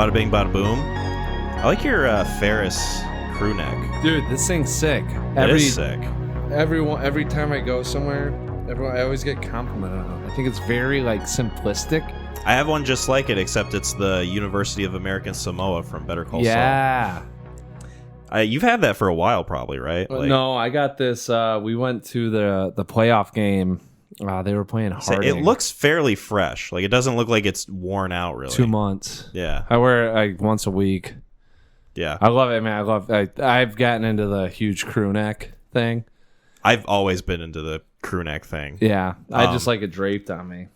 Bada bing, bada boom. I like your Ferris crew neck. Dude, this thing's sick. It is sick. Every time I go somewhere, I always get complimented on it. I think it's very simplistic. I have one just like it, except it's the University of American Samoa from Better Call Saul. Yeah. You've had that for a while, probably, right? No, I got this. We went to the playoff game. They were playing Harding. It looks fairly fresh. It doesn't look like it's worn out, really. 2 months. Yeah. I wear it once a week. Yeah. I love it, man. I've gotten into the huge crew neck thing. I've always been into the crew neck thing. Yeah. I just like it draped on me.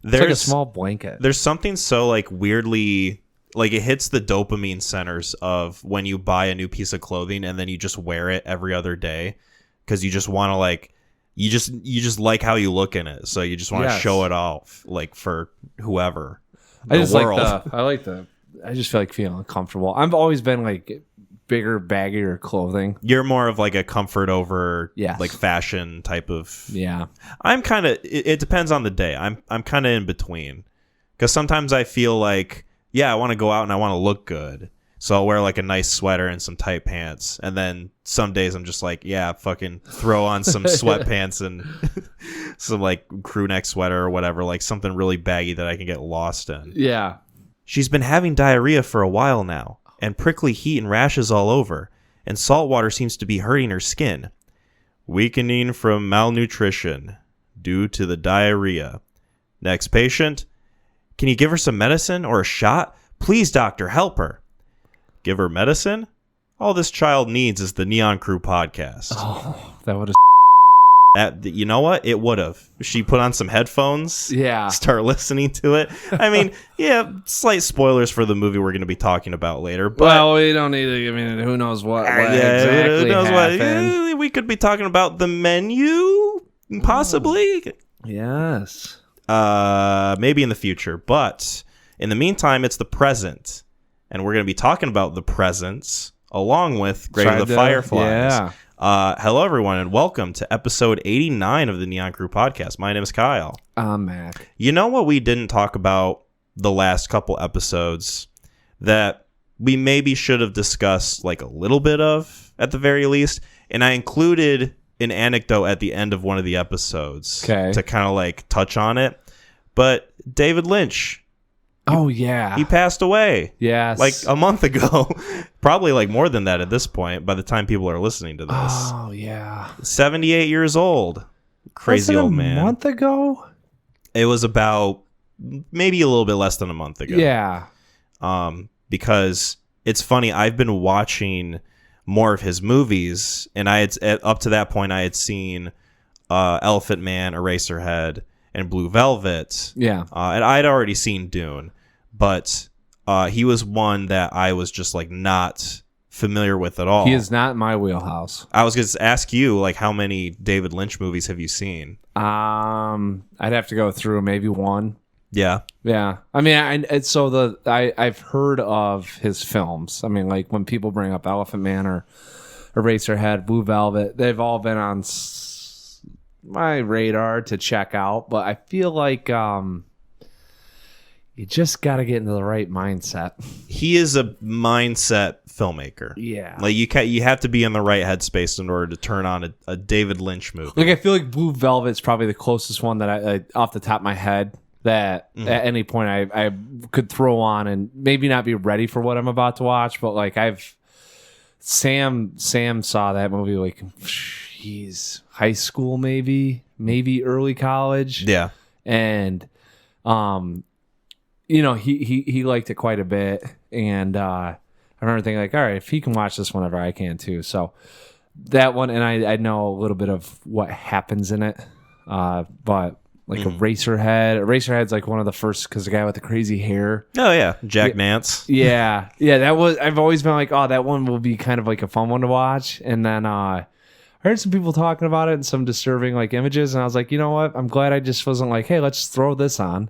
It's There's like a small blanket. There's something so weirdly, it hits the dopamine centers of when you buy a new piece of clothing and then you just wear it every other day because you just want to you just like how you look in it, so you just want to show it off for whoever. I just feel like feeling comfortable. I've always been bigger, baggier clothing. You're more of a comfort over fashion type of. Yeah. I'm kind of. It depends on the day. I'm kind of in between, because sometimes I feel I want to go out and I want to look good, so I'll wear a nice sweater and some tight pants, and then some days I'm just fucking throw on some sweatpants and some crew neck sweater or whatever, something really baggy that I can get lost in. Yeah. She's been having diarrhea for a while now, and prickly heat and rashes all over, and salt water seems to be hurting her skin. Weakening from malnutrition due to the diarrhea. Next patient. Can you give her some medicine or a shot? Please, doctor, help her. Give her medicine? All this child needs is the Neon Crew podcast. Oh, that would have... You know what? It would have. She put on some headphones. Yeah. Start listening to it. I mean, yeah, slight spoilers for the movie we're going to be talking about later. But well, we don't need to. I mean, who knows what exactly who knows happened. We could be talking about the menu, possibly. Yes. Maybe in the future. But in the meantime, it's the present. And we're going to be talking about the presents along with Grave of the Fireflies. Yeah. Hello, everyone, and welcome to episode 89 of the Neon Crew podcast. My name is Kyle. I'm Mac. You know what we didn't talk about the last couple episodes that we maybe should have discussed a little bit of at the very least? And I included an anecdote at the end of one of the episodes to kind of touch on it. But David Lynch... Oh, yeah. He passed away. Yes. A month ago. Probably more than that at this point by the time people are listening to this. Oh, yeah. 78 years old. Crazy old man. A month ago? It was about maybe a little bit less than a month ago. Yeah. Because it's funny, I've been watching more of his movies, and up to that point I had seen Elephant Man, Eraserhead, and Blue Velvet. Yeah. And I'd already seen Dune. But he was one that I was just not familiar with at all. He is not in my wheelhouse. I was going to ask you, how many David Lynch movies have you seen? I'd have to go through maybe one. Yeah. Yeah. I mean, I've heard of his films. I mean, when people bring up Elephant Man or Eraserhead, Blue Velvet, they've all been on my radar to check out. But I feel you just got to get into the right mindset. He is a mindset filmmaker. Yeah. You have to be in the right headspace in order to turn on a David Lynch movie. I feel like Blue Velvet's probably the closest one that I off the top of my head that at any point I could throw on and maybe not be ready for what I'm about to watch. But Sam saw that movie he's high school, maybe early college. Yeah. And he liked it quite a bit, and I remember thinking all right, if he can watch this whenever, I can too. So that one, and I know a little bit of what happens in it, but Eraserhead's one of the first, because the guy with the crazy hair. Oh yeah, Jack Nance. Yeah, that was. I've always been that one will be kind of a fun one to watch, and then I heard some people talking about it and some disturbing images, and I was you know what? I'm glad I just wasn't hey, let's throw this on.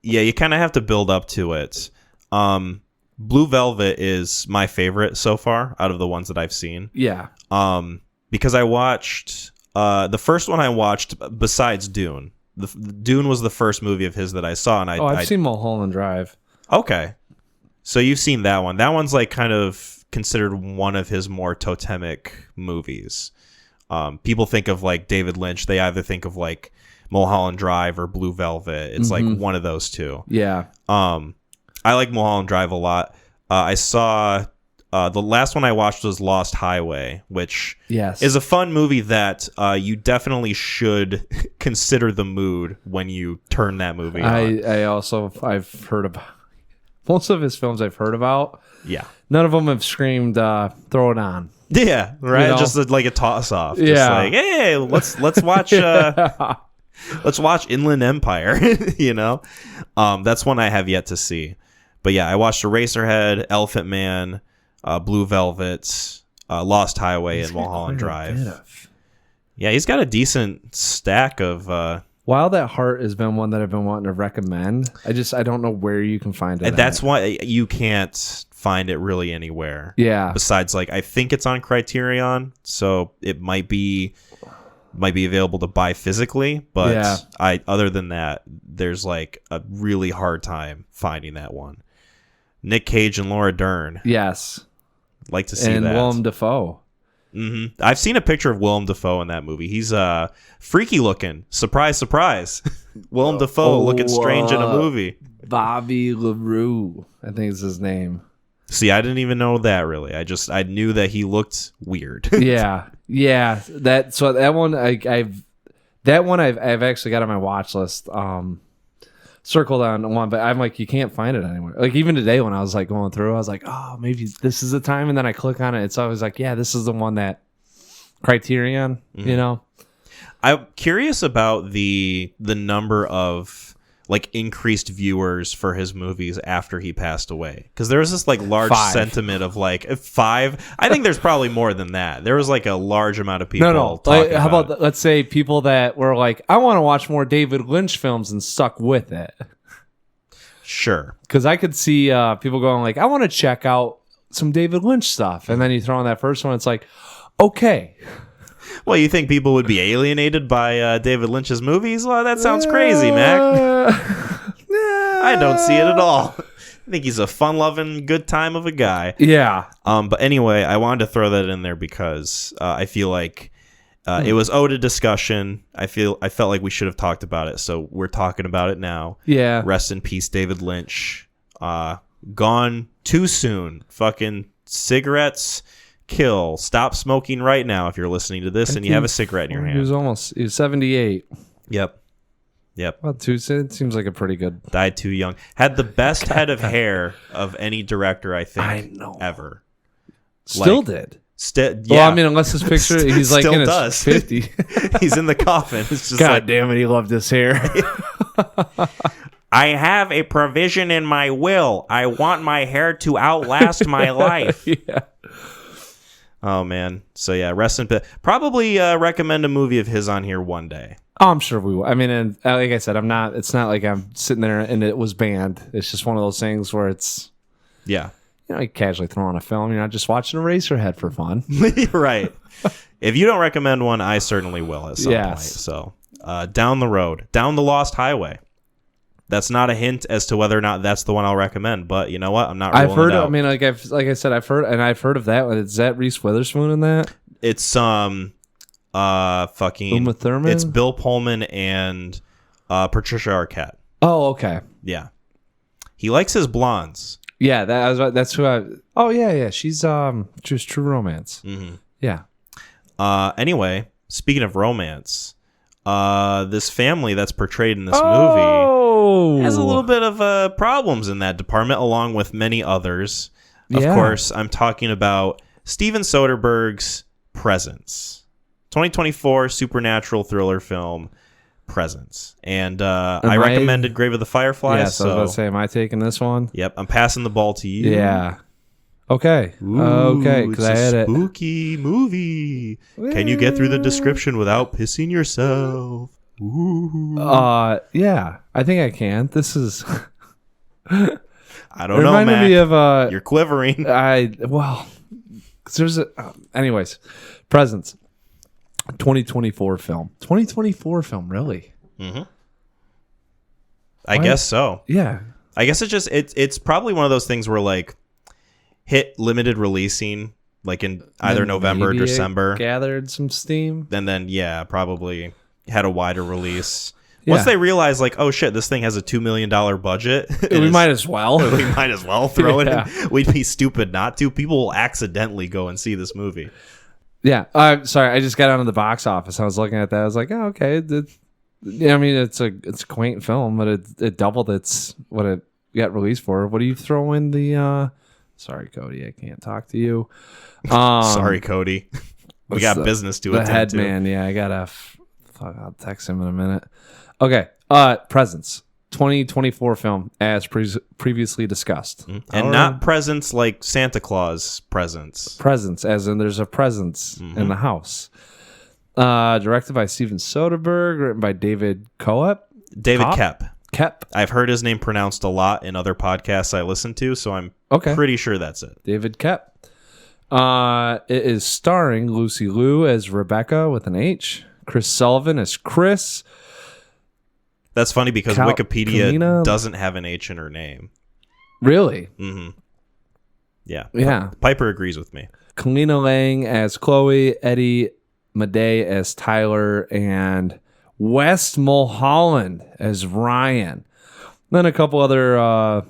Yeah, you kind of have to build up to it. Blue Velvet is my favorite so far out of the ones that I've seen. Yeah. Because I watched the first one I watched besides Dune. Dune was the first movie of his that I saw, and I've seen Mulholland Drive. Okay. So you've seen that one. That one's like kind of considered one of his more totemic movies. People think of like David Lynch. They either think of like Mulholland Drive or Blue Velvet. It's like one of those two. Yeah. I like Mulholland Drive a lot. I saw the last one I watched was Lost Highway, which is a fun movie that you definitely should consider the mood when you turn that movie on. I've heard about most of his films. I've heard about. Yeah. None of them have screamed "throw it on." Yeah, right. You know? Just like a toss off. Yeah. Just like, hey, let's watch. Let's watch Inland Empire. You know, that's one I have yet to see. But yeah, I watched Eraserhead, Elephant Man, Blue Velvet, Lost Highway, and Mulholland Drive. Yeah, he's got a decent stack of. Wild at Heart has been one that I've been wanting to recommend. I don't know where you can find it. And that's why you can't find it really anywhere. Yeah. Besides, like, I think it's on Criterion, so it might be available to buy physically. But other than that, there's like a really hard time finding that one. Nick Cage and Laura Dern. Yes. Like to see and that. And Willem Dafoe. Mm-hmm. I've seen a picture of Willem Dafoe in that movie. He's freaky looking. Surprise, surprise. Willem Dafoe looking strange in a movie. Bobby LaRue, I think is his name. See, I didn't even know that really. I knew that he looked weird. Yeah. That one I've actually got on my watch list. Circled on one, but I'm like, you can't find it anywhere. Like even today when I was like going through, I was like, oh, maybe this is the time, and then I click on it. It's always like, yeah, this is the one that Criterion. Mm-hmm. You know, I'm curious about the number of like increased viewers for his movies after he passed away, because there was this like large 5. sentiment of like 5. I think there's probably more than that. There was like a large amount of people. No. Talking how about about let's say people that were like, I want to watch more David Lynch films and stuck with it. Sure, because I could see people going like, I want to check out some David Lynch stuff, and then you throw in that first one, it's like, okay. Well, you think people would be alienated by David Lynch's movies? Well, that sounds crazy, Mac. I don't see it at all. I think he's a fun-loving, good time of a guy. Yeah. But anyway, I wanted to throw that in there because I feel like it was owed a discussion. I felt like we should have talked about it, so we're talking about it now. Yeah. Rest in peace, David Lynch. Gone too soon. Fucking cigarettes kill. Stop smoking right now if you're listening to this and you have a cigarette in your hand. He was 78. Yep. Well, it seems like a pretty good. Died too young. Had the best head of hair of any director, I think, I know. ever. Still did. Yeah. Well, I mean, unless his picture, he's like in his 50. He's in the coffin. It's just God damn it, he loved his hair. I have a provision in my will. I want my hair to outlast my life. Yeah. Oh, man. So, yeah, rest in peace. Probably recommend a movie of his on here one day. Oh, I'm sure we will. I mean, and like I said, it's not like I'm sitting there and it was banned. It's just one of those things where it's, yeah, you casually throw on a film. You're not just watching Eraserhead for fun. Right. If you don't recommend one, I certainly will at some point. So, down the road, down the Lost Highway. That's not a hint as to whether or not that's the one I'll recommend, but you know what? I'm not ruling I've heard. it out. I mean, like I said, I've heard of that one. Is that Reese Witherspoon in that? It's fucking Uma Thurman. It's Bill Pullman and Patricia Arquette. Oh, okay. Yeah, he likes his blondes. Yeah, that's who I. Oh yeah. She's True Romance. Mm-hmm. Yeah. Anyway, speaking of romance, this family that's portrayed in this movie has a little bit of problems in that department, along with many others. Of course, I'm talking about Steven Soderbergh's Presence, 2024 supernatural thriller film Presence. And I recommended Grave of the Fireflies. Yeah, so I was about to say, am I taking this one? Yep, I'm passing the ball to you. Yeah. Okay. Ooh, okay, because I had it. Spooky movie. Can you get through the description without pissing yourself? Ooh. Yeah, I think I can. This is. I don't know, man. Me of You're quivering. There's anyways, Presence, 2024 film. 2024 film, really? Mm-hmm. I guess so. Yeah. I guess it's probably one of those things where like hit limited releasing like in either Then November or maybe it December. gathered some steam. And then probably had a wider release. Once they realize like, oh shit, this thing has a $2 million budget. We might as well. We might as well throw it in. We'd be stupid not to. People will accidentally go and see this movie. Yeah. Sorry, I just got onto the box office. I was looking at that. I was like, oh, okay. I mean, it's a quaint film, but it doubled what it got released for. What do you throw in the? Sorry, Cody, I can't talk to you. Sorry, Cody. We got business to attend to. The head man. Yeah, I gotta. I'll text him in a minute. Okay. Presents. 2024 film, as previously discussed. And not presents like Santa Claus presents. Presents, as in there's a presence in the house. Directed by Steven Soderbergh, written by David Koepp. David Koepp. Koepp. I've heard his name pronounced a lot in other podcasts I listen to, so I'm pretty sure that's it. David Koepp. It is starring Lucy Liu as Rebecca with an H, Chris Sullivan as Chris. That's funny because Wikipedia doesn't have an H in her name. Really? Mm-hmm. Yeah. Yeah. Piper agrees with me. Kalina Lang as Chloe, Eddie Madej as Tyler, and West Mulholland as Ryan. Then a couple other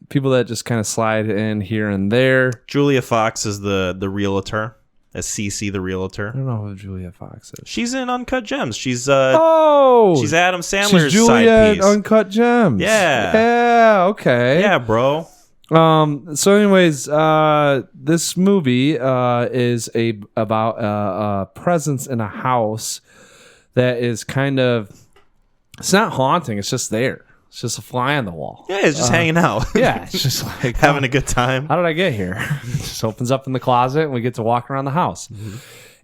people that just kind of slide in here and there. Julia Fox is the realtor. As Cece, the realtor. I don't know who Julia Fox is. She's in Uncut Gems. She's she's Adam Sandler's she's Julia side piece. Uncut Gems. Yeah. Okay. Yeah, bro. So anyways, this movie is about a presence in a house that is kind of, it's not haunting, it's just there. It's just a fly on the wall. Yeah, it's just hanging out. Yeah, it's just like having a good time. How did I get here? It just opens up in the closet and we get to walk around the house. Mm-hmm.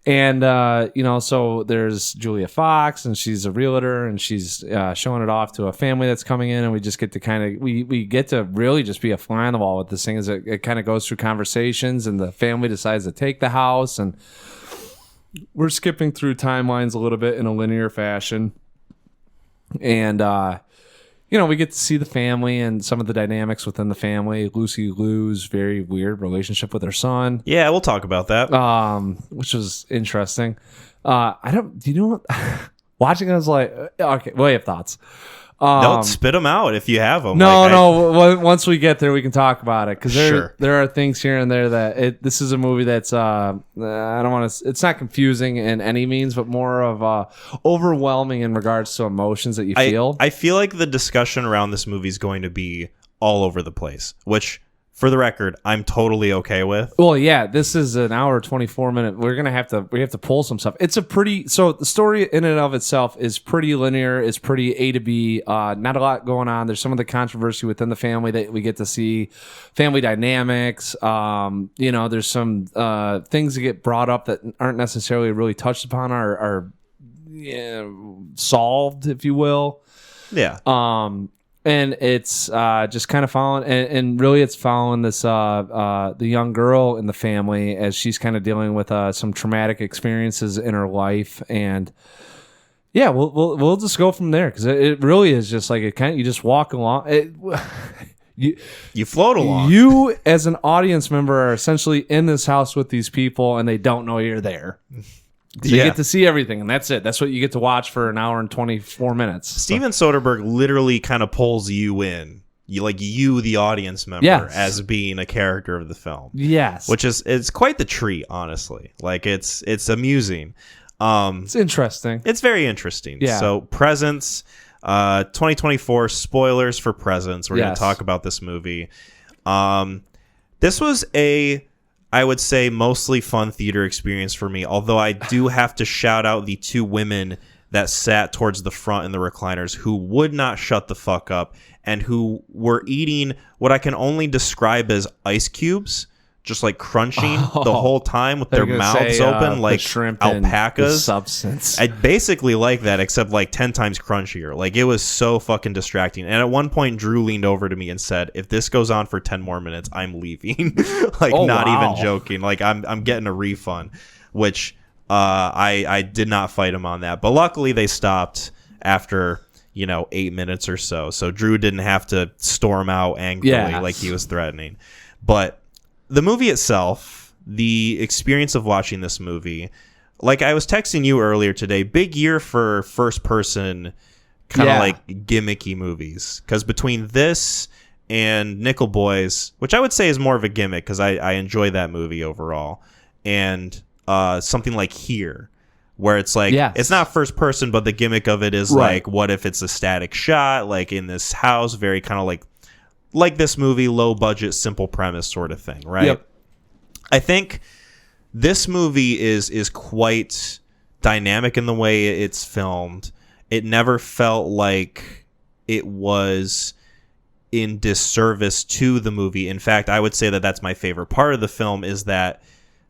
And, so there's Julia Fox and she's a realtor and she's showing it off to a family that's coming in, and we just get to kind of, we get to really just be a fly on the wall with this thing as it kind of goes through conversations, and the family decides to take the house, and we're skipping through timelines a little bit in a linear fashion. And, we get to see the family and some of the dynamics within the family. Lucy Liu's very weird relationship with her son. Yeah, we'll talk about that. Which was interesting. Watching, I was like, okay, well, you have thoughts. Don't spit them out if you have them. No. Once we get there, we can talk about it, because Sure. there are things here and there that this is a movie that's I don't want to. It's not confusing in any means, but more of overwhelming in regards to emotions that you feel. I feel like the discussion around this movie is going to be all over the place, which, for the record, I'm totally okay with. Well, yeah, this is an hour 24 minute. We have to pull some stuff. It's so the story in and of itself is pretty linear. It's pretty A to B. Not a lot going on. There's some of the controversy within the family that we get to see, family dynamics. There's some things that get brought up that aren't necessarily really touched upon or solved, if you will. Yeah. And it's just kind of following, and really it's following this the young girl in the family as she's kind of dealing with some traumatic experiences in her life, and yeah, we'll just go from there, because it really is just like you just walk along. You float along. You as an audience member are essentially in this house with these people, and they don't know you're there. So you get to see everything, and that's it. That's what you get to watch for an hour and 24 minutes. Steven Soderbergh literally kind of pulls you in, you the audience member, as being a character of the film. Yes, which it's quite the treat, honestly. Like it's amusing. It's interesting. It's very interesting. Yeah. So Presents, 2024 spoilers for Presents. We're going to talk about this movie. This was I would say mostly fun theater experience for me, although I do have to shout out the two women that sat towards the front in the recliners who would not shut the fuck up and who were eating what I can only describe as ice cubes, just like crunching the whole time with their mouths open like shrimp alpacas. Substance. I basically like that, except like 10 times crunchier. Like, it was so fucking distracting. And at one point, Drew leaned over to me and said, "If this goes on for 10 more minutes, I'm leaving." Not even joking. Like, I'm getting a refund, which I did not fight him on that. But luckily, they stopped after 8 minutes or so. So Drew didn't have to storm out angrily like he was threatening. But the movie itself, the experience of watching this movie, like I was texting you earlier today, big year for first person kind of like gimmicky movies. Because between this and Nickel Boys, which I would say is more of a gimmick because I enjoy that movie overall, and something like Here, where it's like it's not first person, but the gimmick of it is like, what if it's a static shot, like in this house, very kind of like this movie, low budget, simple premise sort of thing, right? Yep. I think this movie is quite dynamic in the way it's filmed. It never felt like it was in disservice to the movie. In fact, I would say that that's my favorite part of the film, is that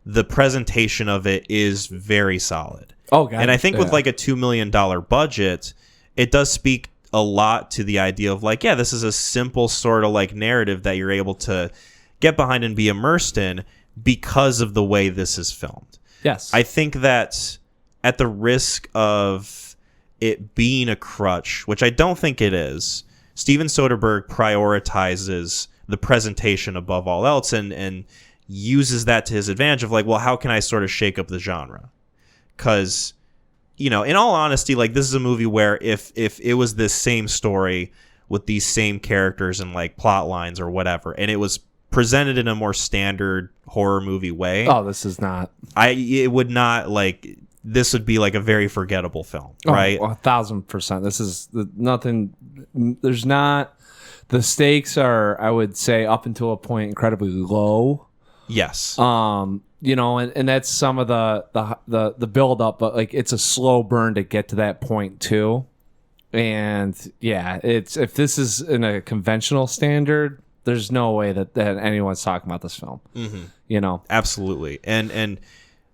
the presentation of it is very solid. Oh, God. And I think with like a $2 million budget, it does speak a lot to the idea of like, this is a simple sort of like narrative that you're able to get behind and be immersed in because of the way this is filmed. Yes. I think that at the risk of it being a crutch, which I don't think it is, Steven Soderbergh prioritizes the presentation above all else and uses that to his advantage of like, well, how can I sort of shake up the genre? Because, in all honesty, like this is a movie where if it was this same story with these same characters and like plot lines or whatever, and it was presented in a more standard horror movie way. Oh, this is not. It would not like. This would be like a very forgettable film, right? 1,000%. This is nothing. There's not. The stakes are, I would say, up until a point, incredibly low. Yes. And that's some of the build up, but like it's a slow burn to get to that point too. And it's if this is in a conventional standard, there's no way that anyone's talking about this film. Mm-hmm. Absolutely. And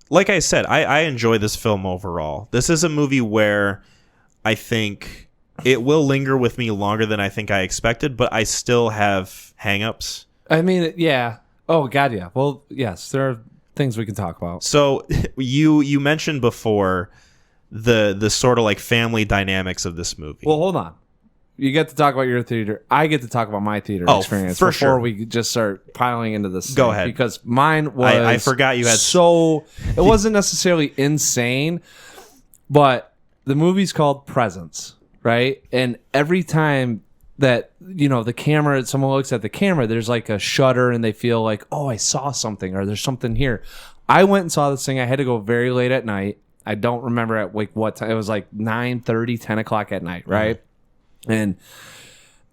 like I said, I enjoy this film overall. This is a movie where I think it will linger with me longer than I think I expected, but I still have hangups. I mean, yeah. Oh, God, yeah. Well, yes, there are things we can talk about. So you mentioned before the sort of like family dynamics of this movie. Well, hold on. You get to talk about your theater. I get to talk about my theater experience before we just start piling into this. Go ahead. Because mine was... I forgot you had... So, it wasn't necessarily insane, but the movie's called Presence, right? And every time that, the camera, someone looks at the camera, there's like a shutter and they feel like, oh, I saw something or there's something here. I went and saw this thing. I had to go very late at night. I don't remember at like what time. It was like 9:30, 10 o'clock at night, right? Mm-hmm. And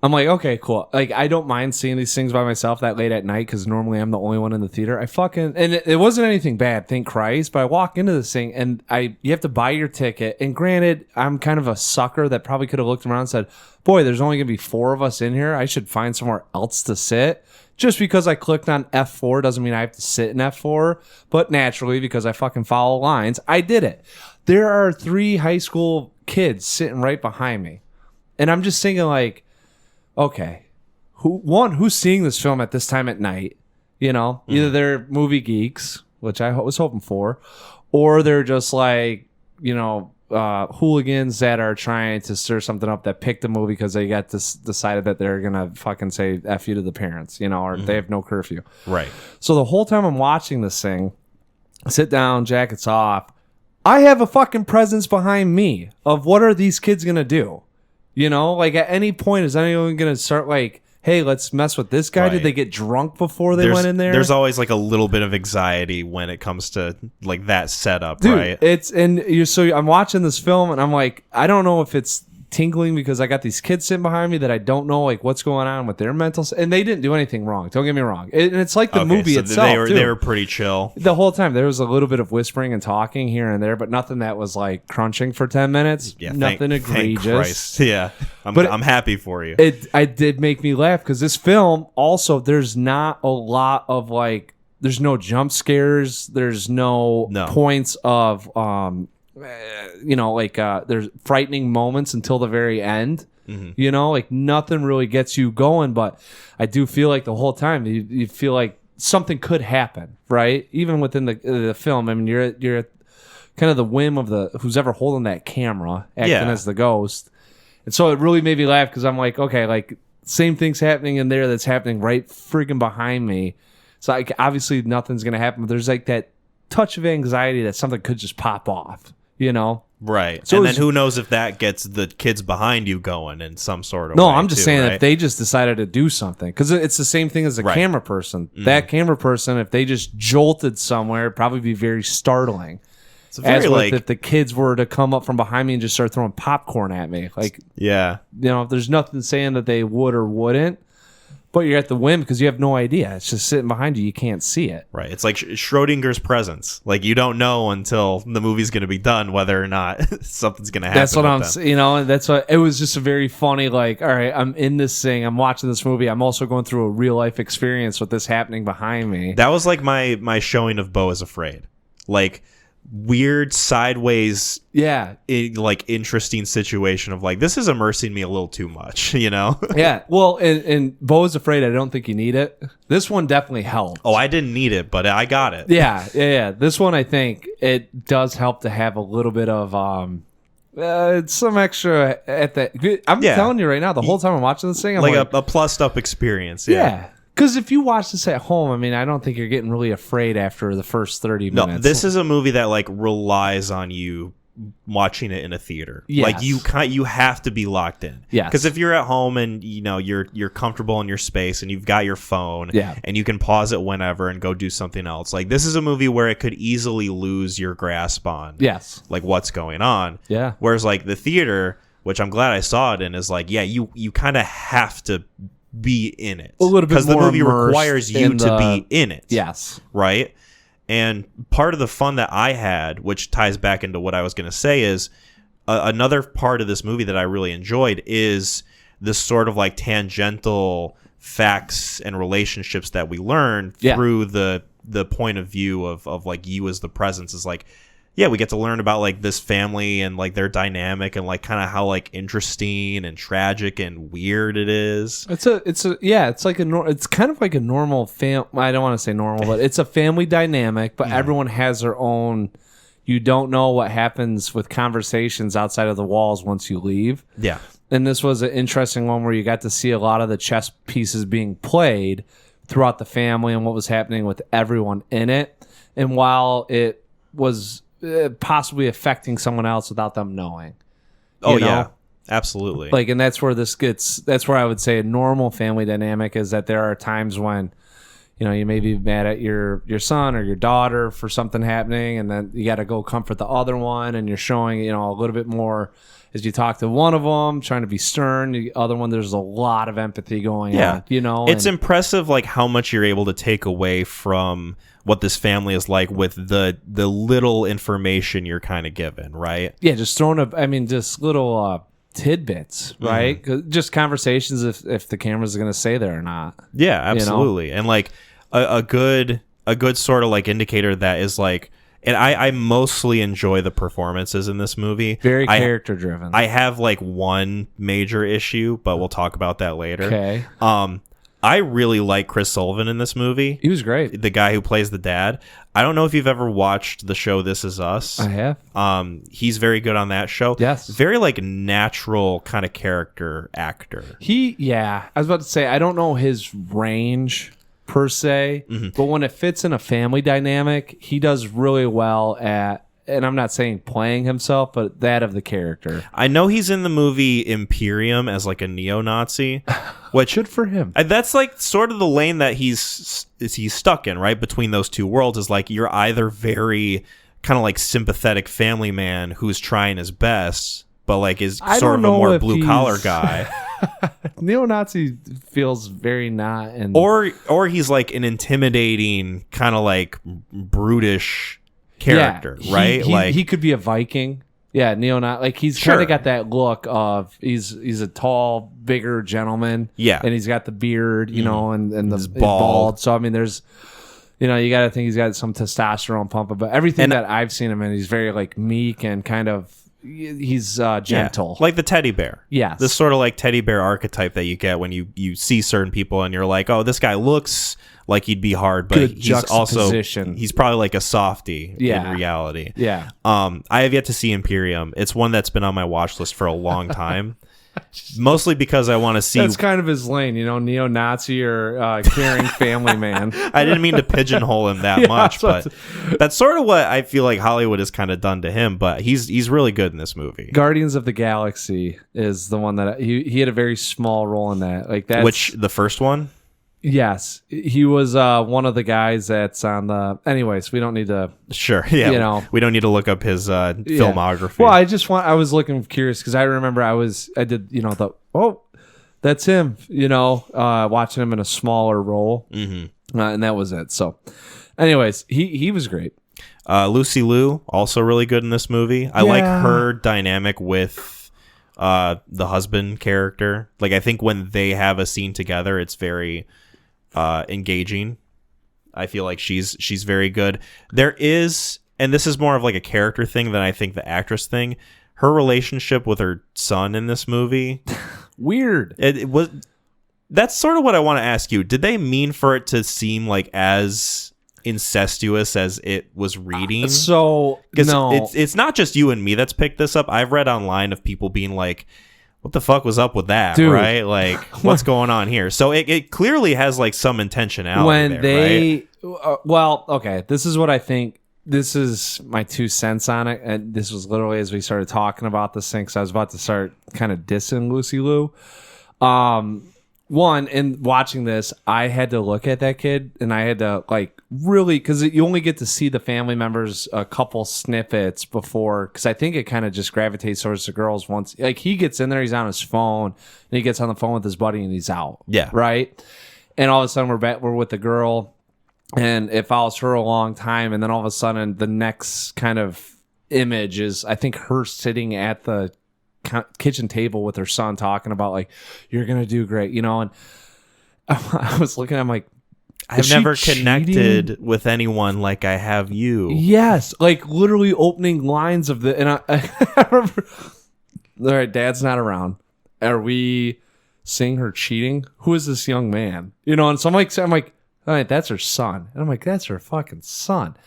I'm like, okay, cool. Like, I don't mind seeing these things by myself that late at night because normally I'm the only one in the theater. And it wasn't anything bad, thank Christ. But I walk into this thing and you have to buy your ticket. And granted, I'm kind of a sucker that probably could have looked around and said, boy, there's only going to be 4 of us in here. I should find somewhere else to sit. Just because I clicked on F4 doesn't mean I have to sit in F4. But naturally, because I fucking follow lines, I did it. There are 3 high school kids sitting right behind me. And I'm just thinking like, okay, who's seeing this film at this time at night? Either they're movie geeks, which I was hoping for, or they're just like, hooligans that are trying to stir something up that picked a movie because they got decided that they're going to fucking say F you to the parents, or they have no curfew. Right. So the whole time I'm watching this thing, sit down, jackets off, I have a fucking presence behind me of what are these kids going to do? Like at any point, is anyone going to start like, hey, let's mess with this guy? Right. Did they get drunk before they went in there? There's always like a little bit of anxiety when it comes to like that setup, dude, right? I'm watching this film and I'm like, I don't know if it's tingling because I got these kids sitting behind me that I don't know like what's going on with their and they didn't do anything wrong. Don't get me wrong. And it's like the movie itself. They were pretty chill the whole time. There was a little bit of whispering and talking here and there, but nothing that was like crunching for 10 minutes. Yeah, nothing egregious. Thank Christ. Yeah, I'm happy for you. It did make me laugh because this film also there's not a lot of like there's no jump scares. There's no points of there's frightening moments until the very end. Mm-hmm. Like nothing really gets you going, but I do feel like the whole time you feel like something could happen, right? Even within the film. I mean, you're at kind of the whim of who's ever holding that camera, acting as the ghost. And so it really made me laugh because I'm like, okay, like same thing's happening in there that's happening right freaking behind me. So like, obviously nothing's going to happen, but there's like that touch of anxiety that something could just pop off, you know? Right. So and then who knows if that gets the kids behind you going in some sort of no, way. I'm just too, saying right? if they just decided to do something, because it's the same thing as a camera person. That camera person, if they just jolted somewhere, it'd probably be very startling. It's very, As with like, if the kids were to come up from behind me and just start throwing popcorn at me. Like, yeah. you know, if there's nothing saying that they would or wouldn't, but you're at the whim because you have no idea. It's just sitting behind you. You can't see it. Right. It's like Schrodinger's presence. Like, you don't know until the movie's going to be done whether or not something's going to happen. That's what I'm saying. You know, and that's what it was, just a very funny, like, all right, I'm in this thing. I'm watching this movie. I'm also going through a real life experience with this happening behind me. That was like my showing of Beau is Afraid. Like, weird sideways, like interesting situation of like, this is immersing me a little too much, you know? Yeah. Well, and Beau is Afraid, I don't think you need it. This one definitely helped. Oh, I didn't need it, but I got it. Yeah. This one, I think it does help to have a little bit of some extra at the. I'm telling you right now, the whole time I'm watching this thing, I'm like a plussed up experience. Yeah. Because if you watch this at home, I mean, I don't think you're getting really afraid after the first 30 minutes. No, this is a movie that like relies on you watching it in a theater. Yes. Like you have to be locked in. Yes. Because if you're at home and you know you're comfortable in your space and you've got your phone, and you can pause it whenever and go do something else. Like, this is a movie where it could easily lose your grasp on like what's going on. Yeah. Whereas like the theater, which I'm glad I saw it in, is like, you kind of have to be in it a little bit, because the movie requires you to be in it. Yes. Right. And part of the fun that I had, which ties back into what I was going to say, is another part of this movie that I really enjoyed is this sort of like tangential facts and relationships that we learn through the point of view of like you as the presence. Is like, we get to learn about like this family and like their dynamic and like kind of how like interesting and tragic and weird it is. It's kind of like a normal I don't want to say normal, but it's a family dynamic, but everyone has their own. You don't know what happens with conversations outside of the walls once you leave. Yeah. And this was an interesting one where you got to see a lot of the chess pieces being played throughout the family and what was happening with everyone in it. And while it was possibly affecting someone else without them knowing. You know? Yeah, absolutely. Like, and that's where that's where I would say a normal family dynamic is that there are times when, you know, you may be mad at your son or your daughter for something happening, and then you got to go comfort the other one, and you're showing, you know, a little bit more as you talk to one of them, trying to be stern. The other one, there's a lot of empathy going on, you know. It's impressive, like, how much you're able to take away from what this family is like with the little information you're kind of given, right? Yeah, just just little tidbits, right? Just conversations if the camera's going to stay there or not. Yeah, absolutely. You know? And like a good sort of like indicator that is like, and I mostly enjoy the performances in this movie. Very character driven. I have like one major issue, but we'll talk about that later. Okay. I really like Chris Sullivan in this movie. He was great. The guy who plays the dad. I don't know if you've ever watched the show This Is Us. I have. He's very good on that show. Yes. Very like natural kind of character actor. I was about to say, I don't know his range per se, but when it fits in a family dynamic, he does really well at, and I'm not saying playing himself, but that of the character. I know he's in the movie Imperium as like a neo-Nazi, which good for him. That's like sort of the lane that he's stuck in, right? Between those two worlds is like, you're either very kind of like sympathetic family man who's trying his best, but like is sort of a more blue collar guy. Neo-Nazi feels very not, and or he's like an intimidating kind of like brutish character, right? Like he could be a Viking. Yeah, neo-Nazi. Like he's kind of got that look of he's a tall, bigger gentleman. Yeah, and he's got the beard, you know, and he's bald. So I mean, there's, you know, you got to think he's got some testosterone pumping. But everything that I've seen him in, he's very like meek and kind of. He's gentle, like the teddy bear. Yeah, this sort of like teddy bear archetype that you get when you see certain people and you're like, oh, this guy looks like he'd be hard, but he's probably like a softie in reality. Yeah. I have yet to see Imperium. It's one that's been on my watch list for a long time. Mostly because I want to see. That's kind of his lane, neo-Nazi or caring family man. I didn't mean to pigeonhole him that much, but that's sort of what I feel like Hollywood has kind of done to him. But he's really good in this movie. Guardians of the Galaxy is the one that he had a very small role in that. Like that. Which the first one? Yes, he was one of the guys that's on the. Anyways, we don't need to. Sure, yeah. We don't need to look up his filmography. Well, I was looking curious because I remember I did that's him. Watching him in a smaller role, and that was it. So, anyways, he was great. Lucy Liu also really good in this movie. I like her dynamic with the husband character. Like I think when they have a scene together, it's very engaging. I feel like she's very good. There is, and this is more of like a character thing than I think the actress thing. Her relationship with her son in this movie, weird. It was. That's sort of what I want to ask you. Did they mean for it to seem like as incestuous as it was reading? No, it's not just you and me that's picked this up. I've read online of people being like, what the fuck was up with that? Dude. Right? Like, what's going on here? So it clearly has like some intentionality when there, they right? Okay, this is what I think. This is my 2 cents on it, and this was literally as we started talking about this thing, because I was about to start kind of dissing Lucy Liu. One, in watching this, I had to look at that kid, and I had to really, because you only get to see the family members a couple snippets before, because I think it kind of just gravitates towards the girls once. Like he gets in there, he's on his phone, and he gets on the phone with his buddy, and he's out. Yeah, right. And all of a sudden, we're with the girl, and it follows her a long time, and then all of a sudden, the next kind of image is, I think, her sitting at the kitchen table with her son talking about like, you're gonna do great, and I was looking at him like, I've never connected with anyone like I have you. Yes, like literally opening lines of the, and I remember, all right, Dad's not around, are we seeing her cheating? Who is this young man? And so I'm like all right, that's her son. And I'm like, that's her fucking son.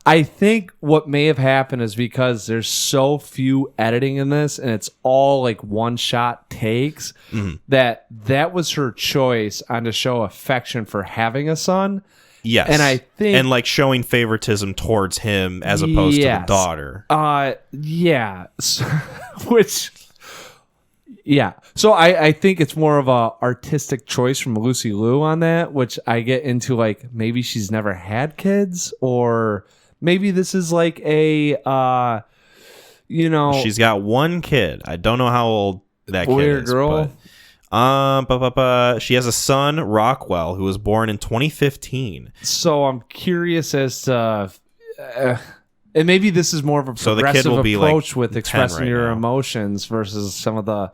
I think what may have happened is because there's so few editing in this, and it's all like one-shot takes, that was her choice on to show affection for having a son. Yes. And I think... And like showing favoritism towards him as opposed to the daughter. Yeah. Which... Yeah. So I think it's more of a artistic choice from Lucy Liu on that, which I get into like maybe she's never had kids, or maybe this is like a she's got one kid. I don't know how old that boy kid or is. Girl. But, she has a son, Rockwell, who was born in 2015. So I'm curious as to and maybe this is more of a progressive approach with expressing your emotions versus some of the,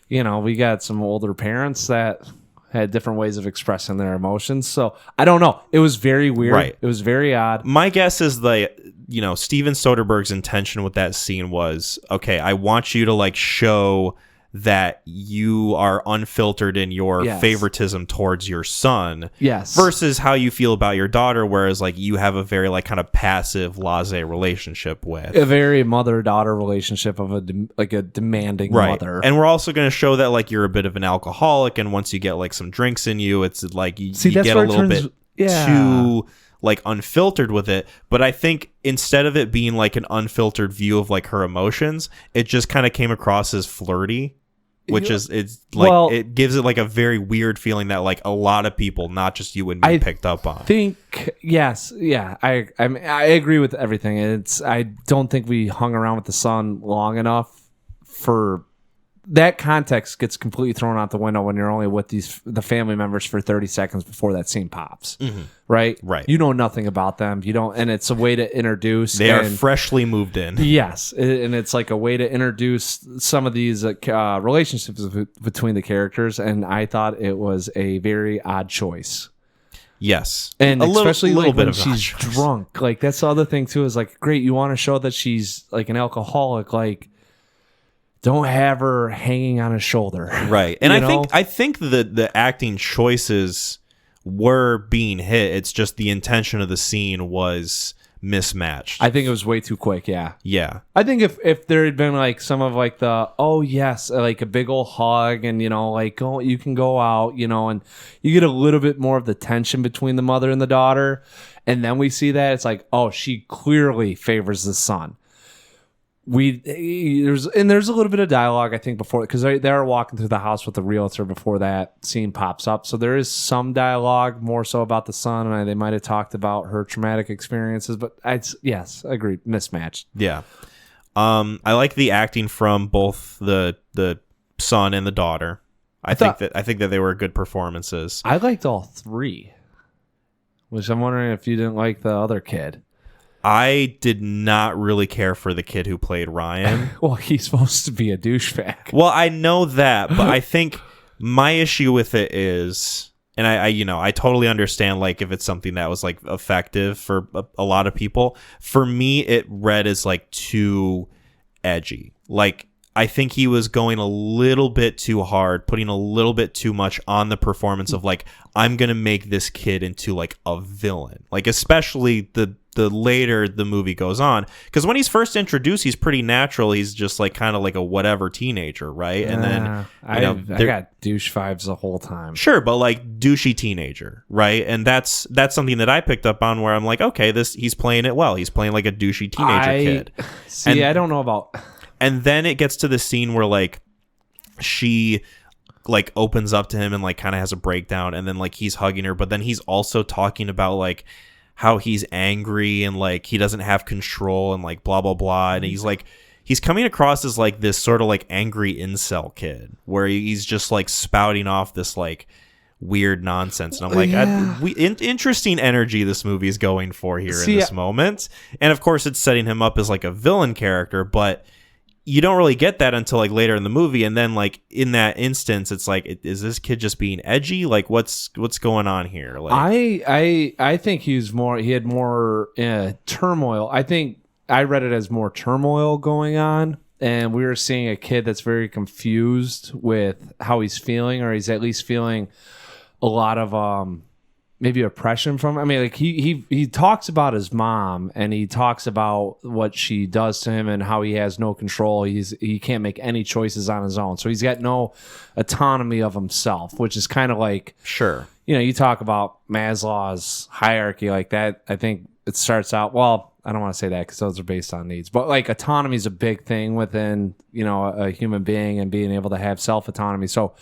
we got some older parents that had different ways of expressing their emotions. So I don't know. It was very weird. Right. It was very odd. My guess is Steven Soderbergh's intention with that scene was, okay, I want you to like show that you are unfiltered in your favoritism towards your son, versus how you feel about your daughter, whereas like you have a very like kind of passive blasé relationship with a very mother-daughter relationship of a demanding mother. And we're also going to show that like you're a bit of an alcoholic, and once you get like some drinks in you, it's like you get a little bit too like unfiltered with it. But I think instead of it being like an unfiltered view of like her emotions, it just kind of came across as flirty, which it gives it like a very weird feeling that like a lot of people, not just you and me, picked up on. I agree with everything. I don't think we hung around with the son long enough for that. Context gets completely thrown out the window when you're only with the family members for 30 seconds before that scene pops. Right. You know nothing about them. You don't, and it's a way to introduce. They are freshly moved in. Yes, and it's like a way to introduce some of these relationships between the characters, and I thought it was a very odd choice. Yes, and especially like when she's drunk. Like that's the other thing too. Is like, great, you want to show that she's like an alcoholic, like. Don't have her hanging on his shoulder. Right. And I think the acting choices were being hit. It's just the intention of the scene was mismatched. I think it was way too quick. Yeah. Yeah. I think if there had been like some of like the, oh yes, like a big old hug and, you know, like, oh, you can go out, you know, and you get a little bit more of the tension between the mother and the daughter. And then we see that it's like, oh, she clearly favors the son. There's a little bit of dialogue, I think, before, because they're walking through the house with the realtor before that scene pops up. So there is some dialogue more so about the son, and they might have talked about her traumatic experiences. But yes, I agree, mismatched. Yeah. I like the acting from both the son and the daughter. I think that they were good performances. I liked all three, which I'm wondering if you didn't like the other kid. I did not really care for the kid who played Ryan. Well, he's supposed to be a douchebag. Well, I know that, but I think my issue with it is, and I totally understand, like, if it's something that was like effective for a lot of people. For me, it read as like too edgy. Like, I think he was going a little bit too hard, putting a little bit too much on the performance of like, I'm gonna make this kid into like a villain. Like, especially the later the movie goes on, because when he's first introduced, he's pretty natural. He's just like kind of like a whatever teenager, right? And then I got douche vibes the whole time. Sure, but like douchey teenager, right? And that's something that I picked up on, where I'm like, okay, he's playing it well. He's playing like a douchey teenager kid. See, I don't know about. And then it gets to the scene where like she like opens up to him and like kind of has a breakdown, and then like he's hugging her, but then he's also talking about like how he's angry and like he doesn't have control and like blah blah blah, and he's coming across as like this sort of like angry incel kid, where he's just like spouting off this like weird nonsense, and I'm like, interesting energy this movie is going for here in this moment. And of course it's setting him up as like a villain character, but you don't really get that until like later in the movie. And then like in that instance, it's like, is this kid just being edgy? Like what's going on here? Like, I think he had more turmoil. I think I read it as more turmoil going on, and we were seeing a kid that's very confused with how he's feeling, or he's at least feeling a lot of maybe oppression from. I mean, like he talks about his mom, and he talks about what she does to him and how he has no control. He can't make any choices on his own, so he's got no autonomy of himself, which is kind of like, sure, you know, you talk about Maslow's hierarchy like that. I think it starts out, well, I don't want to say that because those are based on needs, but like autonomy is a big thing within, you know, a human being, and being able to have self autonomy. So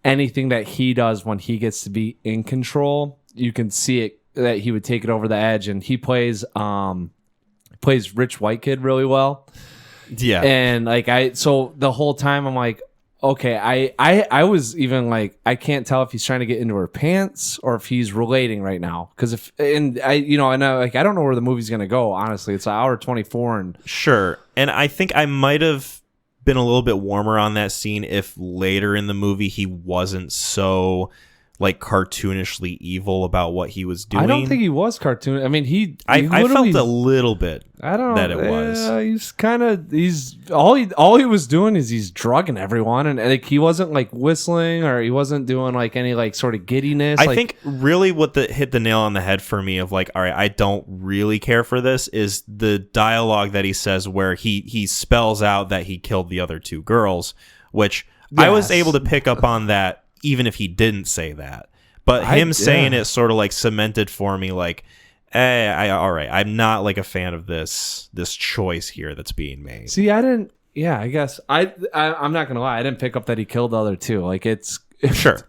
anything that he does when he gets to be in control, you can see it that he would take it over the edge. And he plays rich white kid really well. Yeah. And like so the whole time I'm like, okay, I was even like, I can't tell if he's trying to get into her pants or if he's relating right now. Because I don't know where the movie's gonna go, honestly. It's an hour 24 and sure. And I think I might have been a little bit warmer on that scene if later in the movie he wasn't so like cartoonishly evil about what he was doing. I don't think he was cartoon. I mean, I felt a little bit. I don't know that it was. He's all he was doing is he's drugging everyone, and like he wasn't like whistling, or he wasn't doing like any like sort of giddiness. I think really what hit the nail on the head for me of like, all right, I don't really care for this is the dialogue that he says where he spells out that he killed the other two girls, which I was able to pick up on that even if he didn't say that. But him saying it sort of like cemented for me like, all right, I'm not like a fan of this choice here that's being made. See, I didn't. Yeah, I guess I'm not gonna lie. I didn't pick up that he killed the other two. Like it's sure.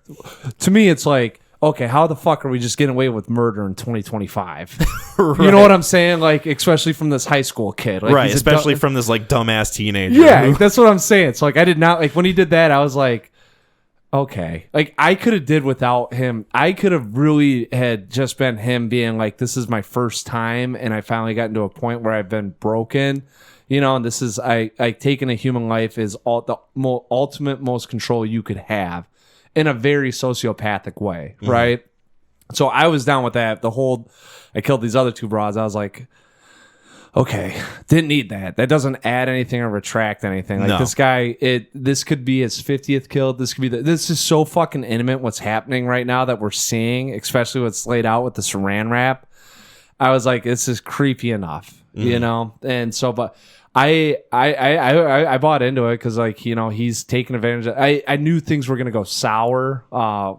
To me, it's like, okay, how the fuck are we just getting away with murder in 2025? Right. You know what I'm saying? Like, especially from this high school kid, like, right? Especially from this like dumbass teenager. Yeah, that's what I'm saying. It's like I did not like when he did that. I was like, okay, like I could have did without him. I could have really had just been him being like, this is my first time, and I finally got into a point where I've been broken, you know. And this is I taking a human life is all the ultimate most control you could have in a very sociopathic way, right? So I was down with that. I killed these other two broads. I was like, okay, didn't need that. That doesn't add anything or retract anything. Like this guy, this could be his 50th kill. This could be this is so fucking intimate what's happening right now that we're seeing, especially what's laid out with the saran wrap. I was like, this is creepy enough, you know? And so, but I bought into it because, like, you know, he's taking advantage of, I knew things were going to go sour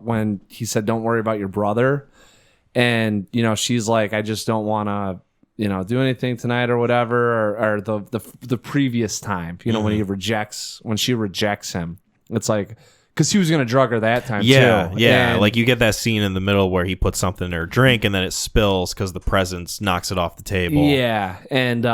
when he said, don't worry about your brother. And, you know, she's like, I just don't want to, you know, do anything tonight or whatever, or the previous time, you know, when she rejects him. It's like, because he was going to drug her that time, too. Yeah, And, like you get that scene in the middle where he puts something in her drink and then it spills because the presence knocks it off the table. yeah. And,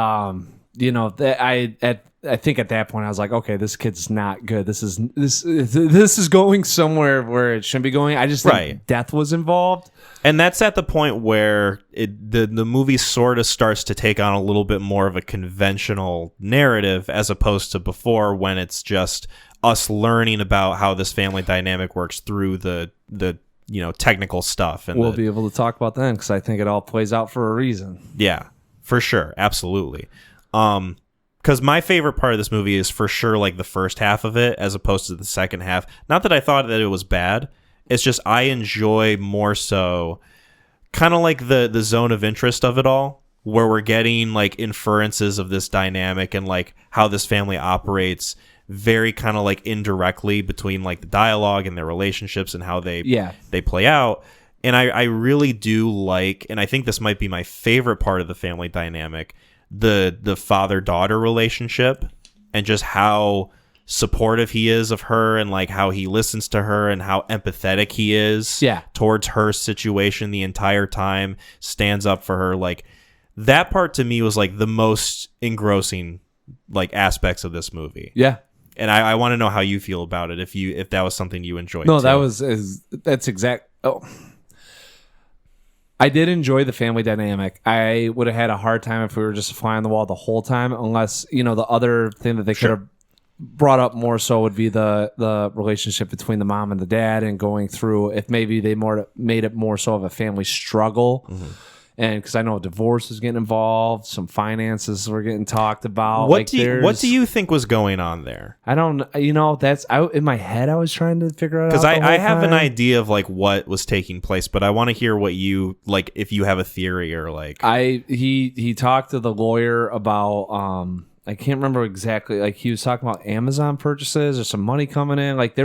you know, I think at that point I was like, okay, this kid's not good. This is going somewhere where it shouldn't be going. I just think death was involved. And that's at the point where the movie sort of starts to take on a little bit more of a conventional narrative as opposed to before, when it's just us learning about how this family dynamic works through the you know, technical stuff. And we'll be able to talk about that because I think it all plays out for a reason. Yeah, for sure. Absolutely. Because my favorite part of this movie is for sure like the first half of it as opposed to the second half. Not that I thought that it was bad. It's just I enjoy more so kind of like the zone of interest of it all, where we're getting like inferences of this dynamic and like how this family operates very kind of like indirectly between like the dialogue and their relationships and how they play out. And I really do like, and I think this might be my favorite part of the family dynamic, the father-daughter relationship and just how supportive he is of her and like how he listens to her and how empathetic he is towards her situation the entire time, stands up for her. Like that part to me was like the most engrossing like aspects of this movie. Yeah. And I want to know how you feel about it, if that was something you enjoyed. No, too. that's exact. Oh, I did enjoy the family dynamic. I would have had a hard time if we were just a fly on the wall the whole time, unless, you know, the other thing that they could have brought up more so would be the relationship between the mom and the dad, and going through if maybe they made it more so of a family struggle. And because I know divorce is getting involved, some finances were getting talked about. What do you think was going on there? I don't, you know, that's out in my head. I was trying to figure out because I have an idea of like what was taking place, but I want to hear what you like, if you have a theory or like. He talked to the lawyer about I can't remember exactly, like he was talking about Amazon purchases or some money coming in. Like he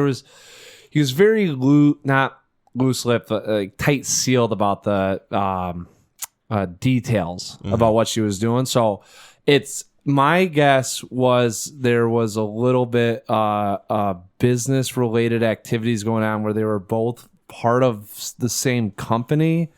was very not loose lipped, but like tight sealed about the details about what she was doing. So it's my guess was there was a little bit business related activities going on where they were both part of the same company,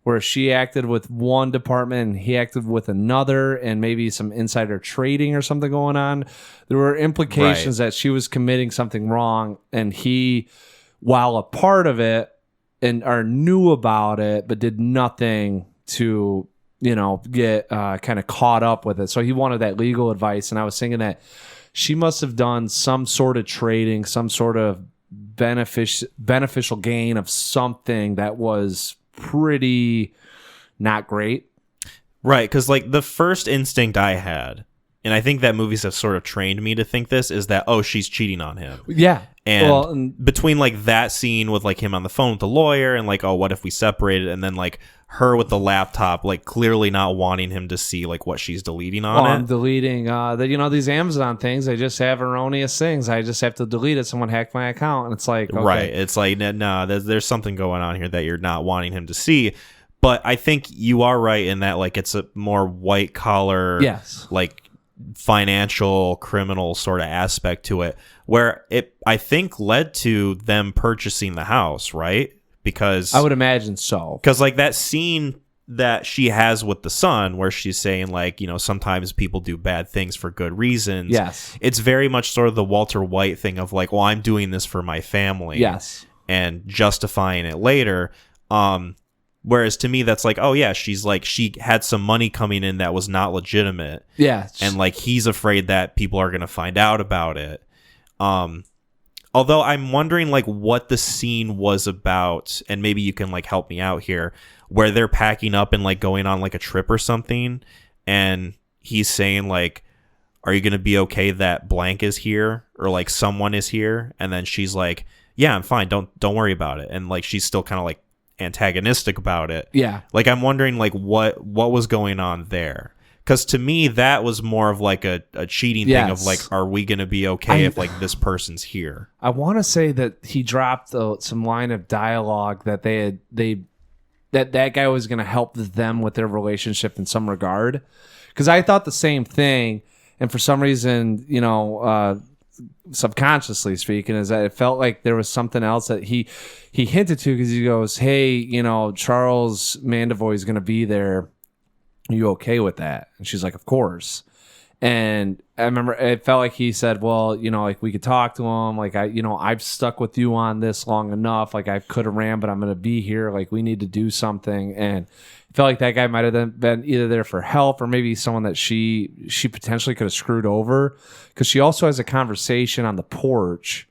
where she acted with one department and he acted with another, and maybe some insider trading or something going on. There were implications that she was committing something wrong, and he, while a part of it and or knew about it, but did nothing to, you know, get kind of caught up with it. So he wanted that legal advice, and I was thinking that she must have done some sort of trading, some sort of beneficial gain of something that was pretty not great. Right, because like the first instinct I had, and I think that movies have sort of trained me to think this, is that, oh, she's cheating on him. Yeah. And between like that scene with like him on the phone with the lawyer and like, oh, what if we separated, and then like her with the laptop, like clearly not wanting him to see like what she's deleting on it. I'm deleting you know, these Amazon things, they just have erroneous things. I just have to delete it. Someone hacked my account, and it's like, okay. Right. It's like, no, there's something going on here that you're not wanting him to see. But I think you are right in that like it's a more white collar, like financial criminal sort of aspect to it, where it I think led to them purchasing the house, right? Because I would imagine so. Because like that scene that she has with the son, where she's saying like, you know, sometimes people do bad things for good reasons. Yes, it's very much sort of the Walter White thing of like, well, I'm doing this for my family. Yes, and justifying it later. Whereas to me, that's like, oh yeah, she's like, she had some money coming in that was not legitimate. Yeah. And like, he's afraid that people are going to find out about it. Although I'm wondering like what the scene was about, and maybe you can like help me out here, where they're packing up and like going on like a trip or something. And he's saying like, are you going to be okay that blank is here, or like someone is here? And then she's like, yeah, I'm fine. Don't worry about it. And like, she's still kind of like antagonistic about it. Yeah. Like, I'm wondering, like, what was going on there? Because to me, that was more of like a cheating thing of like, are we going to be okay if like this person's here? I want to say that he dropped some line of dialogue that that guy was going to help them with their relationship in some regard. Because I thought the same thing, and for some reason, subconsciously speaking, is that it felt like there was something else that he hinted to, because he goes, "Hey, Charles Mandavoy is going to be there. Are you okay with that?" And she's like, "Of course." And I remember it felt like he said, "Well, like we could talk to him. Like I've stuck with you on this long enough. Like I could have ran, but I'm going to be here. Like we need to do something." And it felt like that guy might have been either there for help or maybe someone that she potentially could have screwed over, because she also has a conversation on the porch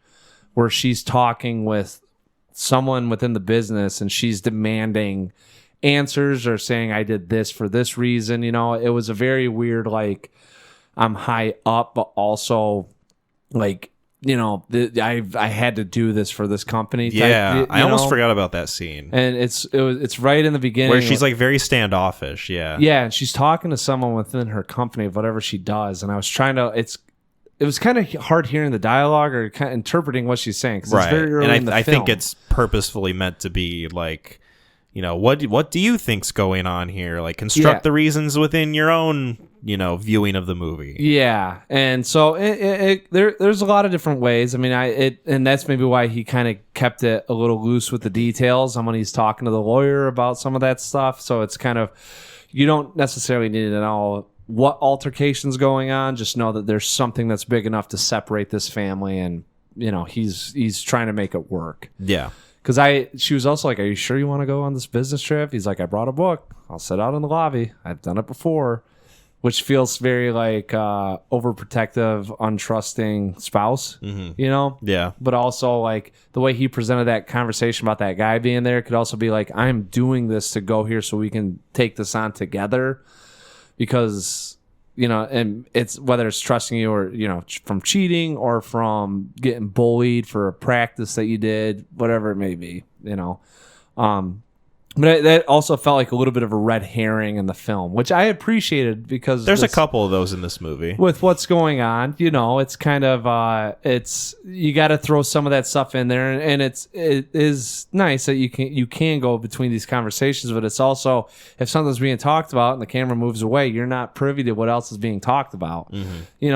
where she's talking with someone within the business and she's demanding answers or saying, "I did this for this reason." It was a very weird, like, I'm high up, but also like, I had to do this for this company. Yeah, I almost forgot about that scene. And it's right in the beginning where she's like very standoffish. Yeah, yeah, and she's talking to someone within her company of whatever she does, and I was trying to. It was kind of hard hearing the dialogue or kind of interpreting what she's saying, because it's very early in the film. I think it's purposefully meant to be like, what do you think's going on here? Like, construct the reasons within your own, viewing of the movie. Yeah, and so there's a lot of different ways. I mean, and that's maybe why he kind of kept it a little loose with the details on when he's talking to the lawyer about some of that stuff. So it's kind of, you don't necessarily need to know what altercation's going on. Just know that there's something that's big enough to separate this family, and he's trying to make it work. Yeah. Because she was also like, "Are you sure you want to go on this business trip?" He's like, "I brought a book. I'll sit out in the lobby. I've done it before," which feels very like overprotective, untrusting spouse, Yeah. But also like the way he presented that conversation about that guy being there could also be like, "I'm doing this to go here so we can take this on together," because and it's whether it's trusting you or, from cheating or from getting bullied for a practice that you did, whatever it may be, But that also felt like a little bit of a red herring in the film, which I appreciated, because there's a couple of those in this movie. With what's going on, it's kind of you got to throw some of that stuff in there, and it is nice that you can go between these conversations, but it's also, if something's being talked about and the camera moves away, you're not privy to what else is being talked about.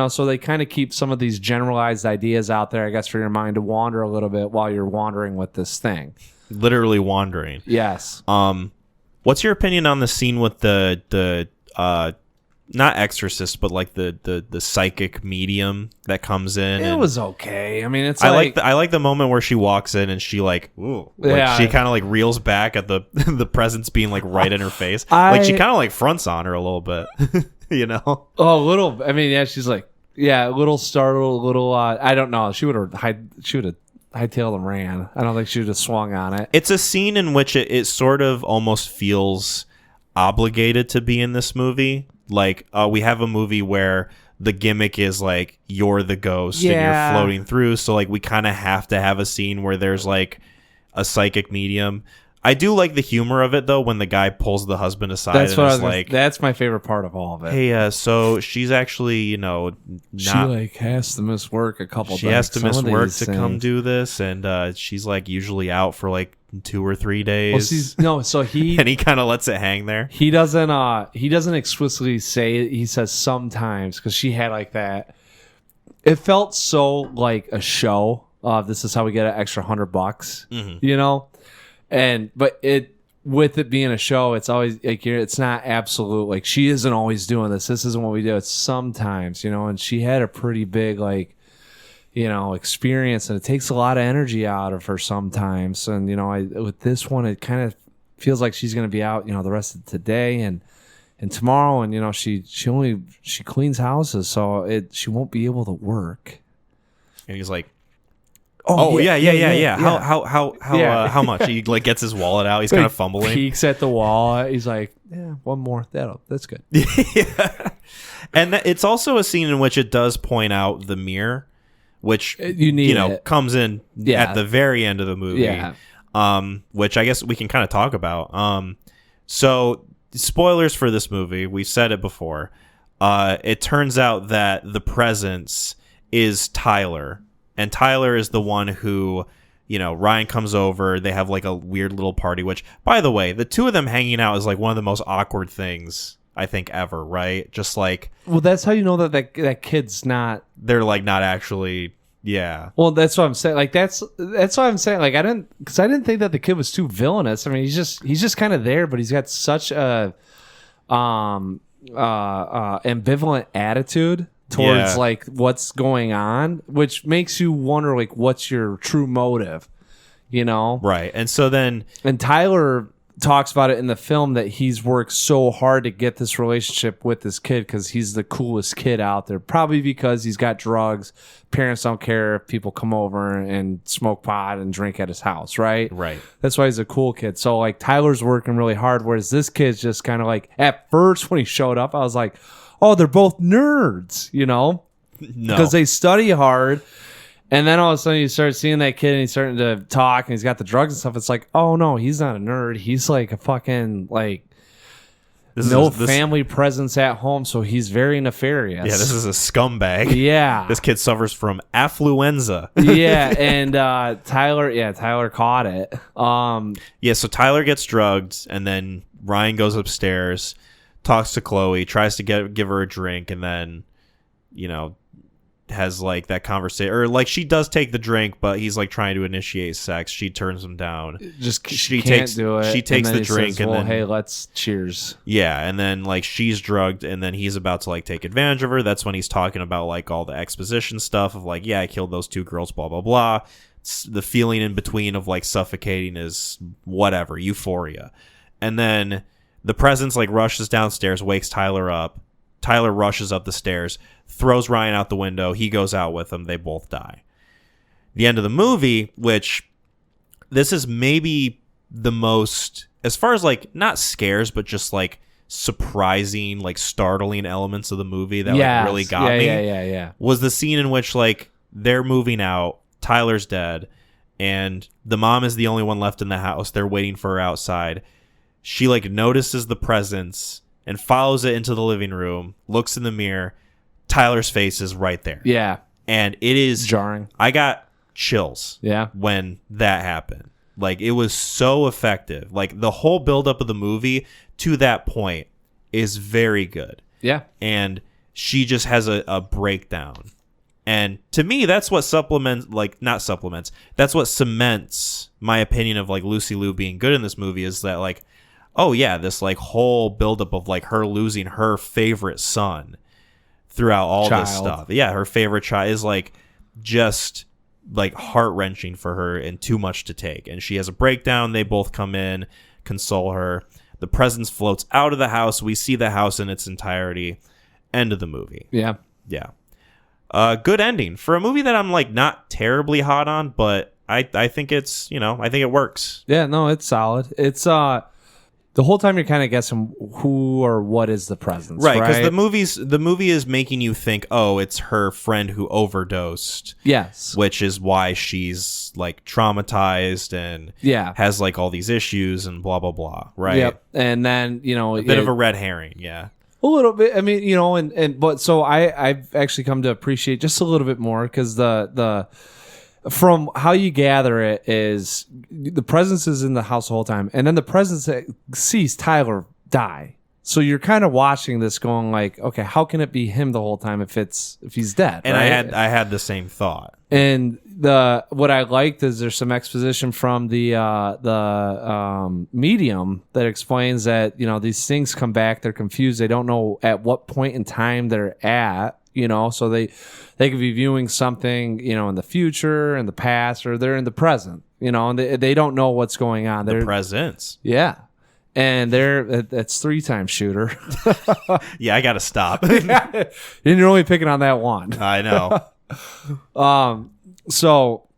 So they kind of keep some of these generalized ideas out there, I guess, for your mind to wander a little bit while you're wandering with this thing. Literally wandering. Yes. What's your opinion on the scene with the not exorcist, but like the psychic medium that comes in? It was okay. I mean, it's I like the moment where she walks in and she she kind of like reels back at the the presence being like right in her face. Like she kind of like fronts on her a little bit, Oh, a little. I mean, yeah, she's like, a little startled, a little. I don't know. She would have hightailed and ran. I don't think she would have swung on it. It's a scene in which it sort of almost feels obligated to be in this movie. Like, we have a movie where the gimmick is like you're the ghost and you're floating through. So like we kind of have to have a scene where there's like a psychic medium. I do like the humor of it though when the guy pulls the husband aside. That's what I was like. That's my favorite part of all of it. Hey, so she's actually, she like has to miss work a couple. She has to miss work to come do this, and she's like usually out for like 2 or 3 days. So he and he kind of lets it hang there. He doesn't explicitly say it. He says sometimes, because she had like that. It felt so like a show. This is how we get an extra $100, but with it being a show, it's always like it's not absolute. Like she isn't always doing this. This isn't what we do. It's sometimes, and she had a pretty big experience, and it takes a lot of energy out of her sometimes. And with this one, it kind of feels like she's going to be out, the rest of today and tomorrow. And she cleans houses, so she won't be able to work. And he's like, Oh yeah. How much? He like gets his wallet out. He's kind of fumbling. Peeks at the wall. He's like, "Yeah, one more. That's good." Yeah. And it's also a scene in which it does point out the mirror, which you need comes in at the very end of the movie. Yeah. which I guess we can kind of talk about. So spoilers for this movie. We've said it before. It turns out that the presence is Tyler, and Tyler is the one who, Ryan comes over. They have like a weird little party, which, by the way, the two of them hanging out is like one of the most awkward things I think ever, right? Just like, well, that's how you know that kid's not. They're like not actually. Yeah. Well, that's what I'm saying. Like that's what I'm saying. Like I didn't think that the kid was too villainous. I mean, he's just kind of there, but he's got such a ambivalent attitude towards like what's going on, which makes you wonder like what's your true motive, Right. And so then Tyler talks about it in the film that he's worked so hard to get this relationship with this kid because he's the coolest kid out there, probably because he's got drugs. Parents don't care if people come over and smoke pot and drink at his house, right? Right. That's why he's a cool kid. So like Tyler's working really hard, whereas this kid's just kind of like, at first when he showed up, I was like, oh, they're both nerds, No. Because they study hard. And then all of a sudden you start seeing that kid and he's starting to talk and he's got the drugs and stuff. It's like, oh no, he's not a nerd. He's like a fucking like family presence at home. So he's very nefarious. Yeah, this is a scumbag. Yeah. This kid suffers from affluenza. Yeah. And Tyler caught it. So Tyler gets drugged and then Ryan goes upstairs, talks to Chloe, tries to give her a drink, and then, has like that conversation, or like she does take the drink, but he's like trying to initiate sex. She turns him down. She can't do it. She takes the drink and then, hey, let's cheers. Yeah, and then like she's drugged, and then he's about to like take advantage of her. That's when he's talking about like all the exposition stuff of like, yeah, I killed those two girls, blah blah blah. The feeling in between of like suffocating is whatever, euphoria, and then the presence like rushes downstairs, wakes Tyler up. Tyler rushes up the stairs, throws Ryan out the window. He goes out with him. They both die. The end of the movie, which this is maybe the most, as far as like not scares, but just like surprising, like startling elements of the movie that like really got me. Yeah. Was the scene in which like they're moving out, Tyler's dead, and the mom is the only one left in the house. They're waiting for her outside. She like notices the presence and follows it into the living room, looks in the mirror. Tyler's face is right there. Yeah. And it is jarring. I got chills when that happened. Like, it was so effective. Like, the whole buildup of the movie to that point is very good. Yeah. And she just has a breakdown. And to me, that's what that's what cements my opinion of, like, Lucy Liu being good in this movie, is that, like, oh yeah, this like whole buildup of like her losing her favorite son throughout all this stuff. Yeah, her favorite child is like just like heart-wrenching for her and too much to take. And she has a breakdown. They both come in, console her. The presence floats out of the house. We see the house in its entirety. End of the movie. Yeah. Yeah. Good ending for a movie that I'm like not terribly hot on, but I think it's, I think it works. Yeah, no, it's solid. It's the whole time you're kind of guessing who or what is the presence, right? Because the movie is making you think, oh, it's her friend who overdosed. Yes, which is why she's like traumatized and has like all these issues and blah blah blah. Right. Yep. And then a bit of a red herring. Yeah. A little bit. I mean, but so I've actually come to appreciate just a little bit more because the from how you gather it is the presence is in the house the whole time, and then the presence sees Tyler die. So you're kind of watching this going like, okay, how can it be him the whole time if he's dead? And right? I had the same thought. And what I liked is there's some exposition from the medium that explains that these things come back, they're confused, they don't know at what point in time they're at. So they could be viewing something, in the future, in the past, or they're in the present, and they don't know what's going on. The presence. Yeah. And that's 3-time shooter. Yeah, I got to stop. And you're only picking on that one. I know. So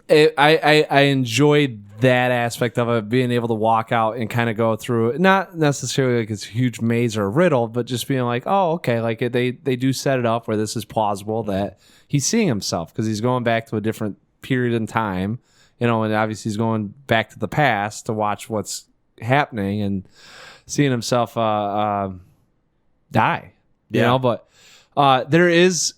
I enjoyed that aspect of it, being able to walk out and kind of go through it, not necessarily like it's a huge maze or a riddle, but just being like, oh, okay, like they do set it up where this is plausible that he's seeing himself because he's going back to a different period in time and obviously he's going back to the past to watch what's happening and seeing himself die. But there is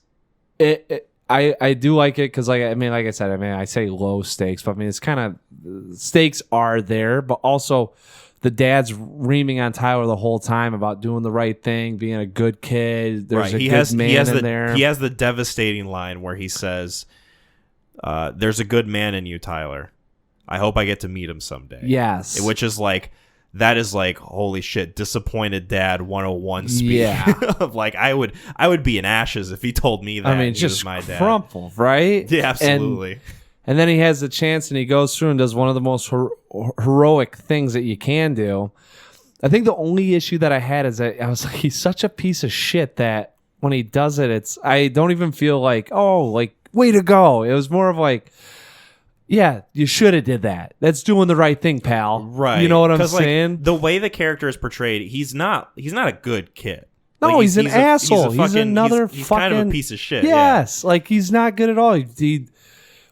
I do like it because like I said, I say low stakes, but it's kind of stakes are there, but also the dad's reaming on Tyler the whole time about doing the right thing, being a good kid. There's a good man in there. He has the devastating line where he says, "There's a good man in you, Tyler. I hope I get to meet him someday." Yes, which is like. That is like, holy shit, disappointed dad 101 speak. Yeah. Of like, I would be in ashes if he told me that he just was my dad. crumple, right? Yeah, absolutely. And then he has the chance and he goes through and does one of the most heroic things that you can do. I think the only issue that I had is that I was like, he's such a piece of shit that when he does it, I don't even feel like, oh, like, way to go. It was more of like, yeah, you should have did that. That's doing the right thing, pal. Right. You know what I'm saying? Like, the way the character is portrayed, he's not a good kid. No, like, he's an asshole. He's another he's fucking kind of a piece of shit. Yes, like he's not good at all.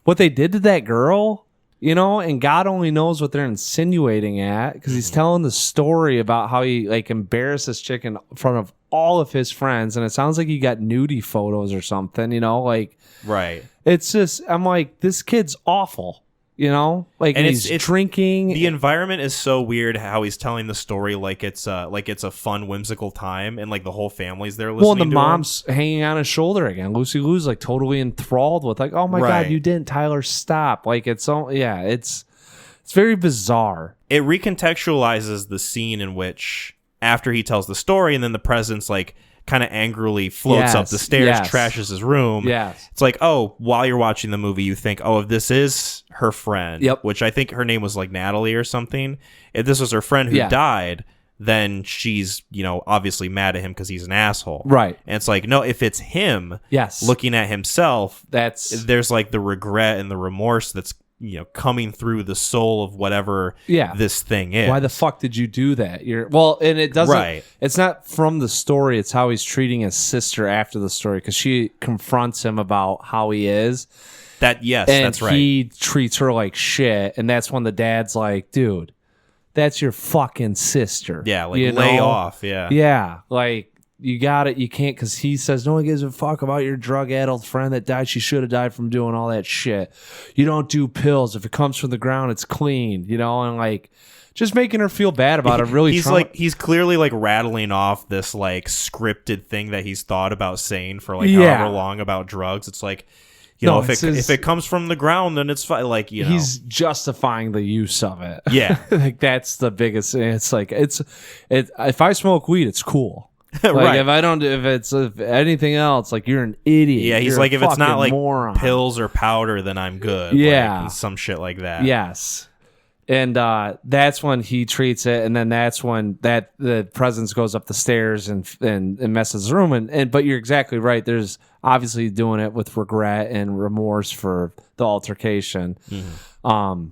What they did to that girl, and God only knows what they're insinuating at because he's telling the story about how he like embarrassed this chick in front of all of his friends, and it sounds like he got nudie photos or something. Like right. It's just I'm like, this kid's awful. Like, and he's drinking. The environment is so weird how he's telling the story like it's a fun, whimsical time, and like the whole family's there listening. Well, and the to mom's hanging on his shoulder again. Lucy Lou's like totally enthralled with like, oh my God, you didn't, Tyler, stop. Like it's very bizarre. It recontextualizes the scene in which after he tells the story, and then the president's like kind of angrily floats up the stairs, trashes his room. Yes. It's like, oh, while you're watching the movie, you think, oh, if this is her friend, which I think her name was like Natalie or something. If this was her friend who died, then she's, obviously mad at him because he's an asshole. Right. And it's like, no, if it's him looking at himself, there's like the regret and the remorse that's coming through the soul of whatever this thing is. Why the fuck did you do that? And it doesn't. It's not from the story. It's how he's treating his sister after the story because she confronts him about how he is. That's right. He treats her like shit, and that's when the dad's like, "Dude, that's your fucking sister." Yeah, like lay off. Yeah, yeah, like. You got it. You can't, because he says no one gives a fuck about your drug-addled friend that died. She should have died from doing all that shit. You don't do pills. If it comes from the ground, it's clean. And like just making her feel bad about it. Really, he's clearly like rattling off this like scripted thing that he's thought about saying for like however long about drugs. It's like if it comes from the ground, then it's fine. Like he's justifying the use of it. Yeah, like that's the biggest. It's like if I smoke weed, it's cool. Like right. If anything else, like you're an idiot. Yeah, he's you're like, if it's not like moron. Pills or powder, then I'm good. Yeah, like, some shit like that. Yes, and that's when he treats it, and then that's when the presence goes up the stairs and messes the room. And but you're exactly right. There's obviously doing it with regret and remorse for the altercation. Mm-hmm.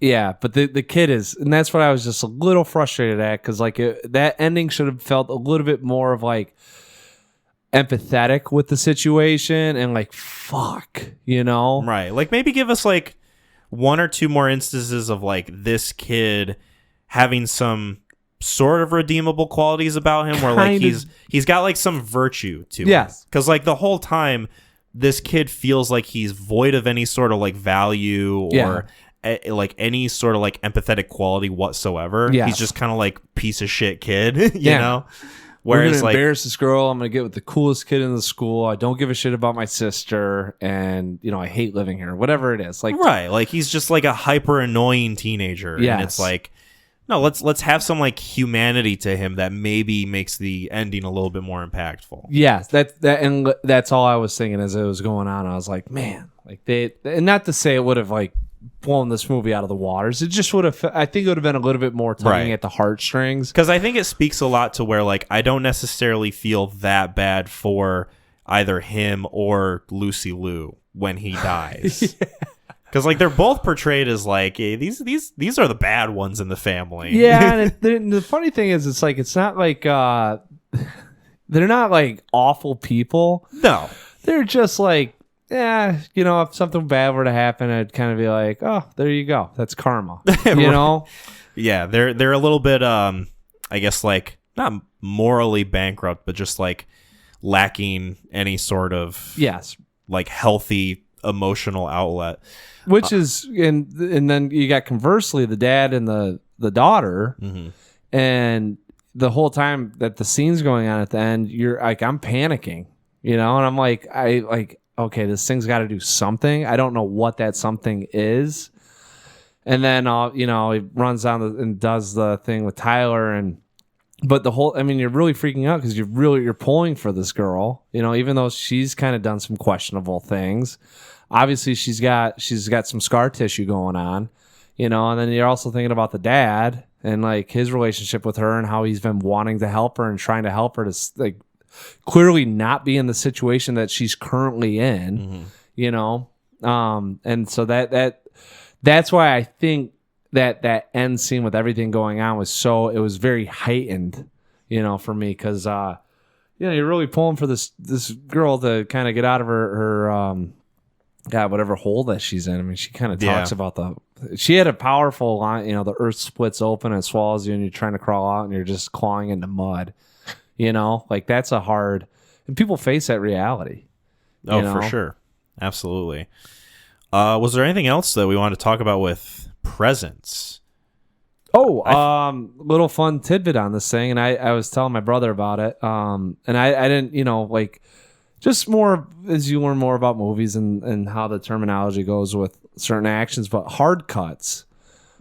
Yeah, but the kid is, and that's what I was just a little frustrated at because like that ending should have felt a little bit more of like empathetic with the situation and like fuck, right? Like maybe give us like one or two more instances of like this kid having some sort of redeemable qualities about him, where like he's got like some virtue to him. Yes, because like the whole time this kid feels like he's void of any sort of like value or like any sort of like empathetic quality whatsoever. He's just kind of like piece of shit kid, you know. Whereas, we're gonna embarrass this girl. I'm gonna get with the coolest kid in the school. I don't give a shit about my sister, and I hate living here. Whatever it is, like like he's just like a hyper annoying teenager, and it's like, no, let's have some like humanity to him that maybe makes the ending a little bit more impactful. Yes, and that's all I was thinking as it was going on. I was like, man, like and not to say it would have like blown this movie out of the waters. It just would have, I think it would have been a little bit more tugging at the heartstrings. Because I think it speaks a lot to where like I don't necessarily feel that bad for either him or Lucy Liu when he dies. Because like they're both portrayed as like these are the bad ones in the family. Yeah, and the funny thing is, it's like it's not like they're not like awful people. No, they're just like yeah, if something bad were to happen, I'd kind of be like, oh, there you go. That's karma. You know? Yeah, they're a little bit, I guess, like, not morally bankrupt, but just like lacking any sort of like healthy emotional outlet. Which is, and then you got conversely the dad and the daughter, and the whole time that the scene's going on at the end, you're like, I'm panicking, and I'm like, okay, this thing's got to do something. I don't know what that something is. And then, he runs down and does the thing with Tyler, but you're really freaking out because you're pulling for this girl, even though she's kind of done some questionable things. Obviously, she's got some scar tissue going on, and then you're also thinking about the dad and like his relationship with her and how he's been wanting to help her and trying to help her to like clearly not be in the situation that she's currently in, and so that's why I think that end scene with everything going on it was very heightened, for me, because you're really pulling for this girl to kind of get out of her whatever hole that she's in. I mean, she kind of talks about she had a powerful line, the earth splits open and swallows you and you're trying to crawl out and you're just clawing into mud, like that's a hard, and people face that reality. Oh, for sure. Absolutely. Was there anything else that we wanted to talk about with presents? Little fun tidbit on this thing. And I was telling my brother about it. And I didn't, just more as you learn more about movies and how the terminology goes with certain actions, but hard cuts.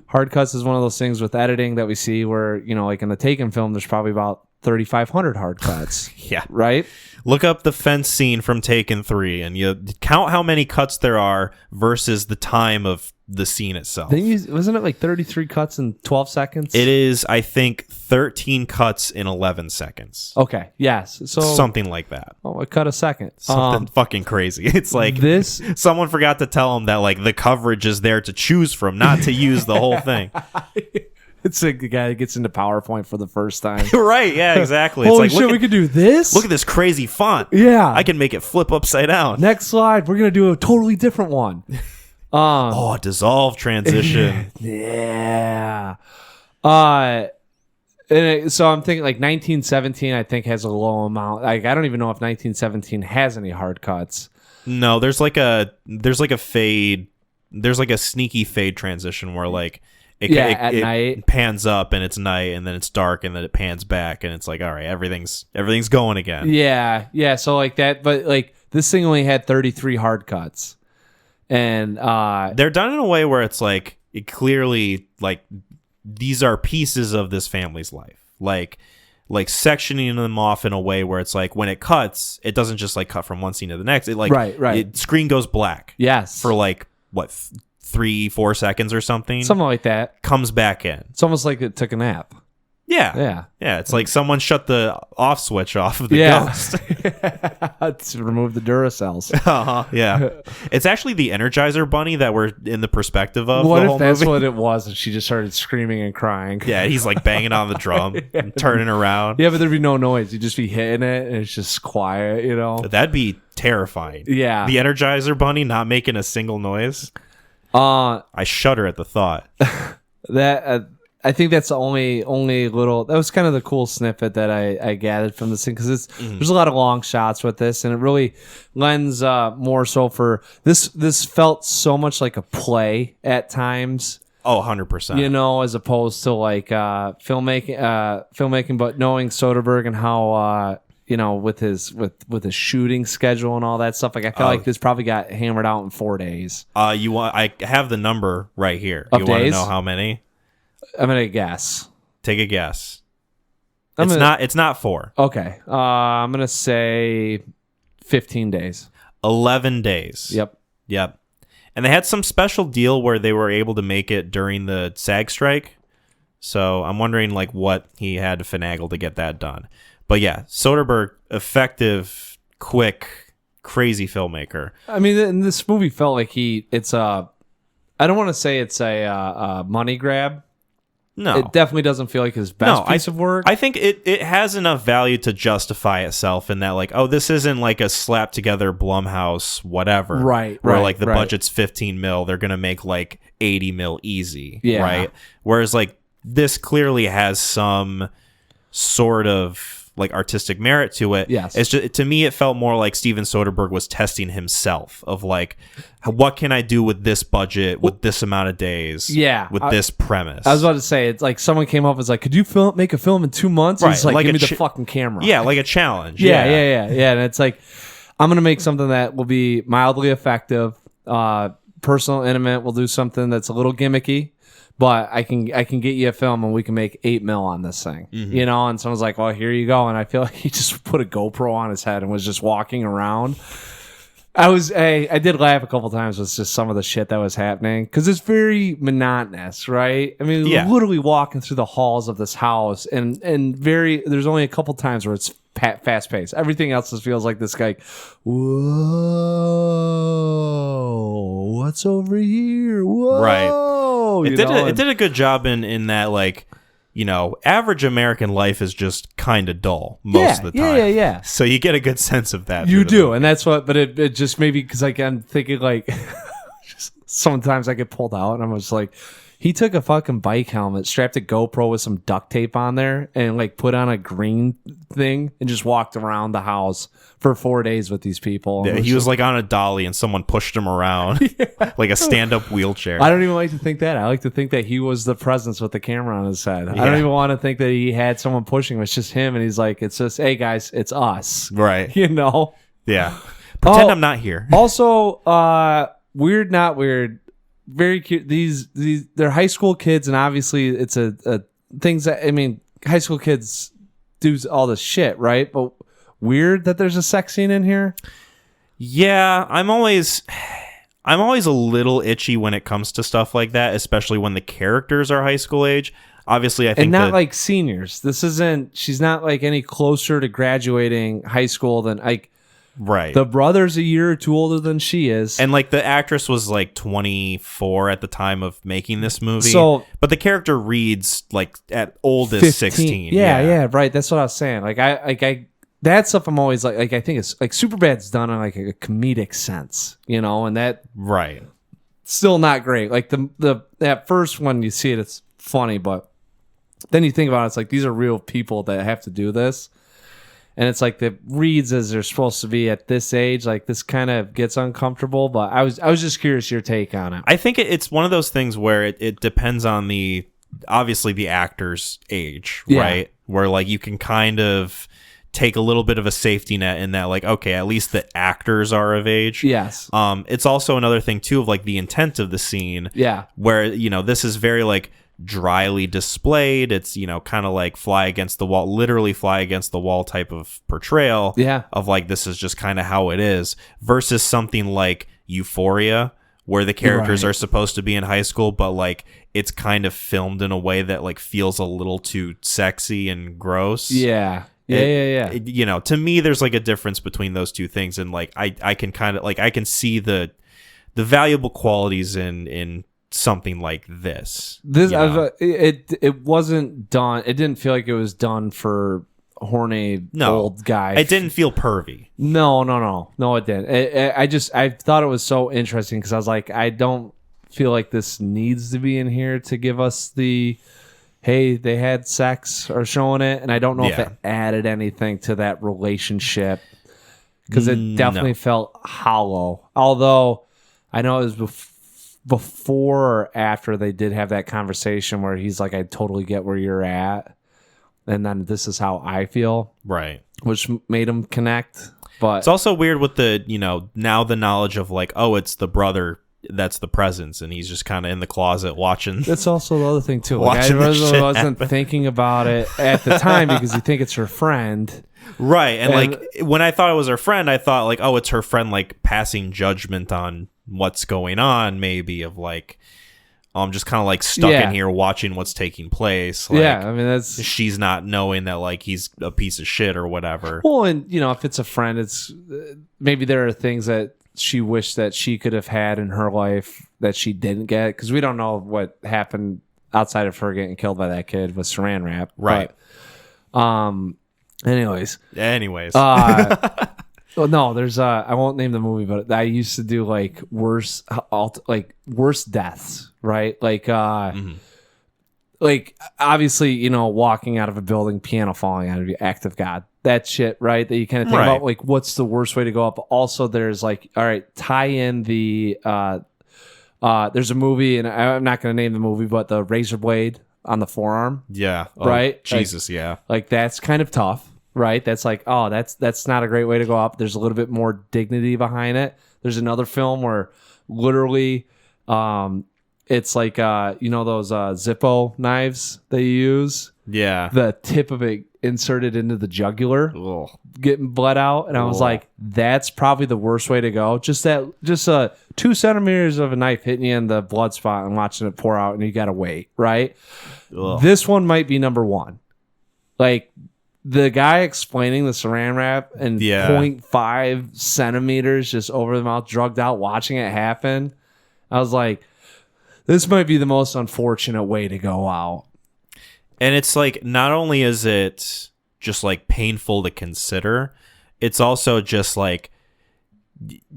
Hard cuts is one of those things with editing that we see where, like in the Taken film, there's probably about 3,500 hard cuts. Yeah. Right? Look up the fence scene from Taken 3 and you count how many cuts there are versus the time of the scene itself. Wasn't it like 33 cuts in 12 seconds? It is, I think, 13 cuts in 11 seconds. Okay. Yes. So something like that. Oh, a cut a second. Something fucking crazy. It's like someone forgot to tell them that like the coverage is there to choose from, not to use the whole thing. It's like the guy that gets into PowerPoint for the first time. Right, yeah, exactly. Holy it's like, shit, we could do this? Look at this crazy font. Yeah. I can make it flip upside down. Next slide, we're going to do a totally different one. Dissolve transition. Yeah. So I'm thinking like 1917, I think, has a low amount. Like, I don't even know if 1917 has any hard cuts. No, there's like a fade. There's like a sneaky fade transition where like it night pans up and it's night and then it's dark and then it pans back and it's like, all right, everything's going again. Yeah. So like that, but like this thing only had 33 hard cuts, and they're done in a way where it's like it clearly like these are pieces of this family's life, like sectioning them off in a way where it's like when it cuts, it doesn't just like cut from one scene to the next. It like right. Screen goes black. Yes, for like what 3-4 seconds or something like that. Comes back in. It's almost like it took a nap. Yeah. It's like someone shut the off switch off of the ghost. To remove the Duracells. Yeah. It's actually the Energizer Bunny that we're in the perspective of. What the if whole that's movie? what it was and she just started screaming and crying? Yeah, he's like banging on the drum and turning around. Yeah, but there'd be no noise. You'd just be hitting it and it's just quiet, That'd be terrifying. Yeah. The Energizer Bunny not making a single noise. I shudder at the thought. I think that's the only little. That was kind of the cool snippet that I gathered from this thing, because there's a lot of long shots with this, and it really lends more so for this. This felt so much like a play at times. Oh, 100%. As opposed to like filmmaking, but knowing Soderbergh and how with his shooting schedule and all that stuff, like I feel like this probably got hammered out in 4 days. I have the number right here. Of you want to days? know how many? I'm gonna guess. Take a guess. It's not 4. Okay. I'm gonna say 15 days. 11 days. Yep. And they had some special deal where they were able to make it during the SAG strike. So I'm wondering like what he had to finagle to get that done. But yeah, Soderbergh, effective, quick, crazy filmmaker. I mean, and this movie felt like I don't want to say it's a money grab, No. It definitely doesn't feel like his best piece of work. I think it has enough value to justify itself in that, like, oh, this isn't like a slap together Blumhouse whatever. Right. Where like the budget's 15 mil, they're going to make like 80 mil easy. Yeah. Right. Whereas like this clearly has some sort of like artistic merit to it. Yes. It's just, to me, it felt more like Steven Soderbergh was testing himself of like, what can I do with this budget, with this amount of days, with this premise. I was about to say, it's like someone came up and was like, could you make a film in 2 months? Right. He's like give me the fucking camera. Yeah, like a challenge. Yeah. And it's like, I'm going to make something that will be mildly effective, personal, intimate. We'll do something that's a little gimmicky. But I can get you a film and we can make 8 mil on this thing, you know. And someone's like, "Well, here you go." And I feel like he just put a GoPro on his head and was just walking around. I did laugh a couple times with just some of the shit that was happening because it's very monotonous, right? I mean, literally walking through the halls of this house and there's only a couple times where it's fast paced. Everything else just feels like this guy. Whoa, what's over here? Whoa, right. It did a good job in that, like, you know, average American life is just kind of dull most of the time. Yeah. So you get a good sense of that. You do, and that's what. But it just maybe because like I'm thinking like sometimes I get pulled out and I'm just like, he took a fucking bike helmet, strapped a GoPro with some duct tape on there, and like put on a green thing and just walked around the house for 4 days with these people. Yeah, he was like on a dolly and someone pushed him around like a stand-up wheelchair. I don't even like to think that. I like to think that he was the presence with the camera on his head. Yeah. I don't even want to think that he had someone pushing him. It's just him, and he's like, it's just, hey guys, it's us. Right. You know? Yeah. Pretend I'm not here. Also, weird, not weird. Very cute. These they're high school kids, and obviously it's a things that, I mean, high school kids do all this shit, right? But weird that there's a sex scene in here. Yeah, I'm always a little itchy when it comes to stuff like that, especially when the characters are high school age. Obviously, I think, and not like seniors. She's not like any closer to graduating high school than like. Right. The brother's a year or two older than she is. And like the actress was like 24 at the time of making this movie. But the character reads like at oldest 16. Yeah, right. That's what I was saying. I that stuff I'm always like I think it's like Superbad's done in like a comedic sense, you know, and that right. Still not great. Like that first one you see it's funny, but then you think about it, it's like these are real people that have to do this. And it's like the reads as they're supposed to be at this age, like this kind of gets uncomfortable. But I was just curious your take on it. I think it's one of those things where it depends on obviously the actor's age, right? Where like you can kind of take a little bit of a safety net in that, like, okay, at least the actors are of age. Yes. It's also another thing too of like the intent of the scene. Yeah. Where, you know, this is very like dryly displayed. It's, you know, kind of like literally fly against the wall type of portrayal of like this is just kind of how it is, versus something like Euphoria where the characters are supposed to be in high school, but like it's kind of filmed in a way that like feels a little too sexy and gross. Yeah. You know, to me there's like a difference between those two things, and like I can kind of like I can see the valuable qualities in something like this. It wasn't done. It didn't feel like it was done for horny old guy. It didn't feel pervy. No, it didn't. I thought it was so interesting because I was like, I don't feel like this needs to be in here to give us the hey, they had sex or showing it, and I don't know if it added anything to that relationship because it definitely felt hollow. Although I know it was before or after they did have that conversation where he's like, I totally get where you're at, and then this is how I feel, right? Which made him connect. But it's also weird with the, you know, now the knowledge of like, oh, it's the brother that's the presence, and he's just kind of in the closet watching. That's also the other thing too. Like, I wasn't thinking about it at the time because you think it's her friend. Right. And like when I thought it was her friend, I thought like, oh, it's her friend like passing judgment on what's going on, maybe, of like, I'm just kind of like stuck in here watching what's taking place. Like, I mean, that's she's not knowing that like he's a piece of shit or whatever. Well, and you know, if it's a friend, it's maybe there are things that she wished that she could have had in her life that she didn't get, because we don't know what happened outside of her getting killed by that kid with saran wrap. Right. But, anyways. Well, no, there's I won't name the movie, but I used to do like worse deaths, right? Like obviously, walking out of a building, piano falling out of you, act of God, that shit, right? That you kind of think about, like, what's the worst way to go up. But also, there's like, all right, tie in the there's a movie, and I'm not going to name the movie, but the razor blade on the forearm, right? Jesus, yeah, like that's kind of tough. Right, that's like, oh, that's not a great way to go up. There's a little bit more dignity behind it. There's another film where literally, it's like those Zippo knives that you use. Yeah, the tip of it inserted into the jugular, getting blood out, and I was like, that's probably the worst way to go. Just 2 centimeters of a knife hitting you in the blood spot and watching it pour out, and you gotta wait. Right, this one might be number one. Like. The guy explaining the saran wrap and 0.5 centimeters just over the mouth, drugged out, watching it happen. I was like, this might be the most unfortunate way to go out. And it's like, not only is it just like painful to consider, it's also just like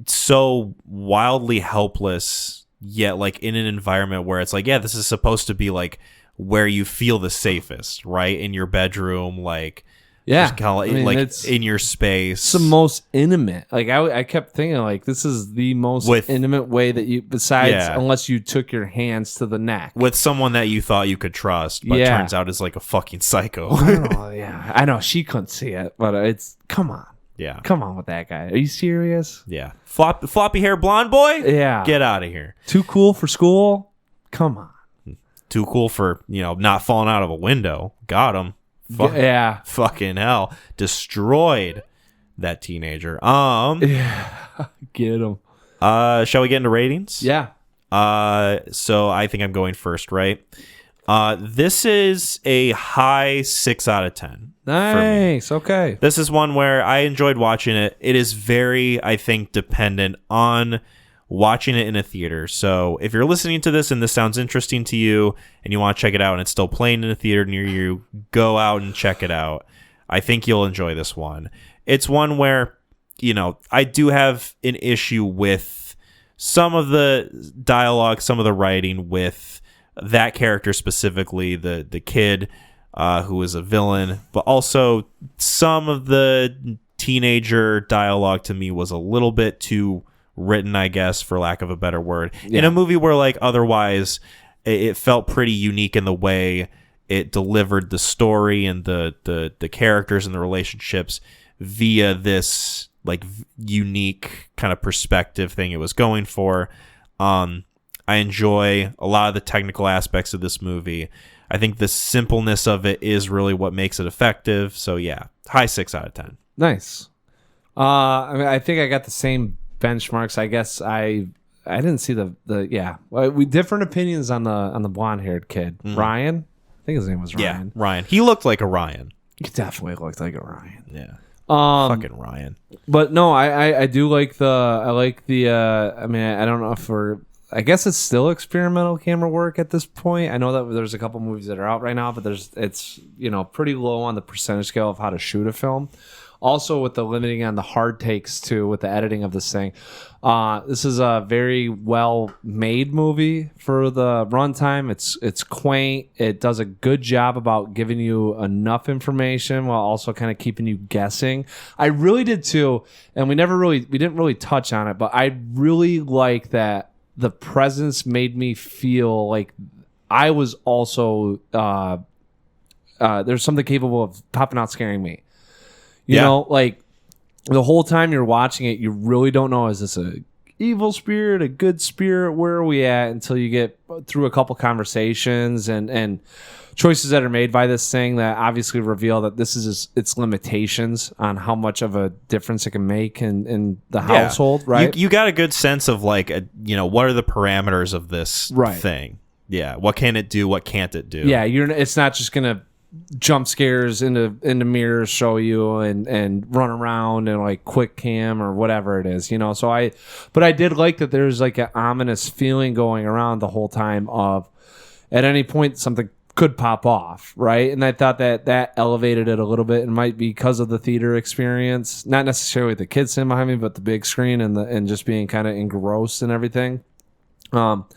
so wildly helpless, yet like in an environment where it's like, yeah, this is supposed to be like where you feel the safest, right? In your bedroom, like. Yeah, it's in your space. It's the most intimate. Like I kept thinking, like this is the most intimate way that you, besides unless you took your hands to the neck with someone that you thought you could trust, but turns out is like a fucking psycho. I know she couldn't see it, but it's come on with that guy. Are you serious? Yeah, floppy hair blonde boy. Yeah, get out of here. Too cool for school. Come on. Too cool for not falling out of a window. Got him. Fucking hell. Destroyed that teenager. Get him. Shall we get into ratings? Yeah. So I think I'm going first, right? This is a high 6 out of 10. Nice. Okay. This is one where I enjoyed watching it. It is very, I think, dependent on watching it in a theater. So if you're listening to this and this sounds interesting to you and you want to check it out and it's still playing in a theater near you, go out and check it out. I think you'll enjoy this one. It's one where, I do have an issue with some of the dialogue, some of the writing with that character specifically, the kid who is a villain, but also some of the teenager dialogue to me was a little bit too written, I guess, for lack of a better word, in a movie where like otherwise it felt pretty unique in the way it delivered the story and the characters and the relationships via this like unique kind of perspective thing it was going for. I enjoy a lot of the technical aspects of this movie. I think the simpleness of it is really what makes it effective. So yeah, high 6 out of 10. Nice. I think I got the same benchmarks. I guess I didn't see we different opinions on the blonde haired kid. Ryan, I think his name was Ryan. Yeah, Ryan. He looked like a Ryan. He definitely looked like a Ryan. Yeah. Fucking Ryan. But no, I do like I don't know if I guess it's still experimental camera work at this point. I know that there's a couple movies that are out right now, but it's pretty low on the percentage scale of how to shoot a film. Also, with the limiting on the hard takes too, with the editing of this thing, this is a very well made movie for the runtime. It's quaint. It does a good job about giving you enough information while also kind of keeping you guessing. I really did too, and we didn't really touch on it, but I really like that the presence made me feel like I was also there's something capable of popping out scaring me. You know, like the whole time you're watching it, you really don't know, is this a evil spirit, a good spirit? Where are we at? Until you get through a couple conversations and choices that are made by this thing that obviously reveal that this is its limitations on how much of a difference it can make in the household, right? You got a good sense of like, what are the parameters of this thing? Yeah. What can it do? What can't it do? Yeah. It's not just going to jump scares into mirrors show you and run around and like quick cam or whatever it is, so I did like that there's like an ominous feeling going around the whole time of at any point something could pop off, right? And I thought that elevated it a little bit, and might be because of the theater experience, not necessarily the kids sitting behind me, but the big screen and just being kind of engrossed and everything. But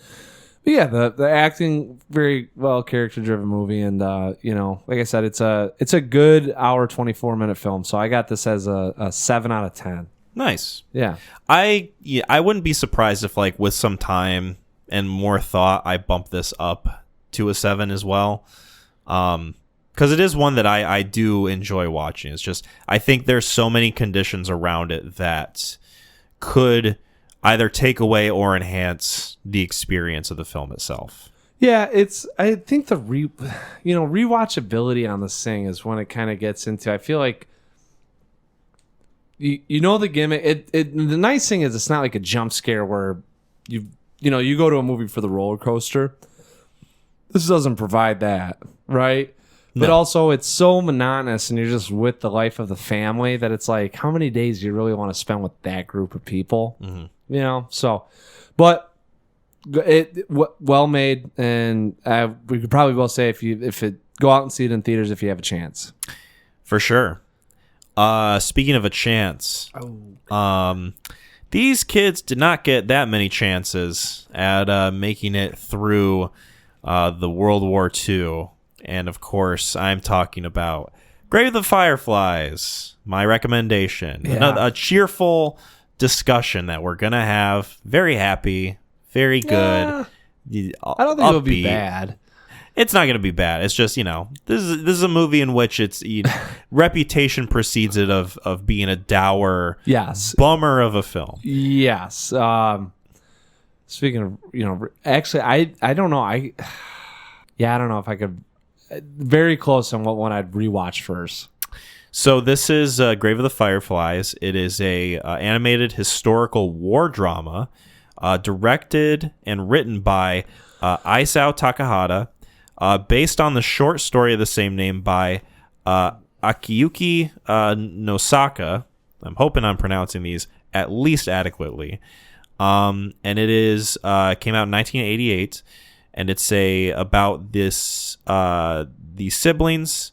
yeah, the acting, very well character driven movie, and like I said, it's a good hour 24-minute film. So I got this as a 7 out of 10. Nice. Yeah. I wouldn't be surprised if, like, with some time and more thought, I bump this up to a 7 as well, because it is one that I do enjoy watching. It's just, I think there's so many conditions around it that could either take away or enhance the experience of the film itself. Yeah, I think the rewatchability on this thing is when it kind of gets into, I feel like the gimmick. The nice thing is it's not like a jump scare where you go to a movie for the roller coaster. This doesn't provide that, right? No. But also, it's so monotonous, and you're just with the life of the family that it's like, how many days do you really want to spend with that group of people? Mm-hmm. So, but it well made, and we could probably well say if it go out and see it in theaters if you have a chance. For sure. Speaking of a chance, these kids did not get that many chances at making it through the World War II. And of course, I'm talking about Grave of the Fireflies, my recommendation. Yeah. A cheerful discussion that we're going to have. Very happy, very good. Yeah. I don't think it'll be bad. It's not going to be bad. It's just, this is a movie in which it's reputation precedes it of being a dour bummer of a film. Yes. Speaking of, actually, I don't know. I don't know if I could. Very close on what one I'd rewatch first. So this is Grave of the Fireflies. It is a animated historical war drama directed and written by Isao Takahata, based on the short story of the same name by Akiyuki Nosaka. I'm hoping I'm pronouncing these at least adequately. And it is came out in 1988, and it's about this these siblings.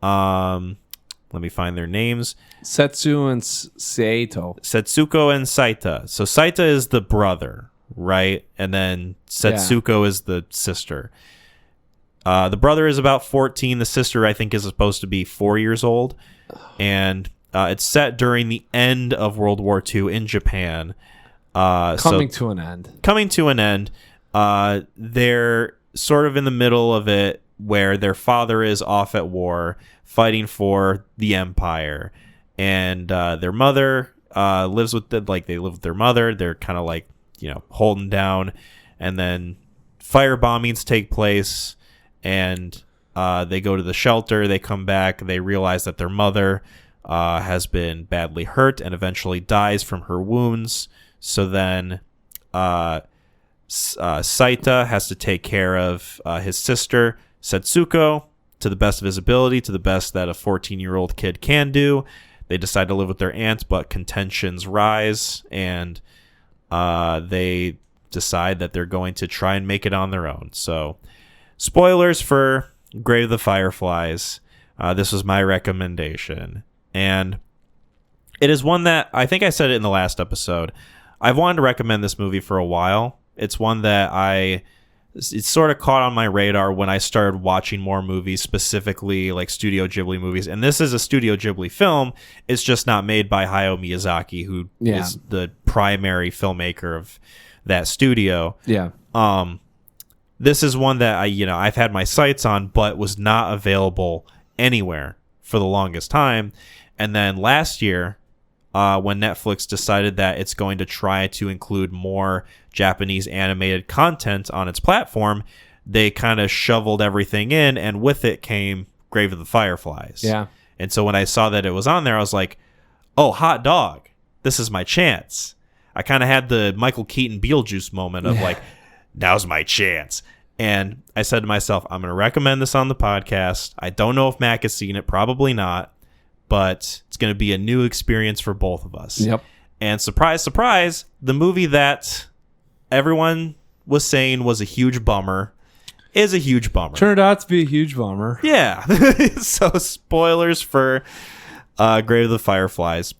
Let me find their names. Setsu and Saito. Setsuko and Saita. So Saita is the brother, right? And then Setsuko is the sister. The brother is about 14. The sister, I think, is supposed to be 4 years old. And it's set during the end of World War II in Japan. Coming to an end. They're sort of in the middle of it, where their father is off at war fighting for the empire, and their mother lives with they live with their mother. They're kind of like, holding down, and then fire bombings take place, and they go to the shelter. They come back. They realize that their mother has been badly hurt and eventually dies from her wounds. So then Saita has to take care of his sister, Setsuko, to the best of his ability, to the best that a 14-year-old kid can do. They decide to live with their aunt, but contentions rise, and they decide that they're going to try and make it on their own. So, spoilers for Grave of the Fireflies. This was my recommendation. And it is one that, I think I said it in the last episode, I've wanted to recommend this movie for a while. It's one that it's sort of caught on my radar when I started watching more movies, specifically like Studio Ghibli movies. And this is a Studio Ghibli film. It's just not made by Hayao Miyazaki, who is the primary filmmaker of that studio. Yeah. This is one that I've had my sights on, but was not available anywhere for the longest time. And then last year, when Netflix decided that it's going to try to include more Japanese animated content on its platform, they kind of shoveled everything in, and with it came Grave of the Fireflies. Yeah. And so when I saw that it was on there, I was like, oh, hot dog. This is my chance. I kind of had the Michael Keaton Beetlejuice moment of like, now's my chance. And I said to myself, I'm going to recommend this on the podcast. I don't know if Mac has seen it. Probably not. But it's going to be a new experience for both of us. Yep. And surprise, surprise, the movie that everyone was saying was a huge bummer is a huge bummer. Turned out to be a huge bummer. Yeah. So spoilers for Grave of the Fireflies.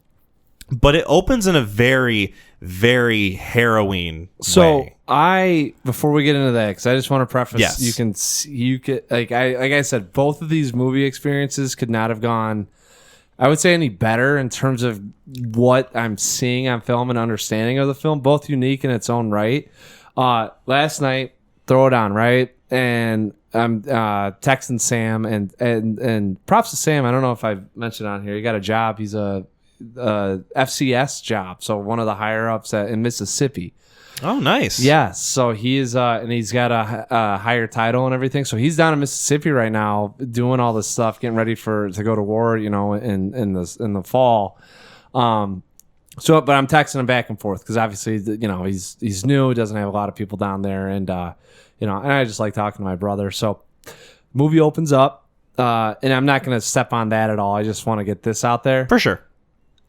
But it opens in a very, very harrowing way. Before we get into that, because I just want to preface, Yes. you could like I said, both of these movie experiences could not have gone, I would say, any better in terms of what I'm seeing on film and understanding of the film. Both unique in its own right. Last night, throw it on, right? And I'm texting Sam, and props to Sam. I don't know if I've mentioned on here. He got a job. He's a FCS job, so one of the higher ups in Mississippi. Oh, nice. Yes, so he is, and he's got a higher title and everything. So he's down in Mississippi right now, doing all this stuff, getting ready to go to war. In the fall. So, but I'm texting him back and forth because obviously, he's new, doesn't have a lot of people down there, and and I just like talking to my brother. So, movie opens up, and I'm not going to step on that at all. I just want to get this out there For sure.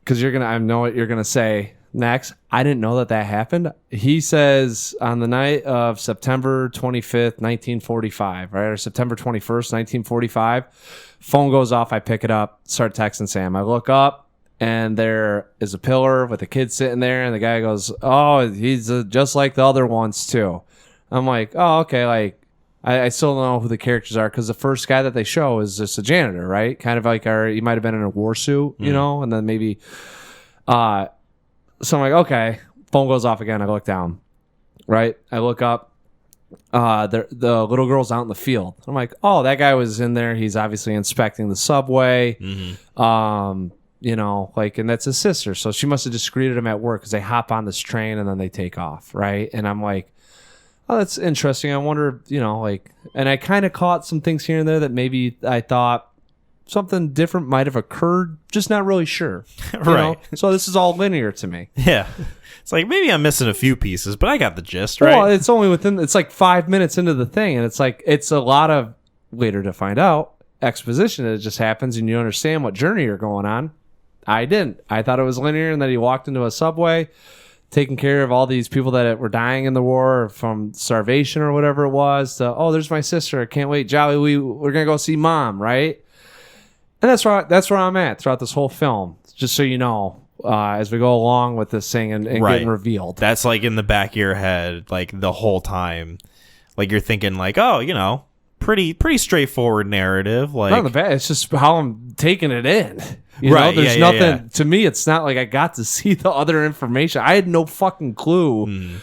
because I know what you're going to say next. I didn't know that happened. He says on the night of September 25th, 1945, right, or September 21st, 1945, phone goes off. I pick it up, start texting Sam. I look up. And there is a pillar with a kid sitting there, and the guy goes, "Oh, he's just like the other ones too." I'm like, "Oh, okay." Like, I still don't know who the characters are because the first guy that they show is just a janitor, right? Kind of like he might have been in a war suit, and then maybe. So I'm like, okay. Phone goes off again. I look down, right? I look up. The little girl's out in the field. I'm like, oh, that guy was in there. He's obviously inspecting the subway. Mm-hmm. And that's his sister. So she must have just greeted him at work because they hop on this train and then they take off, right? And I'm like, oh, that's interesting. I wonder, and I kind of caught some things here and there that maybe I thought something different might have occurred, just not really sure. Right. So this is all linear to me. Yeah. It's like, maybe I'm missing a few pieces, but I got the gist, right? Well, it's only it's like 5 minutes into the thing, and it's like, it's a lot of, later to find out, exposition that just happens and you understand what journey you're going on. I didn't. I thought it was linear and that he walked into a subway taking care of all these people that were dying in the war from starvation or whatever it was to, oh, there's my sister. I can't wait. Jolly, we're going to go see mom, right? And that's where I'm at throughout this whole film, just so you know, as we go along with this thing and getting revealed. That's like in the back of your head, like the whole time. Like you're thinking like, oh, pretty straightforward narrative. Like, not in the back. It's just how I'm taking it in. There's nothing to me. It's not like I got to see the other information. I had no fucking clue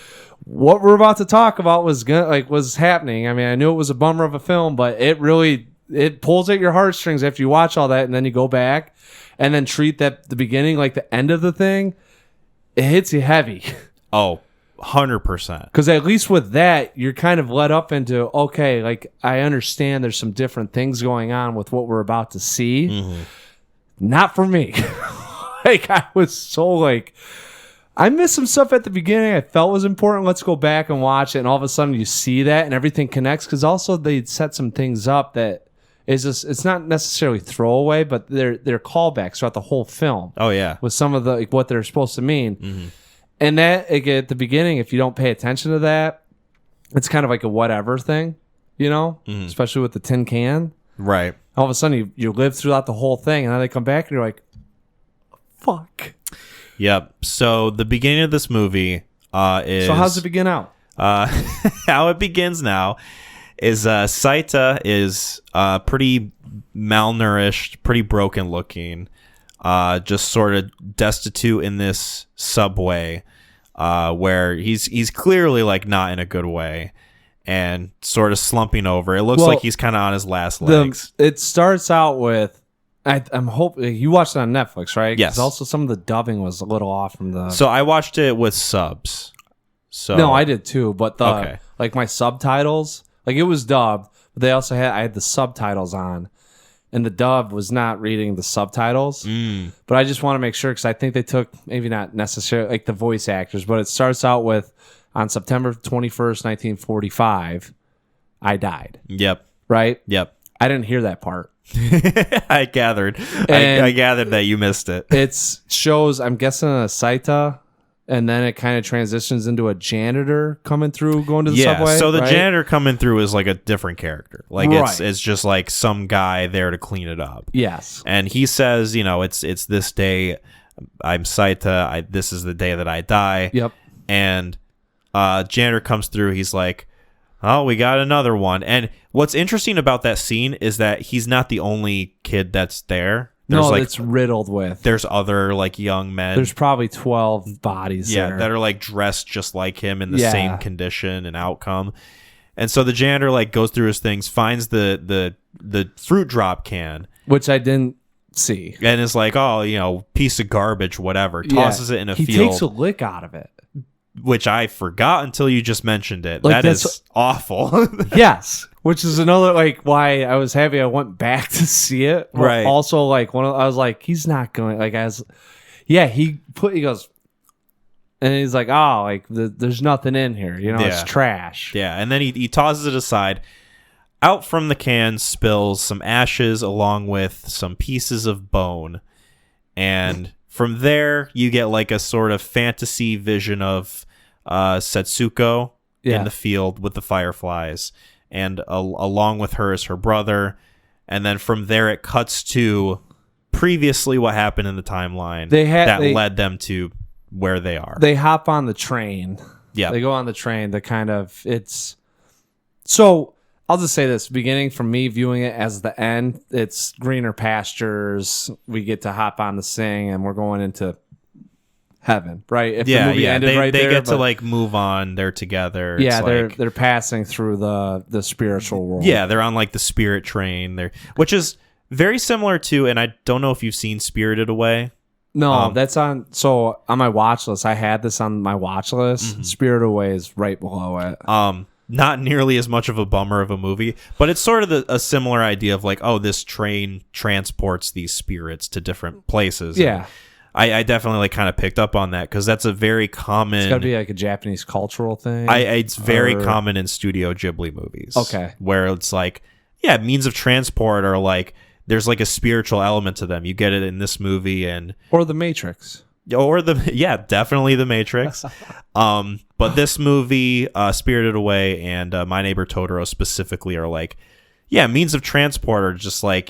what we're about to talk about was happening. I mean, I knew it was a bummer of a film, but it pulls at your heartstrings after you watch all that, and then you go back and then treat that the beginning like the end of the thing. It hits you heavy. Oh, 100%. Because at least with that, you're kind of led up into, okay, like I understand there's some different things going on with what we're about to see. Mm-hmm. Not for me. Like I was so I missed some stuff at the beginning I felt was important. Let's go back and watch it. And all of a sudden you see that and everything connects. Because also they set some things up that is just, it's not necessarily throwaway, but they're callbacks throughout the whole film. Oh yeah. With some of the what they're supposed to mean. Mm-hmm. And that, at the beginning, if you don't pay attention to that, it's kind of like a whatever thing, especially with the tin can. Right. All of a sudden, you live throughout the whole thing, and then they come back, and you're like, fuck. Yep. So the beginning of this movie is... So how's it begin out? How it begins now is Saita is pretty malnourished, pretty broken looking, just sort of destitute in this subway where he's clearly like not in a good way and sort of slumping over. It looks like he's kind of on his last legs. It starts out with, I'm hoping you watched it on Netflix, right? Yes. Also, some of the dubbing was a little off from the. So I watched it with subs. So no, I did too. But like my subtitles, like it was dubbed, but they also I had the subtitles on. And the dub was not reading the subtitles. But I just want to make sure, because I think they took, maybe not necessarily like the voice actors, but it starts out with, on September 21st, 1945, I died. Yep. Right? Yep. I didn't hear that part. I gathered. I gathered that you missed it. It shows, I'm guessing, a Saita and then it kind of transitions into a janitor coming through, going to the subway. So the right? janitor coming through is like a different character. Like Right. it's just like some guy there to clean it up. Yes. And he says, it's this day. I'm Saita. This is the day that I die. Yep. And janitor comes through. He's like, oh, we got another one. And what's interesting about that scene is that he's not the only kid that's there. There's it's riddled with. There's other like young men. There's probably 12 bodies there. that are like dressed just like him in the same condition and outcome. And so the janitor like goes through his things, finds the fruit drop can, which I didn't see, and is like, oh, piece of garbage, whatever. Tosses it in a field. He takes a lick out of it, which I forgot until you just mentioned it. Like, that is awful. Yes, which is another like why I was happy I went back to see it. Right. Also, like I was like, he's not going. Like he goes, and he's like, oh, like there's nothing in here. It's trash. Yeah, and then he tosses it aside. Out from the can spills some ashes along with some pieces of bone, and from there you get like a sort of fantasy vision of Setsuko in the field with the Fireflies, and along with her is her brother, and then from there it cuts to previously what happened in the timeline that led them to where they are. They hop on the train. Yeah, they go on the train. So I'll just say this: beginning from me viewing it as the end, it's greener pastures. We get to hop on the Sing, and we're going into heaven, right? If the movie ended right there, they get to like move on. They're together. Yeah, it's they're passing through the spiritual world. Yeah, they're on like the spirit train. Which is very similar to, and I don't know if you've seen Spirited Away. No, that's on. So on my watch list, I had this on my watch list. Mm-hmm. Spirited Away is right below it. Not nearly as much of a bummer of a movie, but it's sort of a similar idea of like, oh, this train transports these spirits to different places. Yeah. And I definitely like kind of picked up on that because that's a very common. It's got to be like a Japanese cultural thing. It's very common in Studio Ghibli movies. Okay. Where it's like, means of transport are like, there's like a spiritual element to them. You get it in this movie or The Matrix. Definitely The Matrix. But this movie, Spirited Away, and My Neighbor Totoro specifically are like, means of transport are just like,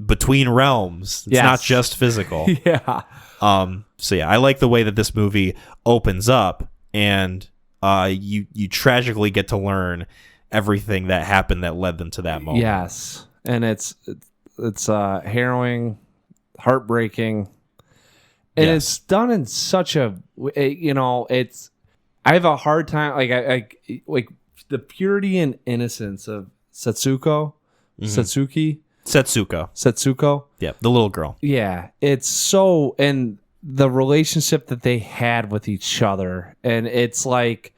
between realms. It's not just physical. Yeah. I like the way that this movie opens up, and you tragically get to learn everything that happened that led them to that moment. Yes, and it's harrowing, heartbreaking. And it's done in such a, I have a hard time, like the purity and innocence of Setsuko. Yeah, the little girl. Yeah, it's so, and the relationship that they had with each other, and it's like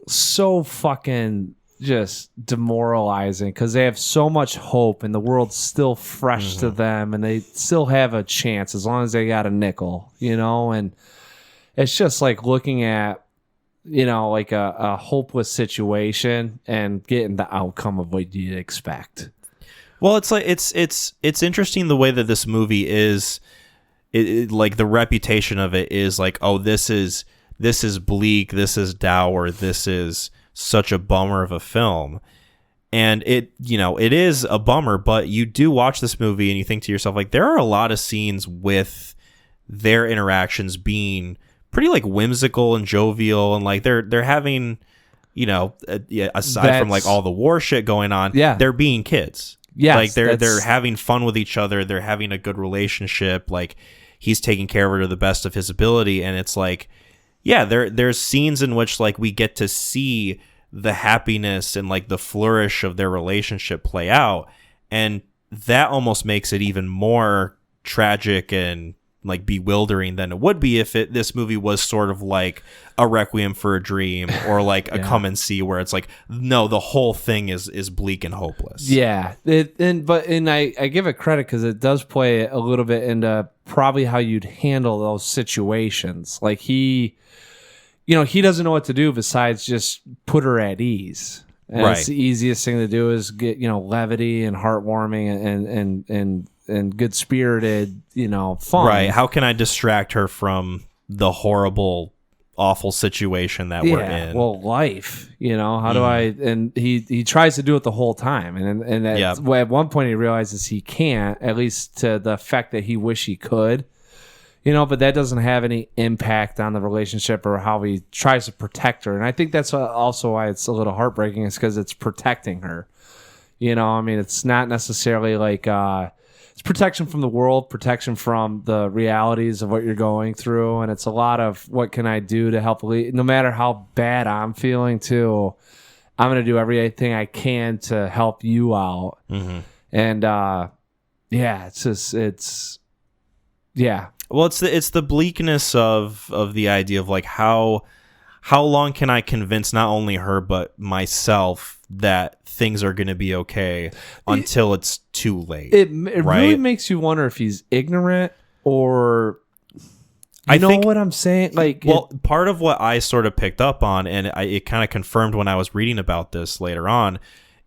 so fucking just demoralizing because they have so much hope and the world's still fresh to them and they still have a chance as long as they got a nickel, and it's just like looking at, like a hopeless situation and getting the outcome of what you'd expect. Well, it's like it's interesting the way that this movie is, like the reputation of it is like, oh, this is bleak, this is dour, this is such a bummer of a film. And it is a bummer, but you do watch this movie and you think to yourself, like, there are a lot of scenes with their interactions being pretty like whimsical and jovial, and like they're having, aside from like all the war shit going on, they're being kids. Yes, like they're having fun with each other, they're having a good relationship, like he's taking care of her to the best of his ability, and it's like, there's scenes in which like we get to see the happiness and like the flourish of their relationship play out, and that almost makes it even more tragic and like bewildering than it would be if this movie was sort of like a Requiem for a Dream or like a Come and See, where it's like, no, the whole thing is bleak and hopeless. Yeah, I give it credit because it does play a little bit into probably how you'd handle those situations. Like he doesn't know what to do besides just put her at ease. And it's the easiest thing to do is get, levity and heartwarming and good spirited, fun. Right. How can I distract her from the horrible, awful situation that we're in. Well, life, how do I, and he tries to do it the whole time. And at one point he realizes he can't, at least to the effect that he wish he could, but that doesn't have any impact on the relationship or how he tries to protect her. And I think that's also why it's a little heartbreaking, is because it's protecting her. It's not necessarily like, it's protection from the world, protection from the realities of what you're going through. And it's a lot of what can I do to help no matter how bad I'm feeling too, I'm going to do everything I can to help you out. Mm-hmm. And, Well, it's the bleakness of the idea of like how long can I convince not only her but myself that things are going to be okay until it's too late. It right? really makes you wonder if he's ignorant or I think what I'm saying. Like, part of what I sort of picked up on, and it kind of confirmed when I was reading about this later on,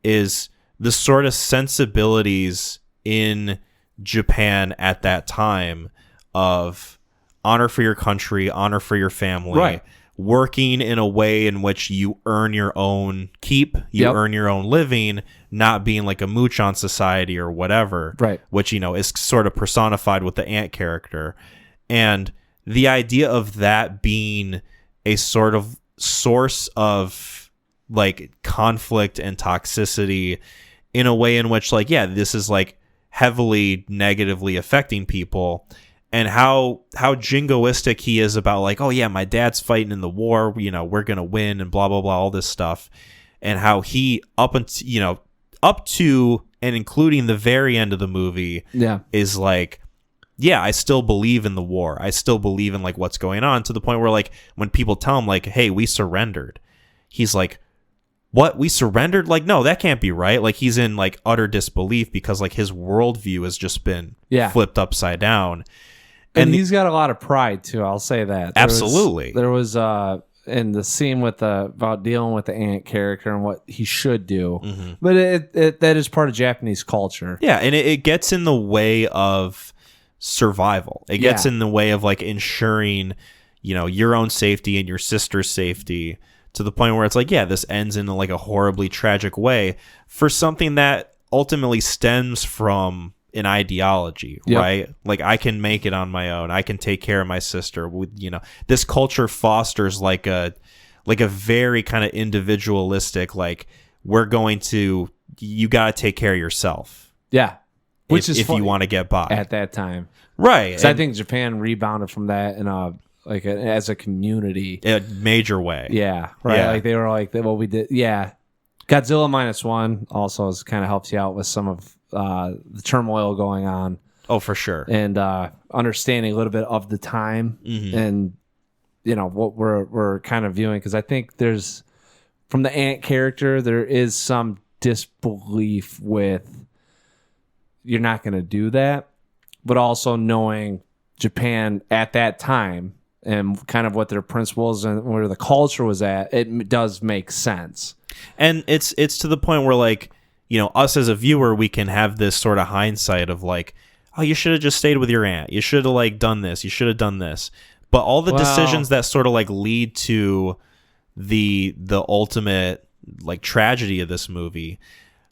is the sort of sensibilities in Japan at that time of honor for your country, honor for your family, right? Working in a way in which you earn your own keep, you earn your own living, not being like a mooch on society or whatever, right? Which, is sort of personified with the ant character. And the idea of that being a sort of source of like conflict and toxicity in a way in which like, this is like heavily negatively affecting people. And how jingoistic he is about like, oh yeah, my dad's fighting in the war, we're gonna win and blah blah blah, all this stuff, and how he up to and including the very end of the movie, is like, I still believe in the war, I still believe in like what's going on, to the point where like when people tell him like, hey, we surrendered, he's like, what, we surrendered? Like, no, that can't be right. Like he's in like utter disbelief because like his worldview has just been flipped upside down. And he's got a lot of pride too. I'll say that. There was in the scene about dealing with the ant character and what he should do, but it that is part of Japanese culture. Yeah, and it gets in the way of survival. It gets in the way of like ensuring, your own safety and your sister's safety, to the point where it's like, this ends in like a horribly tragic way for something that ultimately stems from an ideology, right? Like, I can make it on my own. I can take care of my sister. This culture fosters like a very kind of individualistic, like, you got to take care of yourself. Yeah. Which is if you want to get by at that time. Right. So I think Japan rebounded from that in as a community. In a major way. Yeah. Right. Yeah. Like they were like, what we did. Yeah. Godzilla -1 also kind of helps you out with some of the turmoil going on. Oh, for sure. And understanding a little bit of the time and, what we're kind of viewing. Because I think there's, from the ant character, there is some disbelief with, you're not going to do that. But also knowing Japan at that time and kind of what their principles and where the culture was at, it does make sense. And it's to the point where, like, us as a viewer, we can have this sort of hindsight of like, oh, you should have just stayed with your aunt. You should have like done this. You should have done this. But all the decisions that sort of like lead to the ultimate like tragedy of this movie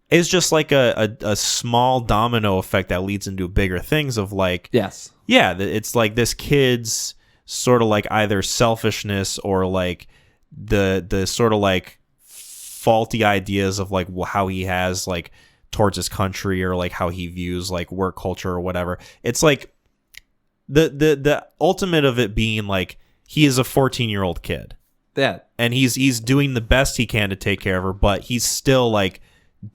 is just like a small domino effect that leads into bigger things of like, it's like this kid's sort of like either selfishness or like the sort of like faulty ideas of like how he has like towards his country, or like how he views like work culture or whatever. It's like the ultimate of it being like, he is a 14-year-old kid. And he's doing the best he can to take care of her, but he's still like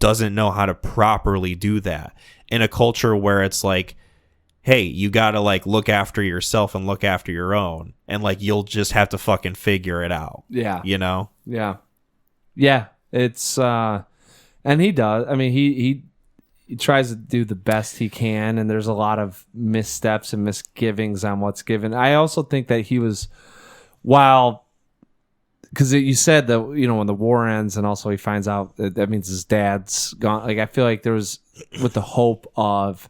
doesn't know how to properly do that in a culture where it's like, hey, you gotta like look after yourself and look after your own, and like you'll just have to fucking figure it out. It's and he does. I mean, he tries to do the best he can, and there's a lot of missteps and misgivings on what's given. I also think that he was, because you said that, when the war ends and also he finds out that means his dad's gone. Like, I feel like there was, with the hope of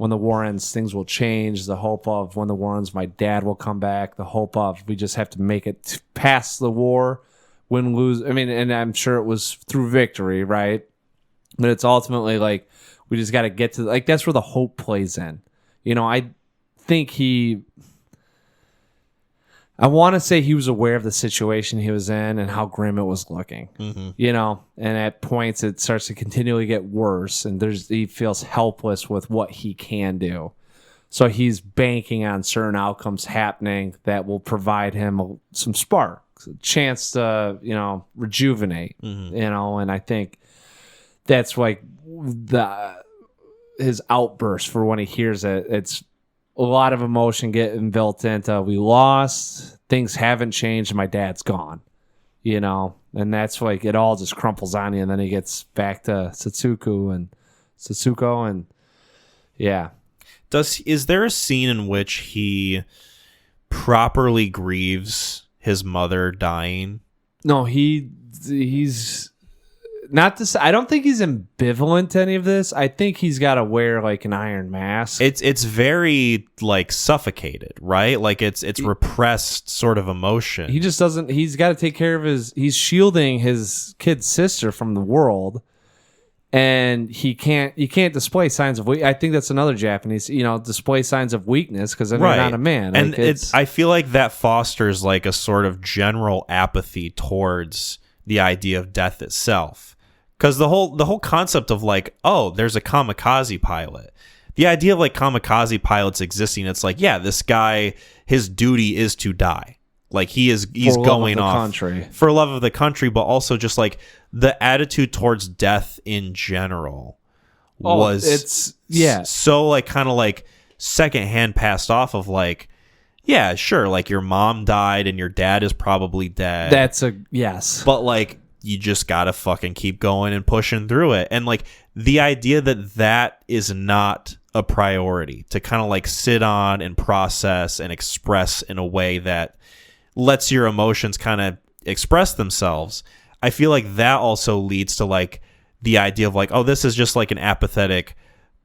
when the war ends, things will change. The hope of when the war ends, my dad will come back. The hope of we just have to make it past the war, win, lose. I mean, and I'm sure it was through victory, right? But it's ultimately like we just got to get to like that's where the hope plays in. You know, I think I want to say he was aware of the situation he was in and how grim it was looking, you know, and at points it starts to continually get worse and he feels helpless with what he can do. So he's banking on certain outcomes happening that will provide him some sparks, a chance to, you know, rejuvenate, you know, and I think that's like his outburst for when he hears it. It's a lot of emotion getting built into we lost, things haven't changed, and my dad's gone, you know, and that's like it all just crumples on you, and then he gets back to Setsuko and yeah. Is there a scene in which he properly grieves his mother dying? No, he's not to say, I don't think he's ambivalent to any of this. I think he's got to wear like an iron mask. It's very like suffocated, right? Like it's repressed sort of emotion. He just doesn't. He's got to take care of he's shielding his kid's sister from the world, and he can't display signs of I think that's another Japanese, you know, display signs of weakness because then you're not a man. And like I feel like that fosters like a sort of general apathy towards the idea of death itself. Because the whole concept of like, oh, there's a kamikaze pilot. The idea of like kamikaze pilots existing, it's like, yeah, this guy, his duty is to die. Like he's going off for love of the country, but also just like the attitude towards death in general was so like kind of like secondhand passed off of like, yeah, sure, like your mom died and your dad is probably dead. That's a yes. But like you just gotta fucking keep going and pushing through it. And like the idea that is not a priority to kind of like sit on and process and express in a way that lets your emotions kind of express themselves. I feel like that also leads to like the idea of like, oh, this is just like an apathetic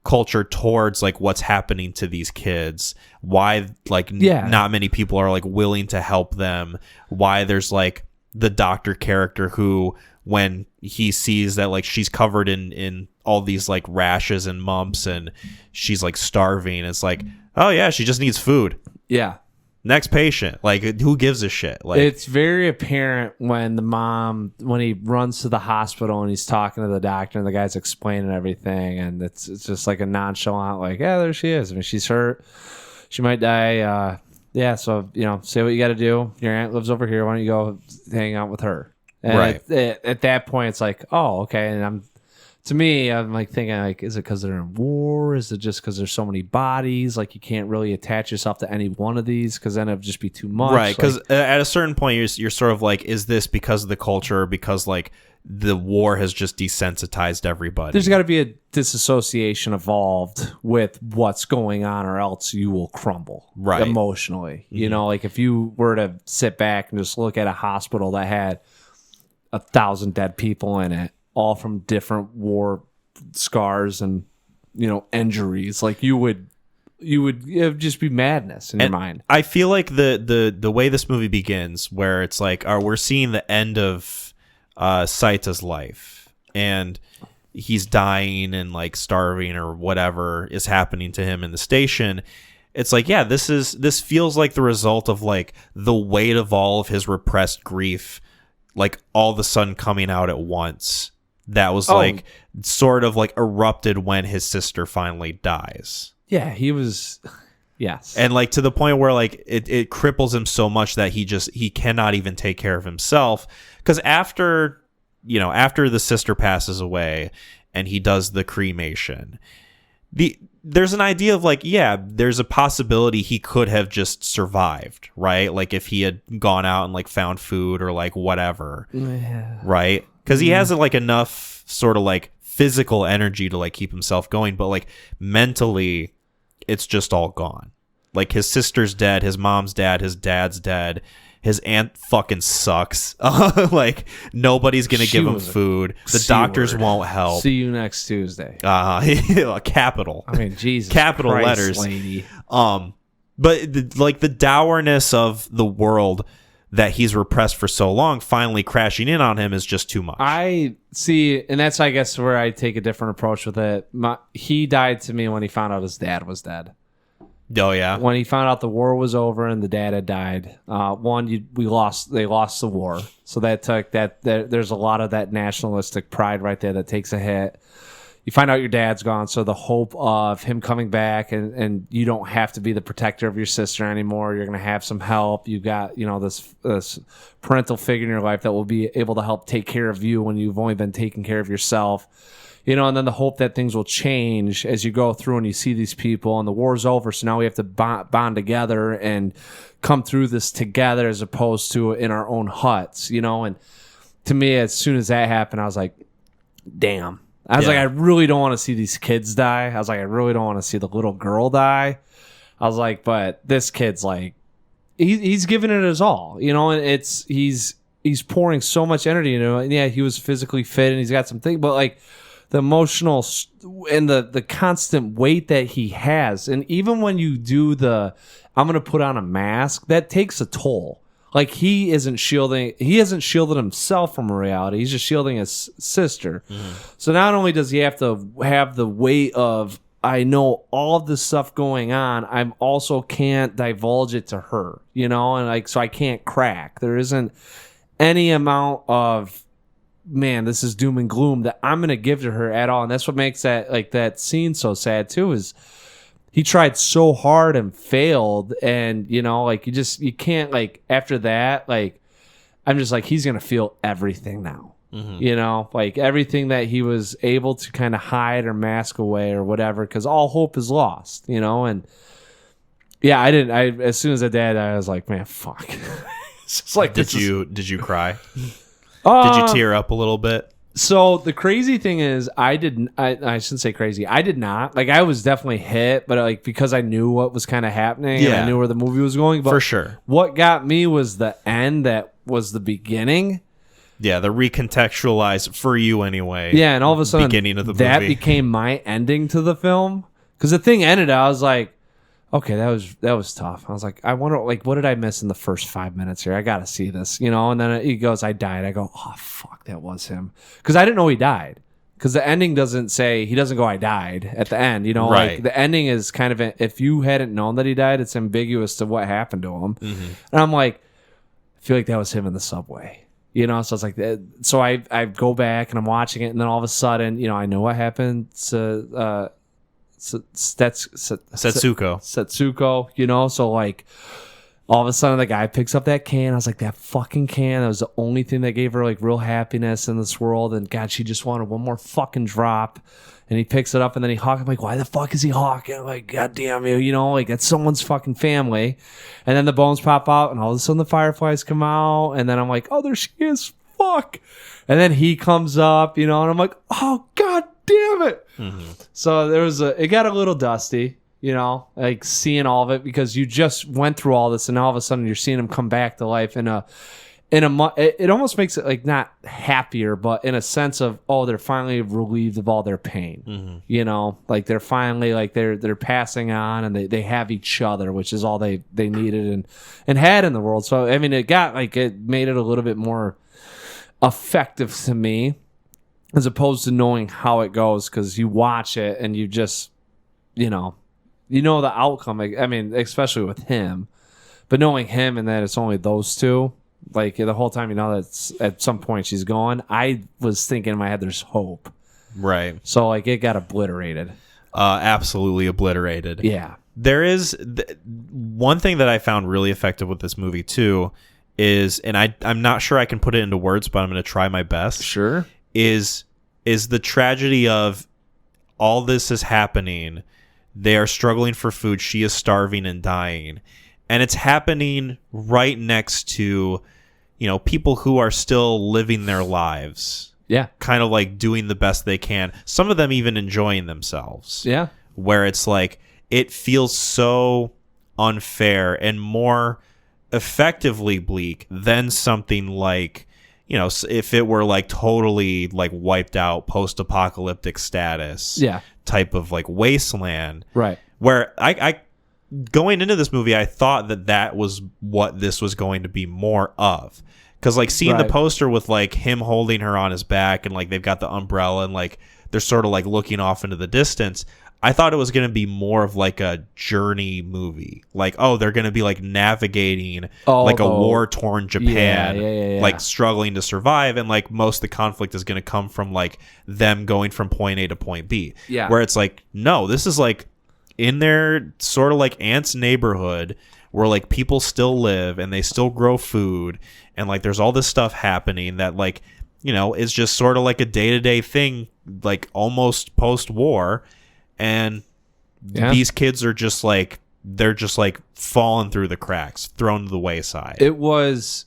culture towards like what's happening to these kids, why like not many people are like willing to help them, why there's like the doctor character who when he sees that like she's covered in all these like rashes and mumps and she's like starving, it's like, oh yeah, she just needs food. Yeah. Next patient. Like who gives a shit? Like it's very apparent when when he runs to the hospital and he's talking to the doctor and the guy's explaining everything and it's just like a nonchalant like, yeah, there she is. I mean, she's hurt. She might die. Yeah, so, you know, say what you got to do. Your aunt lives over here. Why don't you go hang out with her? And right. At that point, it's like, oh, okay. And I'm like thinking, like, is it because they're in war? Is it just because there's so many bodies? Like, you can't really attach yourself to any one of these because then it'd just be too much. Right, because like, at a certain point, you're sort of like, is this because of the culture or because, like, the war has just desensitized everybody? There's got to be a disassociation evolved with what's going on or else you will crumble emotionally. Mm-hmm. You know, like if you were to sit back and just look at a hospital that had 1,000 dead people in it, all from different war scars and, you know, injuries, like it would just be madness in your mind. I feel like the way this movie begins, where it's like, we're seeing the end of Saita's life and he's dying and like starving or whatever is happening to him in the station. It's like, yeah, this feels like the result of like the weight of all of his repressed grief, like all of a sudden coming out at once. That was like sort of like erupted when his sister finally dies. Yeah, he was. Yes. And like to the point where like it cripples him so much that he cannot even take care of himself. Because after the sister passes away and he does the cremation, there's an idea of like, yeah, there's a possibility he could have just survived, right? Like if he had gone out and like found food or like whatever, right? Because he has like enough sort of like physical energy to like keep himself going, but like mentally, it's just all gone. Like his sister's dead, his mom's dead, his dad's dead. His aunt fucking sucks. Like, nobody's going to give him food. The doctors won't help. See you next Tuesday. Capital. I mean, Jesus Capital Christ, letters. lady. But the dourness of the world that he's repressed for so long finally crashing in on him is just too much. I see, and that's, I guess, where I take a different approach with it. He died to me when he found out his dad was dead. Oh yeah. When he found out the war was over and the dad had died, they lost the war, so that took that. There's a lot of that nationalistic pride right there that takes a hit. You find out your dad's gone, so the hope of him coming back and you don't have to be the protector of your sister anymore. You're going to have some help. You got, this parental figure in your life that will be able to help take care of you when you've only been taking care of yourself. And then the hope that things will change as you go through and you see these people and the war's over. So now we have to bond together and come through this together as opposed to in our own huts, And to me, as soon as that happened, I was like, damn. I was like, I really don't want to see these kids die. I was like, I really don't want to see the little girl die. I was like, but this kid's like, he's giving it his all, and he's pouring so much energy into it. And yeah, he was physically fit and he's got some things, but like the emotional and the constant weight that he has. And even when you do I'm going to put on a mask, that takes a toll. Like he hasn't shielded himself from reality. He's just shielding his sister. Mm-hmm. So not only does he have to have the weight of, I know all of this stuff going on, I also can't divulge it to her, and so I can't crack. There isn't any amount of, man, this is doom and gloom that I'm going to give to her at all. And that's what makes that scene so sad too, is he tried so hard and failed, and you can't, after that, I'm just like, he's gonna feel everything now. Mm-hmm. Everything that he was able to kind of hide or mask away or whatever, because all hope is lost. And yeah, as soon as I died, I was like, man, fuck. It's just like, did you cry? Did you tear up a little bit? So the crazy thing is, I shouldn't say crazy. I did not. I was definitely hit, but because I knew what was kind of happening and I knew where the movie was going. But for sure. What got me was the end that was the beginning. Yeah, the recontextualized, for you anyway. Yeah, and all of a sudden, beginning of the movie. That became my ending to the film. Because the thing ended, I was like, okay, that was tough. I was like, I wonder, what did I miss in the first 5 minutes here? I got to see this, And then he goes, I died. I go, oh, fuck, that was him. Because I didn't know he died. Because the ending doesn't say, he doesn't go, I died at the end. Right. The ending is kind of, if you hadn't known that he died, it's ambiguous to what happened to him. Mm-hmm. And I'm like, I feel like that was him in the subway. So it's like, so I go back and I'm watching it. And then all of a sudden, I know what happened to, Setsuko, so all of a sudden the guy picks up that can. I was like, that fucking can, that was the only thing that gave her real happiness in this world, and God, she just wanted one more fucking drop. And he picks it up and then he hawks. I'm like, why the fuck is he hawking? I'm like, God damn you, that's someone's fucking family. And then the bones pop out and all of a sudden the fireflies come out, and then I'm like, oh, there she is, fuck. And then he comes up, and I'm like, oh, God damn it. Mm-hmm. So it got a little dusty, seeing all of it, because you just went through all this and all of a sudden you're seeing him come back to life it almost makes it not happier, but in a sense of, oh, they're finally relieved of all their pain. Mm-hmm. They're finally they're passing on, and they have each other, which is all they needed and had in the world. So I mean, it made it a little bit more effective to me, as opposed to knowing how it goes, because you watch it and you just, the outcome. I mean, especially with him, but knowing him and that it's only those two, the whole time, that at some point she's gone, I was thinking in my head, there's hope. Right. So it got obliterated. Absolutely obliterated. Yeah. There is one thing that I found really effective with this movie too is, and I'm not sure I can put it into words, but I'm going to try my best. Sure. Is the tragedy of all this is happening. They are struggling for food. She is starving and dying. And it's happening right next to, people who are still living their lives. Yeah. Kind of doing the best they can. Some of them even enjoying themselves. Yeah. Where it's it feels so unfair and more effectively bleak than something like, you know, if it were like totally like wiped out post-apocalyptic status type of like wasteland. Right. Where I going into this movie, I thought that was what this was going to be more of. Because like seeing the poster with like him holding her on his back and like they've got the umbrella and like they're sort of like looking off into the distance, I thought it was going to be more of like a journey movie. Like, oh, they're going to be like navigating like a war-torn Japan, like struggling to survive. And like most of the conflict is going to come from like them going from point A to point B. Yeah. Where it's like, no, this is like in their sort of like aunt's neighborhood where like people still live and they still grow food. And like there's all this stuff happening that like, you know, is just sort of like a day-to-day thing, like almost post-war. And these kids are just like, they're just like falling through the cracks, thrown to the wayside. It was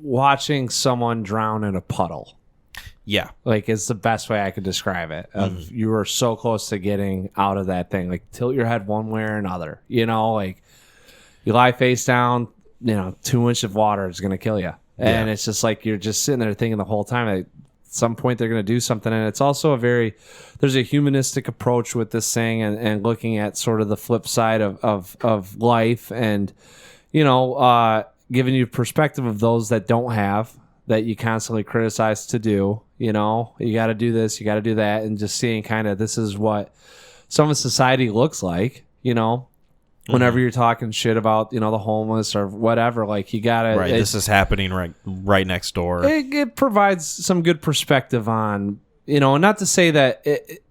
watching someone drown in a puddle. Yeah. Like, it's the best way I could describe it. You were so close to getting out of that thing. Like, tilt your head one way or another. You know, like, you lie face down, you know, 2 inches of water is going to kill you. And it's just like, you're just sitting there thinking the whole time, like, at some point they're going to do something. And it's also there's a humanistic approach with this thing and looking at sort of the flip side of life and, you know, giving you perspective of those that don't have, that you constantly criticize to do. You know, you got to do this, you got to do that. And just seeing kind of this is what some of society looks like, you know. Whenever you're talking shit about, you know, the homeless or whatever, like you gotta. Right, this is happening right next door. It provides some good perspective on, you know, not to say that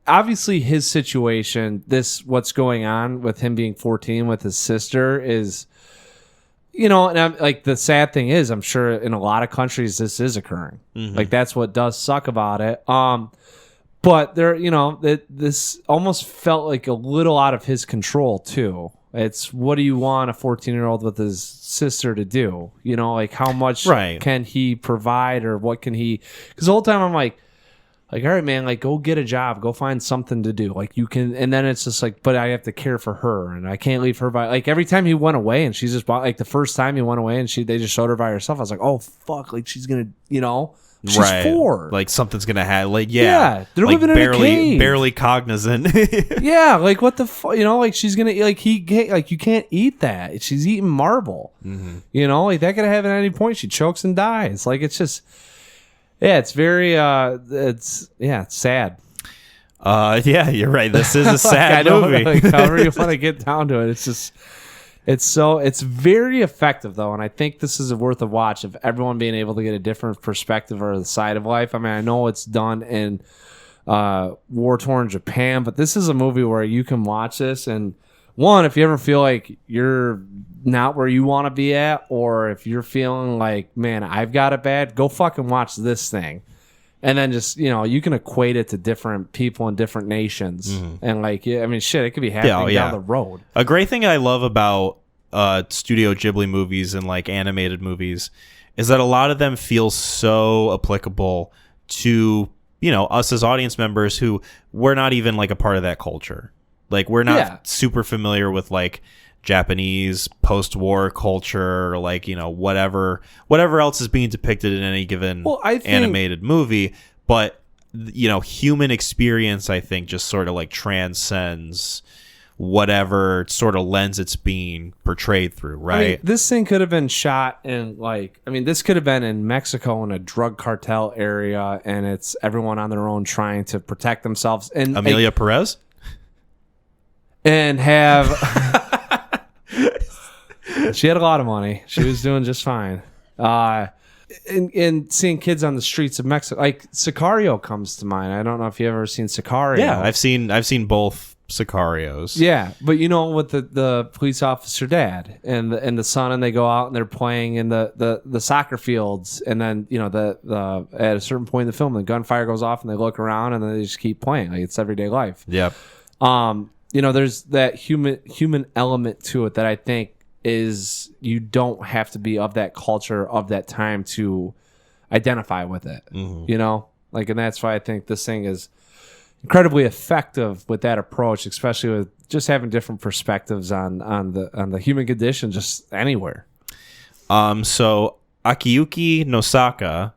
obviously his situation, what's going on with him being 14 with his sister is, you know, and like the sad thing is, I'm sure in a lot of countries this is occurring. Like that's what does suck about it. But there, you know, this almost felt like a little out of his control too. It's what do you want a 14-year-old with his sister to do? You know, like how much can he provide or what can he? Because the whole time I'm like, all right, man, like go get a job, go find something to do. Like you can, and then it's just like, but I have to care for her and I can't leave her by. Like every time he went away and she's just like the first time he went away and they just showed her by herself. I was like, oh fuck, like she's gonna, you know. She's 4. Like something's gonna happen. Like they're like living in a cave. Barely cognizant. Yeah, like what the fuck, you know? Like she's gonna like you can't eat that. She's eating marble. You know, like that could happen at any point. She chokes and dies. Like it's just, it's very it's sad. Yeah, you're right. This is a sad movie. Like, however you want to get down to it, it's just. It's very effective though, and I think this is worth a watch of everyone being able to get a different perspective or the side of life. I mean, I know it's done in war-torn Japan, but this is a movie where you can watch this and one, if you ever feel like you're not where you want to be at, or if you're feeling like, man, I've got it bad, go fucking watch this thing. And then just, you know, you can equate it to different people in different nations. And like, I mean, shit, it could be happening down the road. A great thing I love about Studio Ghibli movies and like animated movies is that a lot of them feel so applicable to, you know, us as audience members who we're not even like a part of that culture. Like we're not super familiar with like Japanese post-war culture or like, you know, whatever else is being depicted in any given animated movie, but you know, human experience I think just sort of like transcends whatever sort of lens it's being portrayed through, right? I mean, this thing could have been shot in like, I mean, this could have been in Mexico in a drug cartel area and it's everyone on their own trying to protect themselves. And Amelia Perez? And have she had a lot of money. She was doing just fine. And seeing kids on the streets of Mexico, like Sicario comes to mind. I don't know if you ever seen Sicario. Yeah, I've seen both Sicarios. Yeah, but you know, with the police officer dad and the son, and they go out and they're playing in the soccer fields, and then you know the at a certain point in the film, the gunfire goes off and they look around and then they just keep playing like it's everyday life. Yep. You know, there's that human element to it that I think is you don't have to be of that culture of that time to identify with it. You know, like, and that's why I think this thing is incredibly effective with that approach, especially with just having different perspectives on the human condition just anywhere. So Akiyuki Nosaka,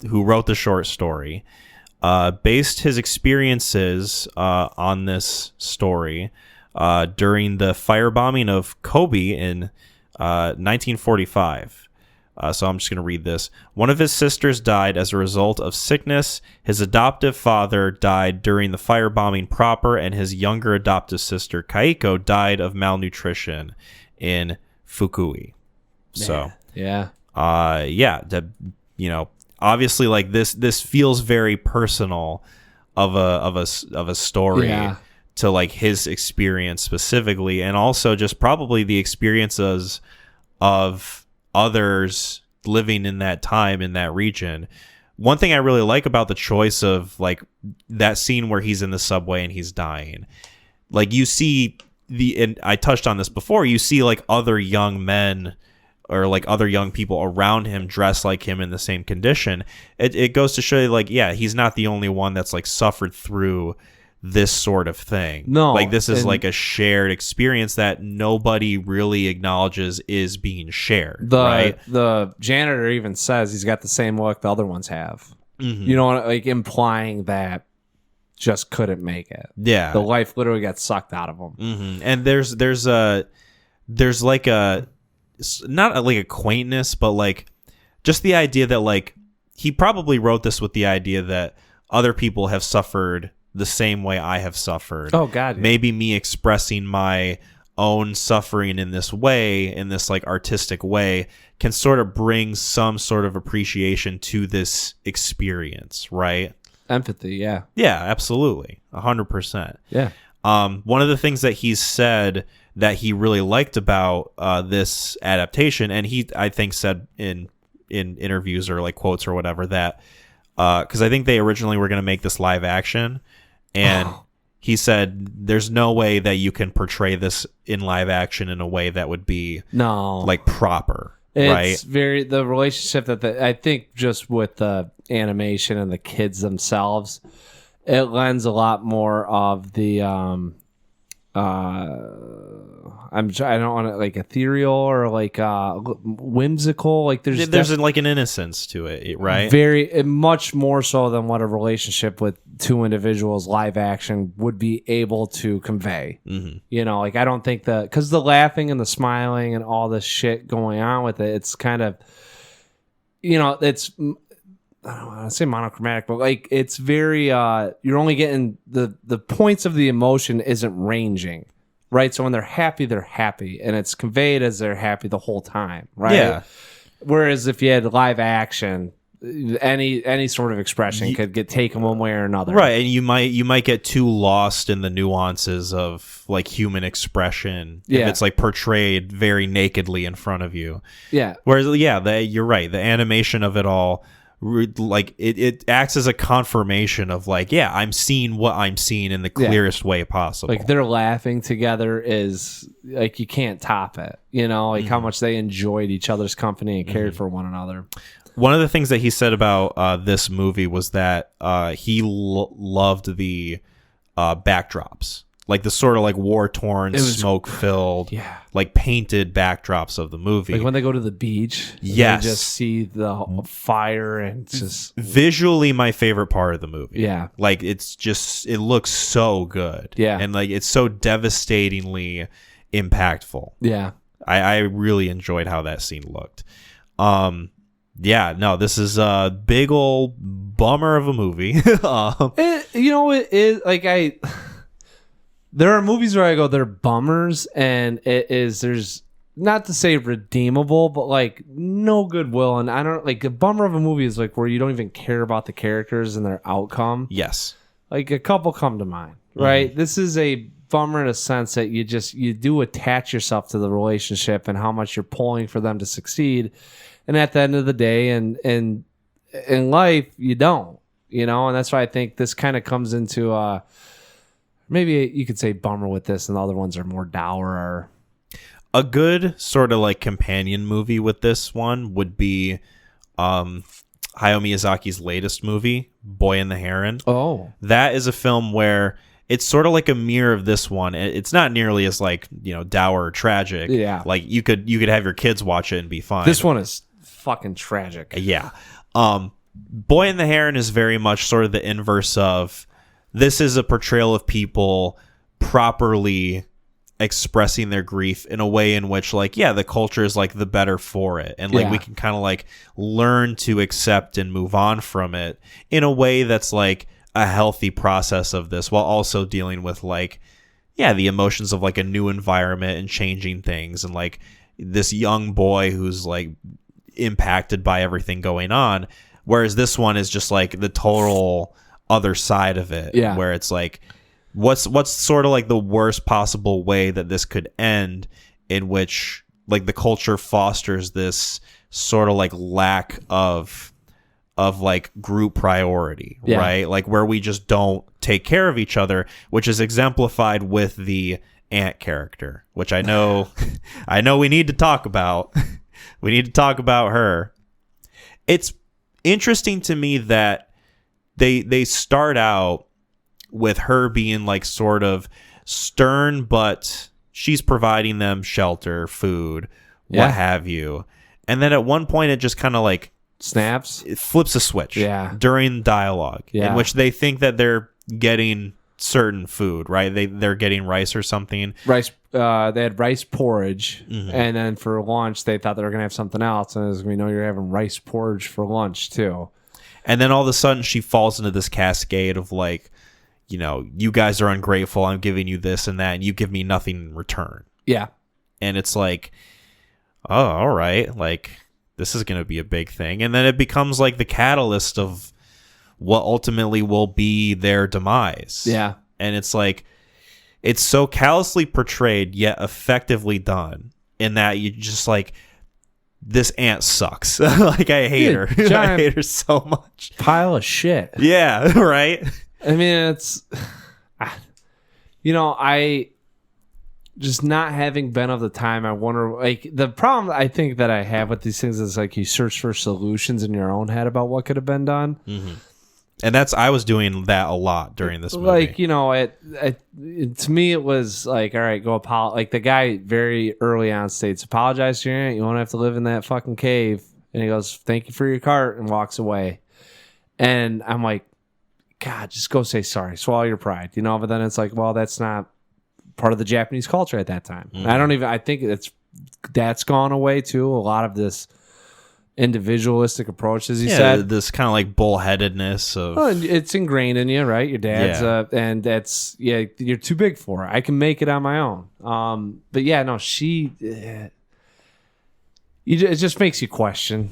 who wrote the short story, based his experiences on this story during the firebombing of Kobe in 1945. So I'm just going to read this. One of his sisters died as a result of sickness. His adoptive father died during the firebombing proper, and his younger adoptive sister, Kaiko, died of malnutrition in Fukui. So, yeah. Obviously, like this feels very personal of a story to like his experience specifically, and also just probably the experiences of others living in that time in that region. One thing I really like about the choice of like that scene where he's in the subway and he's dying, like you see and I touched on this before, you see like other young men or like other young people around him dressed like him in the same condition. It goes to show you like, yeah, he's not the only one that's like suffered through this sort of thing. No, like this is like a shared experience that nobody really acknowledges is being shared. Right? The janitor even says he's got the same look the other ones have. Mm-hmm. You know, like implying that just couldn't make it. Yeah, the life literally got sucked out of him. Mm-hmm. And there's like a not like a quaintness, but like just the idea that like he probably wrote this with the idea that other people have suffered the same way I have suffered. Oh God, yeah. Maybe me expressing my own suffering in this way, in this like artistic way, can sort of bring some sort of appreciation to this experience, right? Empathy, yeah. Yeah, absolutely. 100%. Yeah. One of the things that he's said that he really liked about this adaptation, and he, I think, said in interviews or like quotes or whatever, that because I think they originally were going to make this live action, and he said there's no way that you can portray this in live action in a way that would be like proper. It's right? The relationship that I think just with the animation and the kids themselves, it lends a lot more of the I don't want to like ethereal or like whimsical. Like there's like an innocence to it, right? Very much more so than what a relationship with two individuals live action would be able to convey. Mm-hmm. You know, like I don't think because the laughing and the smiling and all this shit going on with it, it's kind of, you know, it's, I don't want to say monochromatic, but like it's very you're only getting the points of the emotion isn't ranging, right? So when they're happy, and it's conveyed as they're happy the whole time, right? Yeah. Whereas if you had live action, any sort of expression could get taken one way or another, right? And you might get too lost in the nuances of like human expression if it's like portrayed very nakedly in front of you. Yeah. Whereas you're right. The animation of it all, like it acts as a confirmation of like, yeah, I'm seeing what I'm seeing in the clearest way possible. Like their laughing together is like you can't top it, you know, like how much they enjoyed each other's company and cared for one another. One of the things that he said about this movie was that he loved the backdrops, like the sort of like war-torn, smoke-filled, like painted backdrops of the movie. Like when they go to the beach, yes, they just see the fire and it's just visually my favorite part of the movie. Yeah, like it looks so good. Yeah, and like it's so devastatingly impactful. Yeah, I really enjoyed how that scene looked. Yeah, no, this is a big old bummer of a movie. It is like there are movies where I go, they're bummers, and there's not to say redeemable, but like no goodwill. And I don't like a bummer of a movie is like where you don't even care about the characters and their outcome. Yes. Like a couple come to mind, right? Mm-hmm. This is a bummer in a sense that you do attach yourself to the relationship and how much you're pulling for them to succeed. And at the end of the day, and in life, you don't, you know, and that's why I think this kind of comes into maybe you could say bummer with this, and the other ones are more dour. Or a good sort of like companion movie with this one would be Hayao Miyazaki's latest movie, Boy and the Heron. Oh, that is a film where it's sort of like a mirror of this one. It's not nearly as like, dour or tragic. Yeah. Like you could have your kids watch it and be fine. This one is fucking tragic. Yeah. Boy and the Heron is very much sort of the inverse of, this is a portrayal of people properly expressing their grief in a way in which, like, yeah, the culture is like the better for it, and like we can kind of like learn to accept and move on from it in a way that's like a healthy process of this, while also dealing with like, yeah, the emotions of like a new environment and changing things, and like this young boy who's like impacted by everything going on, whereas this one is just like the total other side of it, where it's like, what's sort of like the worst possible way that this could end, in which like the culture fosters this sort of like lack of like group priority, right? Like where we just don't take care of each other, which is exemplified with the aunt character, which I know we need to talk about. We need to talk about her. It's interesting to me that they start out with her being like sort of stern, but she's providing them shelter, food, what have you. And then at one point it just kind of like snaps. It flips a switch during dialogue in which they think that they're getting certain food, right? They're getting rice or something. Rice. They had rice porridge, and then for lunch they thought they were gonna have something else, and as we know, you're having rice porridge for lunch too. And then all of a sudden she falls into this cascade of like, you guys are ungrateful. I'm giving you this and that, and you give me nothing in return. Yeah. And it's like, oh, all right, like this is gonna be a big thing, and then it becomes like the catalyst of what ultimately will be their demise. Yeah. And it's like, it's so callously portrayed yet effectively done, in that you just like, this aunt sucks. Like I hate her. I hate her so much. Pile of shit. Yeah, right? I mean, it's, I just not having been of the time, I wonder, like, the problem I think that I have with these things is like you search for solutions in your own head about what could have been done. Mm-hmm. And I was doing that a lot during this movie. Like, to me, it was like, all right, go apologize. Like, the guy very early on states, apologize to your aunt. You won't have to live in that fucking cave. And he goes, thank you for your cart, and walks away. And I'm like, God, just go say sorry. Swallow your pride, But then it's like, well, that's not part of the Japanese culture at that time. Mm-hmm. I think that's gone away too. A lot of this individualistic approach, as you said, this kind of like bullheadedness of, it's ingrained in you, right? Your dad's and that's you're too big for it. I can make it on my own. But yeah, no, it just makes you question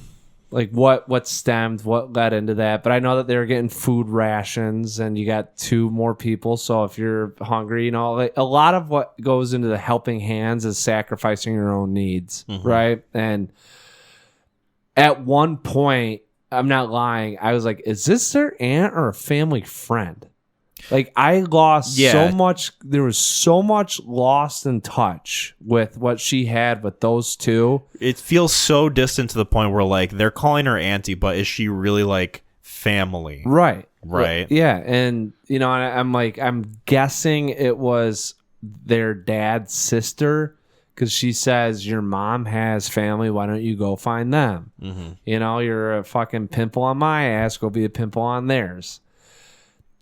like what stemmed, what led into that. But I know that they were getting food rations, and you got 2 more people, so if you're hungry, like a lot of what goes into the helping hands is sacrificing your own needs, right? And at one point, I'm not lying, I was like, is this their aunt or a family friend? Like, I lost so much. There was so much lost in touch with what she had with those 2. It feels so distant to the point where, like, they're calling her auntie, but is she really, like, family? Right. Right. Yeah. And, I'm like, I'm guessing it was their dad's sister, because she says, your mom has family. Why don't you go find them? Mm-hmm. You're a fucking pimple on my ass. Go be a pimple on theirs.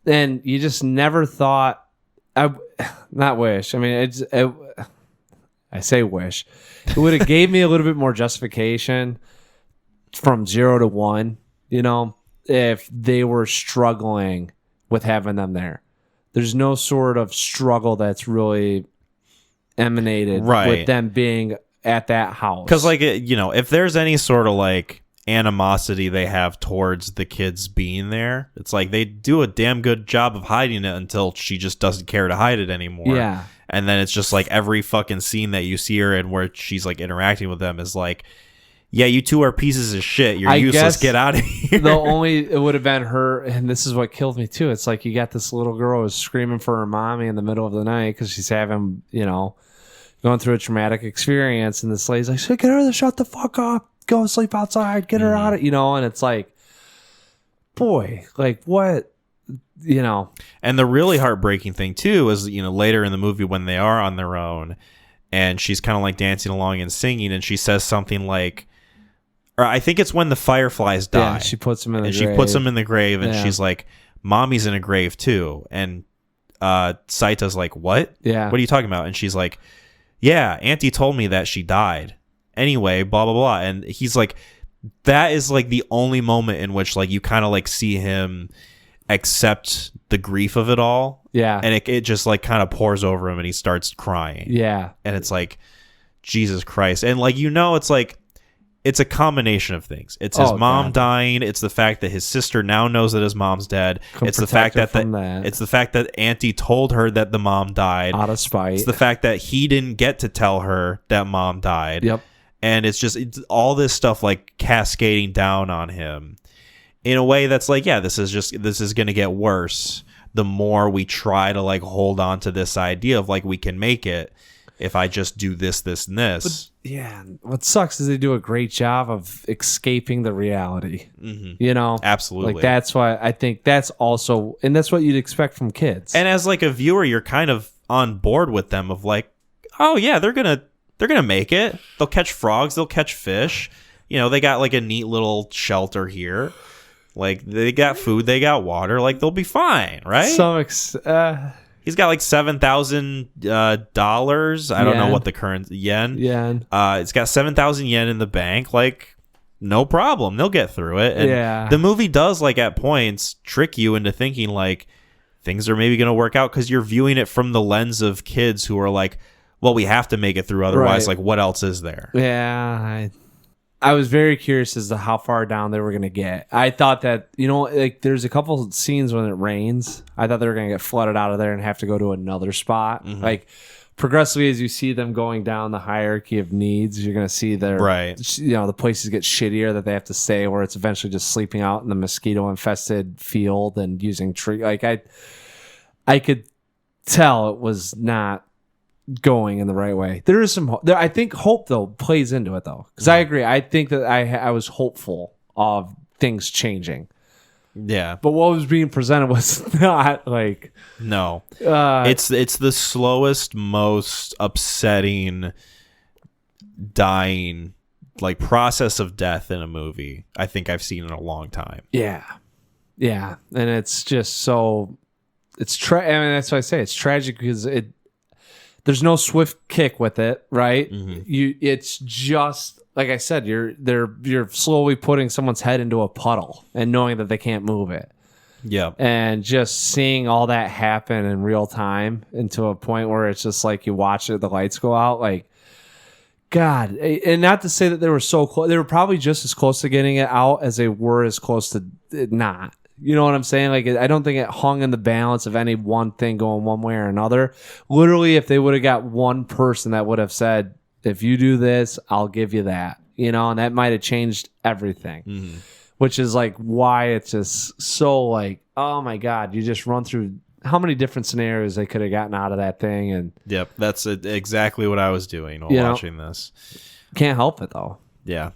And you just never thought, not wish. I mean, I say wish. It would have gave me a little bit more justification from 0 to 1, if they were struggling with having them there. There's no sort of struggle that's really emanated with them being at that house, because like if there's any sort of like animosity they have towards the kids being there, it's like they do a damn good job of hiding it until she just doesn't care to hide it anymore. And then it's just like every fucking scene that you see her in where she's like interacting with them is like, yeah, you 2 are pieces of shit, you're useless, get out of here. It would have been her, and this is what killed me too. It's like you got this little girl who's screaming for her mommy in the middle of the night because she's having going through a traumatic experience, and this lady's like, "Get her to shut the fuck up, go and sleep outside, get her out of," and it's like, boy, like what you know. And the really heartbreaking thing too is, you know, later in the movie when they are on their own and she's kind of like dancing along and singing and she says something like, or I think it's when the Fireflies die. Yeah, she puts him in the grave. She puts him in the grave and she's like, Mommy's in a grave too. And Saita's like, what? Yeah. What are you talking about? And she's like, yeah, Auntie told me that she died. Anyway, blah, blah, blah. And he's like, that is like the only moment in which like you kind of like see him accept the grief of it all. Yeah. And it just like kind of pours over him and he starts crying. Yeah. And it's like, Jesus Christ. And like, you know, it's like, it's a combination of things. It's his mom dying. It's the fact that his sister now knows that his mom's dead. It's the fact that it's the fact that Auntie told her that the mom died out of spite. It's the fact that he didn't get to tell her that mom died. Yep. And it's all this stuff like cascading down on him in a way that's like, yeah, this is going to get worse the more we try to like hold on to this idea of like we can make it if I just do this, this, and this. But, yeah. What sucks is they do a great job of escaping the reality. Mm-hmm. You know? Absolutely. Like that's why I think that's also, and that's what you'd expect from kids. And as like a viewer, you're kind of on board with them of like, oh yeah, they're going to make it. They'll catch frogs. They'll catch fish. You know, they got like a neat little shelter here. Like they got food. They got water. Like they'll be fine, right? He's got like $7,000. I don't know what the current yen. It's got 7,000 yen in the bank. Like, no problem. They'll get through it. And the movie does like at points trick you into thinking like things are maybe going to work out because you're viewing it from the lens of kids who are like, well, we have to make it through. Otherwise, like, what else is there? Yeah. I was very curious as to how far down they were going to get. I thought that, you know, like there's a couple scenes when it rains. I thought they were going to get flooded out of there and have to go to another spot. Mm-hmm. Like progressively, as you see them going down the hierarchy of needs, you're going to see their, you know, the places get shittier that they have to stay, where it's eventually just sleeping out in the mosquito infested field and using tree. Like I could tell it was not going in the right way. There is some I think hope though plays into it though, because I agree. I think that I was hopeful of things changing. Yeah, but what was being presented was not like it's the slowest, most upsetting dying like process of death in a movie I think I've seen in a long time. Yeah, and it's just so it's I mean, that's why I say it's tragic because there's no swift kick with it, right? Mm-hmm. It's just like I said, you're slowly putting someone's head into a puddle and knowing that they can't move it. Yeah. And just seeing all that happen in real time into a point where it's just like you watch it, the lights go out, like God. And not to say that they were so close. They were probably just as close to getting it out as they were as close to it not. You know what I'm saying? Like, I don't think it hung in the balance of any one thing going one way or another. Literally, if they would have got one person that would have said, if you do this, I'll give you that. You know, and that might have changed everything. Mm-hmm. Which is like why it's just so like, oh my God, you just run through how many different scenarios they could have gotten out of that thing. And yep, that's exactly what I was doing while watching this. Can't help it though. Yeah.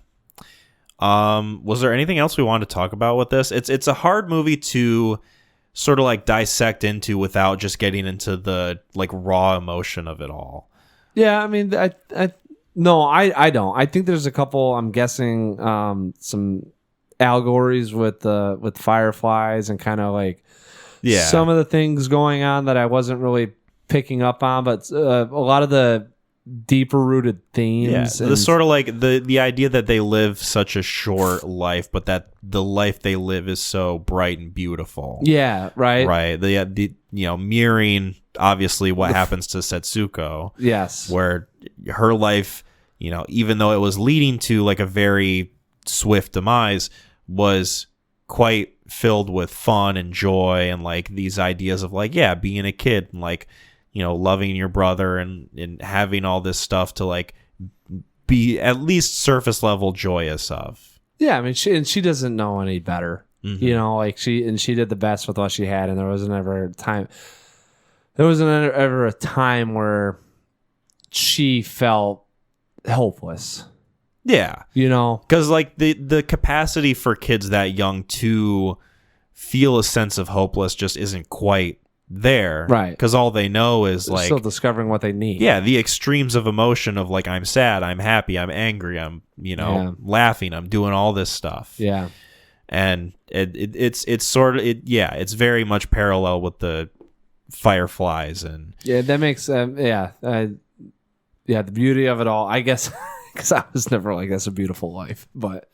Was there anything else we wanted to talk about with this? It's a hard movie to sort of like dissect into without just getting into the like raw emotion of it all. Yeah, I mean, I don't. I think there's a couple. I'm guessing some allegories with Fireflies and kind of like some of the things going on that I wasn't really picking up on, but a lot of the deeper rooted themes. The sort of like the idea that they live such a short life, but that the life they live is so bright and beautiful. Yeah, right. The mirroring obviously what happens to Setsuko. Yes, where her life, you know, even though it was leading to like a very swift demise, was quite filled with fun and joy and like these ideas of like being a kid and like, you know, loving your brother and having all this stuff to like be at least surface level joyous of. Yeah, I mean, she doesn't know any better. Mm-hmm. You know, like she did the best with what she had, and there wasn't ever a time where she felt hopeless. Yeah, you know, because like the capacity for kids that young to feel a sense of hopeless just isn't quite there, Right? Because all they know is They're like still discovering what they need. yeah, the extremes of emotion of like I'm sad, I'm happy, I'm angry, I'm laughing, I'm doing all this stuff. Yeah. And it's sort of it's very much parallel with the Fireflies and Yeah, that makes the beauty of it all, I guess, because I was never like, that's a beautiful life, but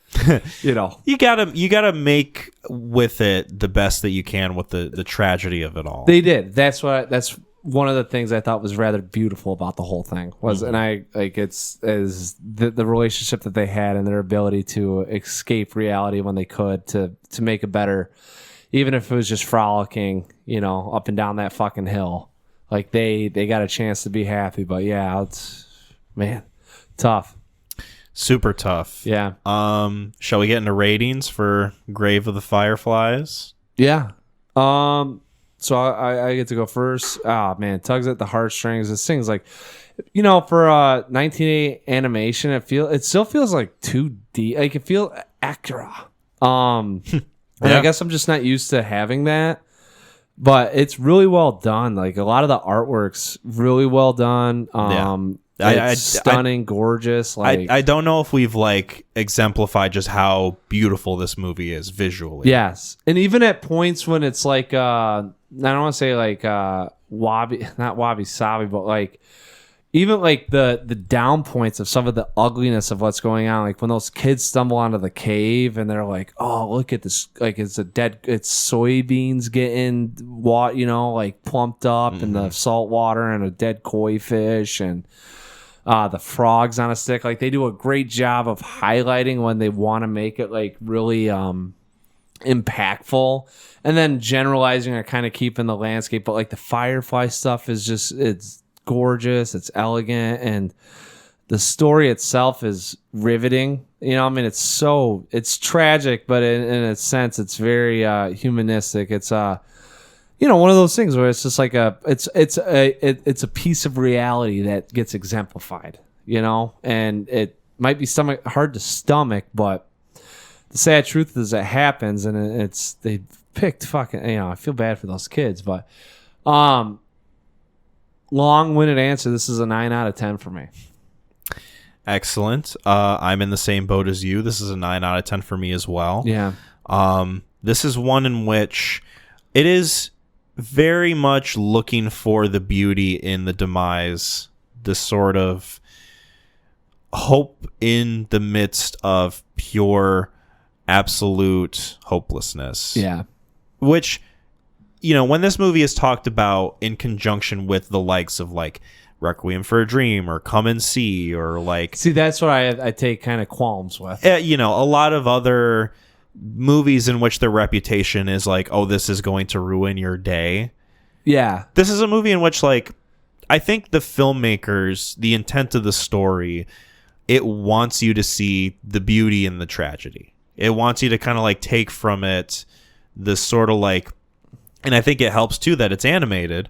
you gotta make with it the best that you can with the tragedy of it all. They did. That's one of the things I thought was rather beautiful about the whole thing was, and I like the relationship that they had and their ability to escape reality when they could to make it better, even if it was just frolicking, up and down that fucking hill. Like they got a chance to be happy, but yeah, it's tough. Super tough. Yeah. Shall we get into ratings for Grave of the Fireflies? Yeah. So I get to go first. Ah, man, tugs at the heartstrings. This thing's like, for 1980 animation, it still feels like 2D. Like it feels accurate. And I guess I'm just not used to having that. But it's really well done. Like a lot of the artwork's really well done. It's stunning, gorgeous. Like I don't know if we've like exemplified just how beautiful this movie is visually. Yes, and even at points when it's like I don't want to say like not wabi sabi, but like even like the down points of some of the ugliness of what's going on. Like when those kids stumble onto the cave and they're like, "Oh, look at this! Like it's soybeans getting like plumped up in the salt water and a dead koi fish and." The frogs on a stick, like they do a great job of highlighting when they want to make it like really impactful, and then generalizing or kind of keeping the landscape. But like the Firefly stuff is just, it's gorgeous, it's elegant, and the story itself is riveting. It's tragic, but in a sense, it's very humanistic. It's one of those things where it's just like it's a piece of reality that gets exemplified, and it might be hard to stomach, but the sad truth is it happens, and they picked fucking, I feel bad for those kids, but long-winded answer, this is a 9 out of 10 for me. Excellent. I'm in the same boat as you. This is a 9 out of 10 for me as well. Yeah. This is one in which it is very much looking for the beauty in the demise, the sort of hope in the midst of pure, absolute hopelessness. Yeah. Which, when this movie is talked about in conjunction with the likes of like Requiem for a Dream or Come and See or like... See, that's what I take kind of qualms with. A lot of other movies in which their reputation is like, oh, this is going to ruin your day. Yeah. This is a movie in which, like, I think the filmmakers, the intent of the story, it wants you to see the beauty in the tragedy. It wants you to kind of like take from it the sort of like, and I think it helps too that it's animated,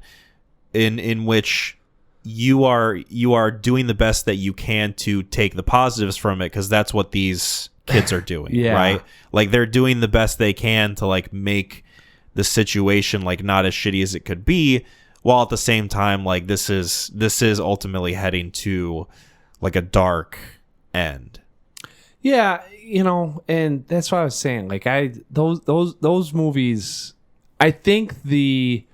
in which you are doing the best that you can to take the positives from it, because that's what these kids are doing. Yeah. Right? Like they're doing the best they can to like make the situation like not as shitty as it could be, while at the same time like this is ultimately heading to like a dark end. Yeah, and that's what I was saying. Like those movies, I think the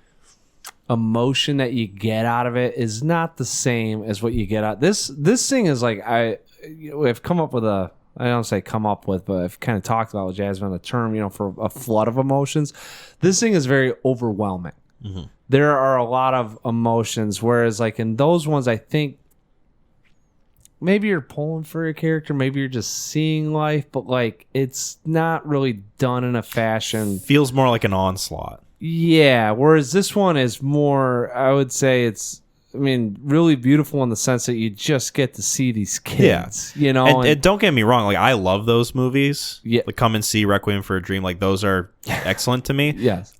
emotion that you get out of it is not the same as what you get out. This thing is like, I've come up with I don't say come up with, but I've kind of talked about with Jasmine, the term, for a flood of emotions. This thing is very overwhelming. Mm-hmm. There are a lot of emotions, whereas like in those ones, I think maybe you're pulling for a character, maybe you're just seeing life, but like it's not really done in a fashion. Feels more like an onslaught. Yeah, whereas this one is more, I would say it's, really beautiful in the sense that you just get to see these kids, And don't get me wrong, like I love those movies. Yeah. Like Come and See, Requiem for a Dream, like those are excellent to me. Yes.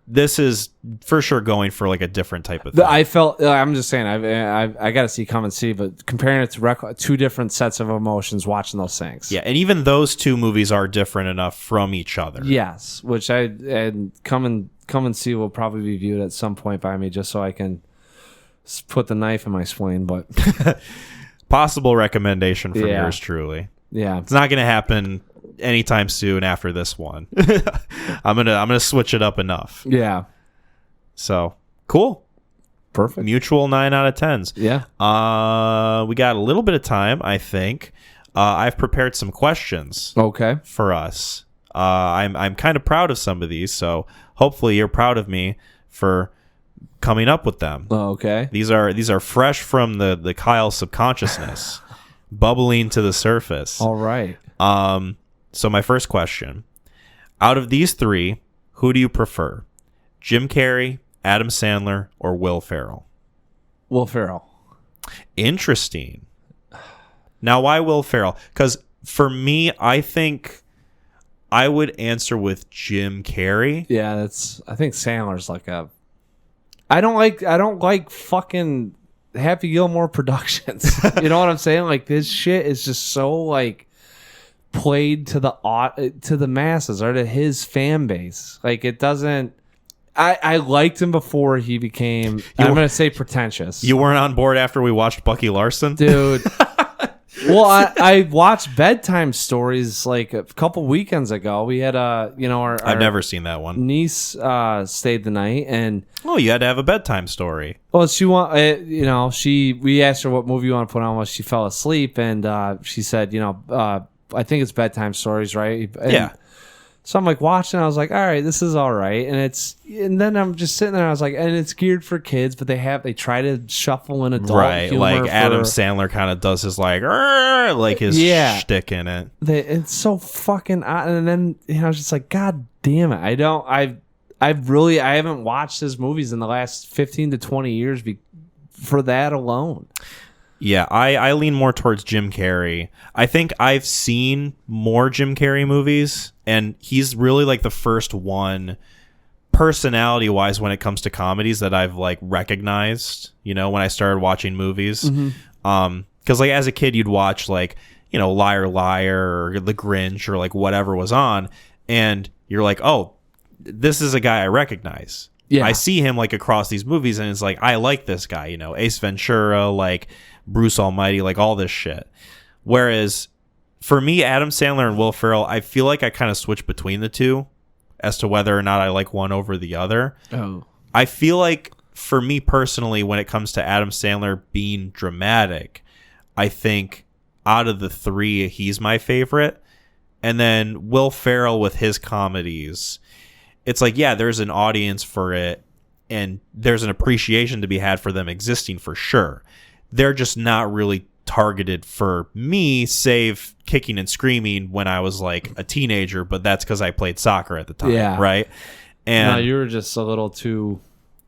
this is for sure going for like a different type of thing. I felt. I'm just saying. I got to see Come and See, but comparing it to two different sets of emotions, watching those things. Yeah, and even those two movies are different enough from each other. Yes, which and Come and See will probably be viewed at some point by me, just so I can put the knife in my spleen. But possible recommendation from yours truly. Yeah, it's not going to happen anytime soon after this one. I'm gonna switch it up enough. Yeah. So cool. Perfect. Mutual 9 out of 10s. Yeah. We got a little bit of time, I think. I've prepared some questions. Okay. For us. I'm kind of proud of some of these, so hopefully you're proud of me for coming up with them. Okay. These are fresh from the Kyle subconsciousness, bubbling to the surface. All right. So my first question, out of these three, who do you prefer? Jim Carrey, Adam Sandler, or Will Ferrell? Will Ferrell. Interesting. Now, why Will Ferrell? Because for me, I think I would answer with Jim Carrey. Yeah, I think Sandler's like a. I don't like fucking Happy Gilmore Productions. You know what I'm saying? Like, this shit is just so like played to the masses or to his fan base. Like, it doesn't. I liked him before he became. I'm gonna say pretentious. You weren't on board after we watched Bucky Larson, dude. Well, I watched Bedtime Stories like a couple weekends ago. We had our I've never seen that one. Niece stayed the night, and you had to have a bedtime story. Well, we asked her what movie you want to put on while she fell asleep, and she said, I think it's Bedtime Stories, right? And yeah. So I'm like watching. I was like, all right, this is all right, and then I'm just sitting there. I was like, and it's geared for kids, but they try to shuffle in adult humor. Like Adam Sandler kind of does his his shtick in it. It's so fucking odd. And then I was just like, God damn it! I haven't watched his movies in the last 15 to 20 years for that alone. Yeah, I lean more towards Jim Carrey. I think I've seen more Jim Carrey movies, and he's really like the first one, personality-wise, when it comes to comedies that I've like recognized. When I started watching movies, because like as a kid, you'd watch like Liar Liar or The Grinch or like whatever was on, and you're like, oh, this is a guy I recognize. Yeah, I see him like across these movies, and it's like I like this guy. Ace Ventura, like Bruce Almighty, like all this shit. Whereas for me, Adam Sandler and Will Ferrell, I feel like I kind of switch between the two as to whether or not I like one over the other. Oh, I feel like for me personally, when it comes to Adam Sandler being dramatic, I think out of the three, he's my favorite. And then Will Ferrell with his comedies, it's like, yeah, there's an audience for it and there's an appreciation to be had for them existing for sure. They're just not really targeted for me, save Kicking and Screaming when I was like a teenager, but that's because I played soccer at the time, right? And no, you were just a little too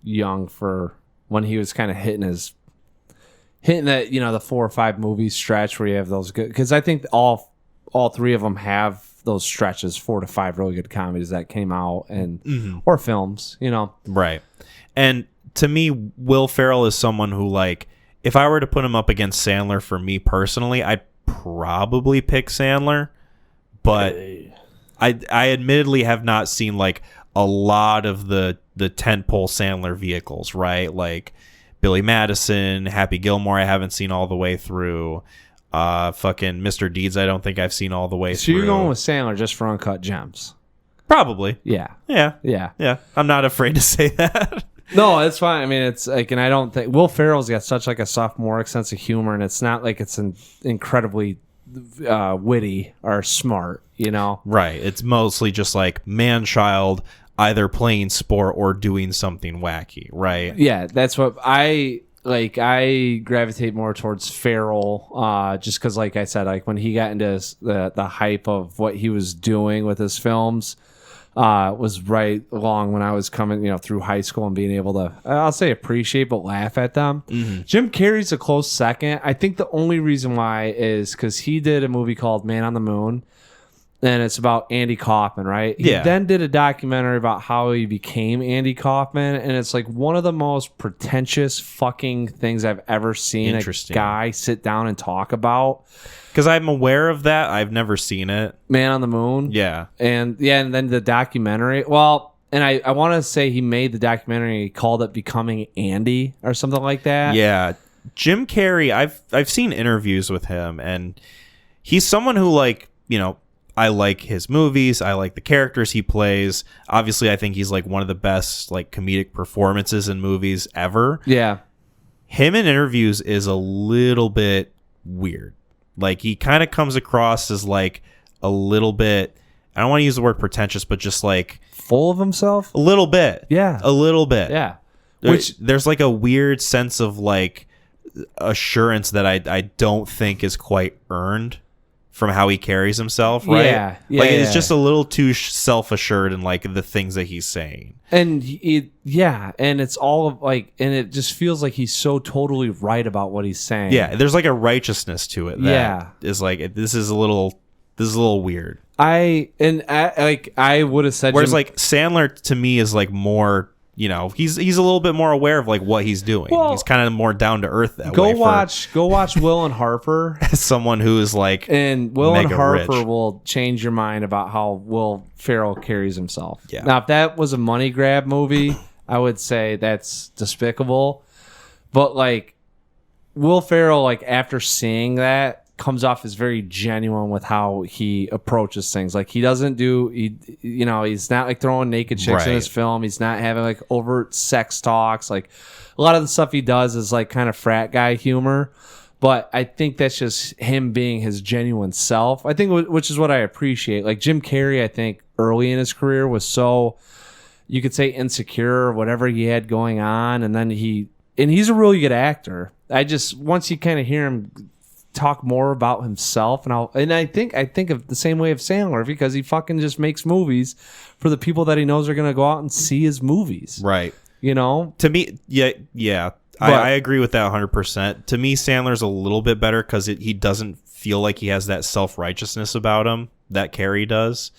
young for when he was kind of hitting that, the 4 or 5 movie stretch where you have those good, because I think all three of them have those stretches, 4 to 5 really good comedies that came out and or films, right. And to me, Will Ferrell is someone who, like, if I were to put him up against Sandler for me personally, I'd probably pick Sandler, but I admittedly have not seen like a lot of the tentpole Sandler vehicles, right? Like Billy Madison, Happy Gilmore, I haven't seen all the way through. Fucking Mr. Deeds, I don't think I've seen all the way through. So you're going with Sandler just for Uncut Gems? Probably. Yeah. I'm not afraid to say that. No, it's fine. I mean, it's like, and I don't think Will Ferrell's got such like a sophomoric sense of humor, and it's not like it's incredibly witty or smart, Right. It's mostly just like man-child either playing sport or doing something wacky, right? Yeah, that's what I like. I gravitate more towards Ferrell, just because, like I said, like when he got into the hype of what he was doing with his films. Was right along when I was coming, through high school and being able to, I'll say appreciate, but laugh at them. Mm-hmm. Jim Carrey's a close second. I think the only reason why is because he did a movie called Man on the Moon, and it's about Andy Kaufman, right? He then did a documentary about how he became Andy Kaufman, and it's like one of the most pretentious fucking things I've ever seen a guy sit down and talk about. Because I'm aware of that. I've never seen it. Man on the Moon. Yeah. And then the documentary. Well, and I want to say he made the documentary, he called it Becoming Andy or something like that. Yeah. Jim Carrey, I've seen interviews with him, and he's someone who, like, you know, I like his movies. I like the characters he plays. Obviously, I think he's like one of the best like comedic performances in movies ever. Yeah. Him in interviews is a little bit weird. Like, he kind of comes across as like a little bit, I don't want to use the word pretentious, but just like full of himself? A little bit. Yeah. A little bit. Yeah. There's like a weird sense of like assurance that I don't think is quite earned from how he carries himself, right? Yeah. Like, it's just a little too self-assured in like the things that he's saying. And and it's all of like, and it just feels like he's so totally right about what he's saying. Yeah, there's like a righteousness to it that is like, this is a little weird. I would have said, whereas like Sandler to me is like more, you know, he's a little bit more aware of like what he's doing. Well, he's kind of more down to earth that way. Go watch Will and Harper. As someone who is like, and Will and Harper rich. will change your mind about how Will Ferrell carries himself. Yeah. Now, if that was a money grab movie, I would say that's despicable. But like Will Ferrell, like after seeing that, comes off as very genuine with how he approaches things. Like he's not like throwing naked chicks in his film. He's not having like overt sex talks. Like a lot of the stuff he does is like kind of frat guy humor. But I think that's just him being his genuine self. I think, which is what I appreciate. Like Jim Carrey, I think early in his career was so, you could say, insecure or whatever he had going on. And then he's a really good actor. Once you kind of hear him talk more about himself, and I think of the same way of Sandler, because he fucking just makes movies for the people that he knows are going to go out and see his movies. Right. You know? To me, yeah. I agree with that 100%. To me, Sandler's a little bit better because he doesn't feel like he has that self-righteousness about him that Carrey does.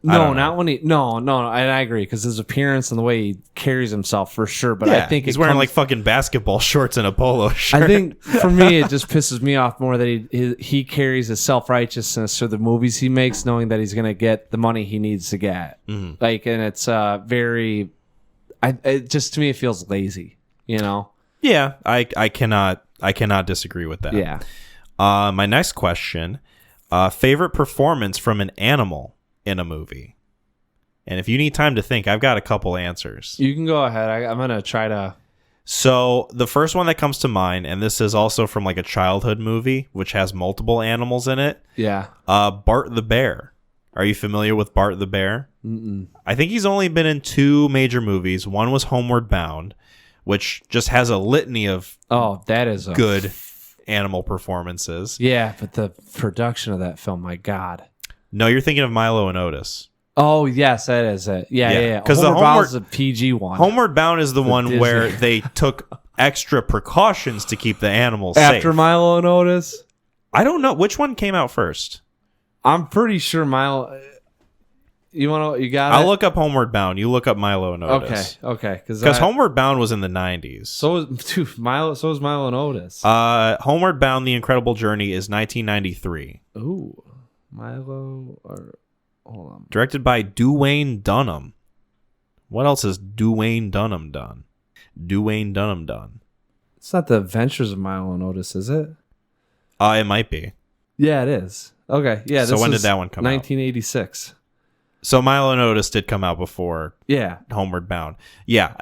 No, not when he. No, and I agree, because his appearance and the way he carries himself, for sure. But I think he's wearing like fucking basketball shorts and a polo shirt. I think for me, it just pisses me off more that he carries his self-righteousness through the movies he makes, knowing that he's going to get the money he needs to get. Mm-hmm. Like, and it's very. It just, to me, it feels lazy. You know. Yeah, I cannot disagree with that. Yeah. My next question: favorite performance from an animal in a movie. And if you need time to think, I've got a couple answers. You can go ahead. I'm going to try to. So the first one that comes to mind, and this is also from like a childhood movie, which has multiple animals in it. Yeah. Bart the Bear. Are you familiar with Bart the Bear? Mm-mm. I think he's only been in 2 major movies. One was Homeward Bound, which just has a litany of that is good animal performances. Yeah, but the production of that film, my God. No, you're thinking of Milo and Otis. Oh, yes, that is it. Yeah. Because Homeward Bound is a PG one. Homeward Bound is the one Disney. Where they took extra precautions to keep the animals safe. After Milo and Otis? I don't know. Which one came out first? I'm pretty sure Milo... You got it? I'll look up Homeward Bound. You look up Milo and Otis. Okay. Because Homeward Bound was in the 90s. So was Milo and Otis. Homeward Bound: The Incredible Journey is 1993. Ooh. Hold on. Directed by Duane Dunham. What else has Duane Dunham done? It's not The Adventures of Milo and Otis, is it? It might be. Yeah, it is. Okay, yeah. So when did that one come out? 1986. So Milo and Otis did come out before Homeward Bound. Yeah,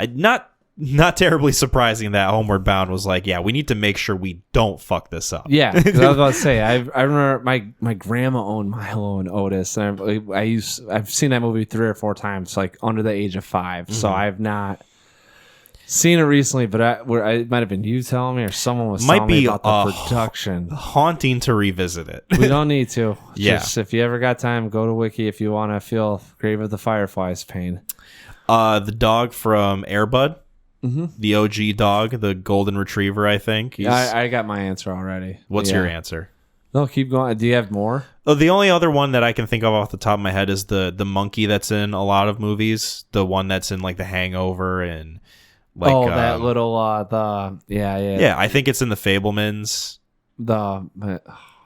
not terribly surprising that Homeward Bound was like, yeah, we need to make sure we don't fuck this up. Yeah, 'cause I was about to say, I remember my grandma owned Milo and Otis, and I've seen that movie 3 or 4 times, like under the age of 5. Mm-hmm. So I've not seen it recently, but it might have been you telling me, or someone was telling me about the production. Haunting to revisit it. We don't need to. Yeah. Just, if you ever got time, go to Wiki if you want to feel Grave of the Fireflies pain. The dog from Air Bud. Mm-hmm. The OG dog, the golden retriever, I think. I got my answer already. What's your answer? No, keep going. Do you have more? Oh, the only other one that I can think of off the top of my head is the monkey that's in a lot of movies. The one that's in like The Hangover and like that little yeah. I think it's in The Fabelmans.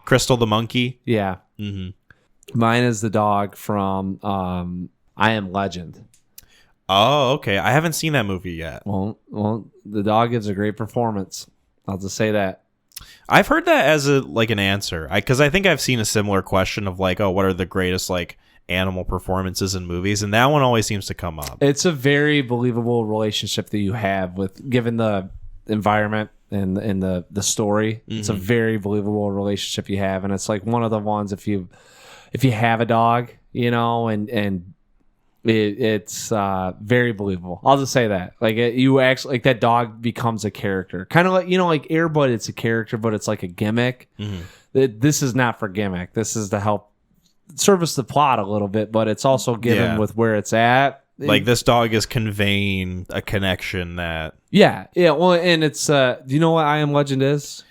Crystal the monkey. Yeah. Mm-hmm. Mine is the dog from I Am Legend. Oh, okay. I haven't seen that movie yet. Well, the dog gives a great performance. I'll just say that. I've heard that as an answer, because I think I've seen a similar question of like, oh, what are the greatest like animal performances in movies, and that one always seems to come up. It's a very believable relationship that you have with, given the environment and the story. It's a very believable relationship you have, and it's like one of the ones if you have a dog, and it's very believable. I'll just say that. Like you actually like that dog becomes a character, kind of like like Air Bud. It's a character, but it's like a gimmick. This is not for gimmick. This is to help service the plot a little bit, but it's also given with where it's at. Like this dog is conveying a connection that yeah. Well, and it's do you know what I Am Legend is?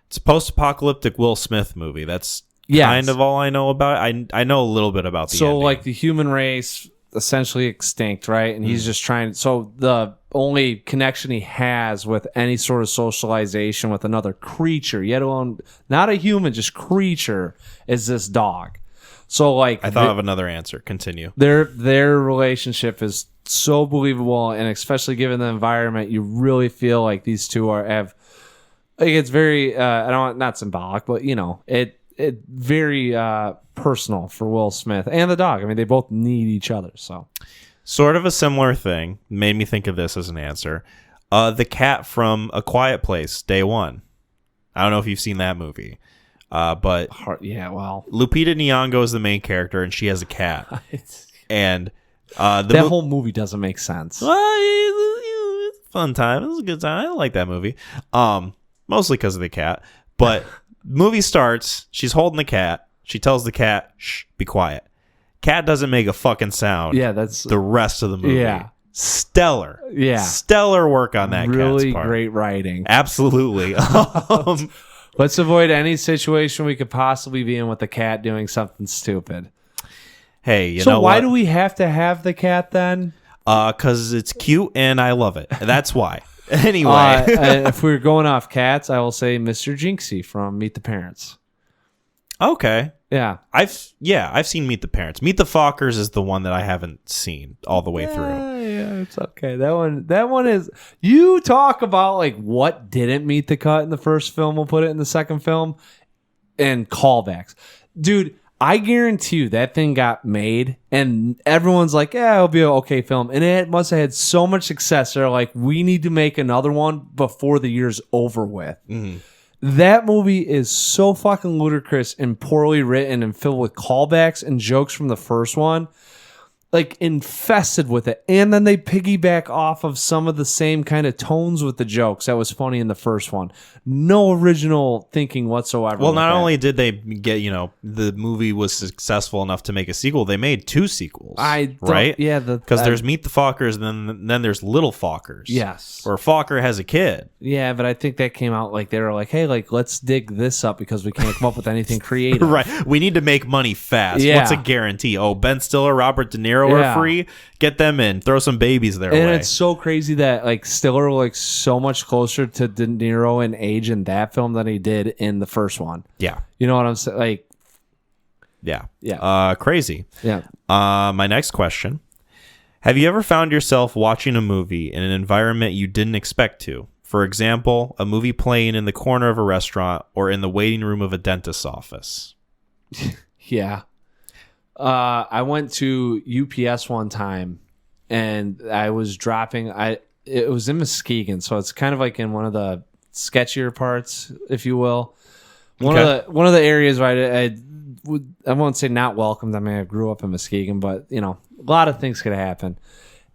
It's a post-apocalyptic Will Smith movie. That's kind of all I know about it. I know a little bit about the ending. Like the human race essentially extinct, right? And he's just trying. So the only connection he has with any sort of socialization with another creature, yet alone not a human, just creature, is this dog. So like I thought of another answer. Continue. Their relationship is so believable, and especially given the environment, you really feel like these two have. Like it's very I don't want not symbolic, but it very personal for Will Smith and the dog. I mean, they both need each other. So, sort of a similar thing made me think of this as an answer. The cat from A Quiet Place, Day One. I don't know if you've seen that movie, but Lupita Nyong'o is the main character, and she has a cat. And that whole movie doesn't make sense. Well, it's a fun time. It was a good time. I like that movie. Mostly because of the cat, but. Movie starts, she's holding the cat. She tells the cat, shh, be quiet. Cat doesn't make a fucking sound. Yeah, that's the rest of the movie. Yeah. Stellar. Yeah. Stellar work on that really cat's part. Great writing. Absolutely. Let's avoid any situation we could possibly be in with the cat doing something stupid. Hey, you know what? So why do we have to have the cat then? Because it's cute and I love it. That's why. Anyway, if we're going off cats, I will say Mr. Jinxie from Meet the Parents. Okay. Yeah. I've seen Meet the Parents. Meet the Fockers is the one that I haven't seen all the way through. Yeah, it's okay. That one is, you talk about like what didn't meet the cut in the first film, we'll put it in the second film, and callbacks. Dude, I guarantee you that thing got made and everyone's like, yeah, it'll be an okay film. And it must have had so much success. They're like, we need to make another one before the year's over with. Mm-hmm. That movie is so fucking ludicrous and poorly written and filled with callbacks and jokes from the first one. Like infested with it. And then they piggyback off of some of the same kind of tones with the jokes that was funny in the first one. No original thinking whatsoever. Well, not only did they get, the movie was successful enough to make a sequel, they made 2 sequels. Right? Yeah. Because there's Meet the Fockers and then there's Little Fockers. Yes. Where Focker has a kid. Yeah, but I think that came out like they were like, hey, like let's dig this up because we can't come up with anything creative. Right. We need to make money fast. Yeah. What's a guarantee? Oh, Ben Stiller, Robert De Niro are free. Get them in. Throw some babies their way. And it's so crazy that like Stiller was so much closer to De Niro in age in that film than he did in the first one. Yeah. You know what I'm saying? Like, yeah. Crazy. Yeah. My next question. Have you ever found yourself watching a movie in an environment you didn't expect to? For example, a movie playing in the corner of a restaurant or in the waiting room of a dentist's office. Yeah. I went to UPS one time and I was dropping, it was in Muskegon, so it's kind of like in one of the sketchier parts, if you will. One of the areas where I won't say not welcomed. I mean, I grew up in Muskegon, but a lot of things could happen.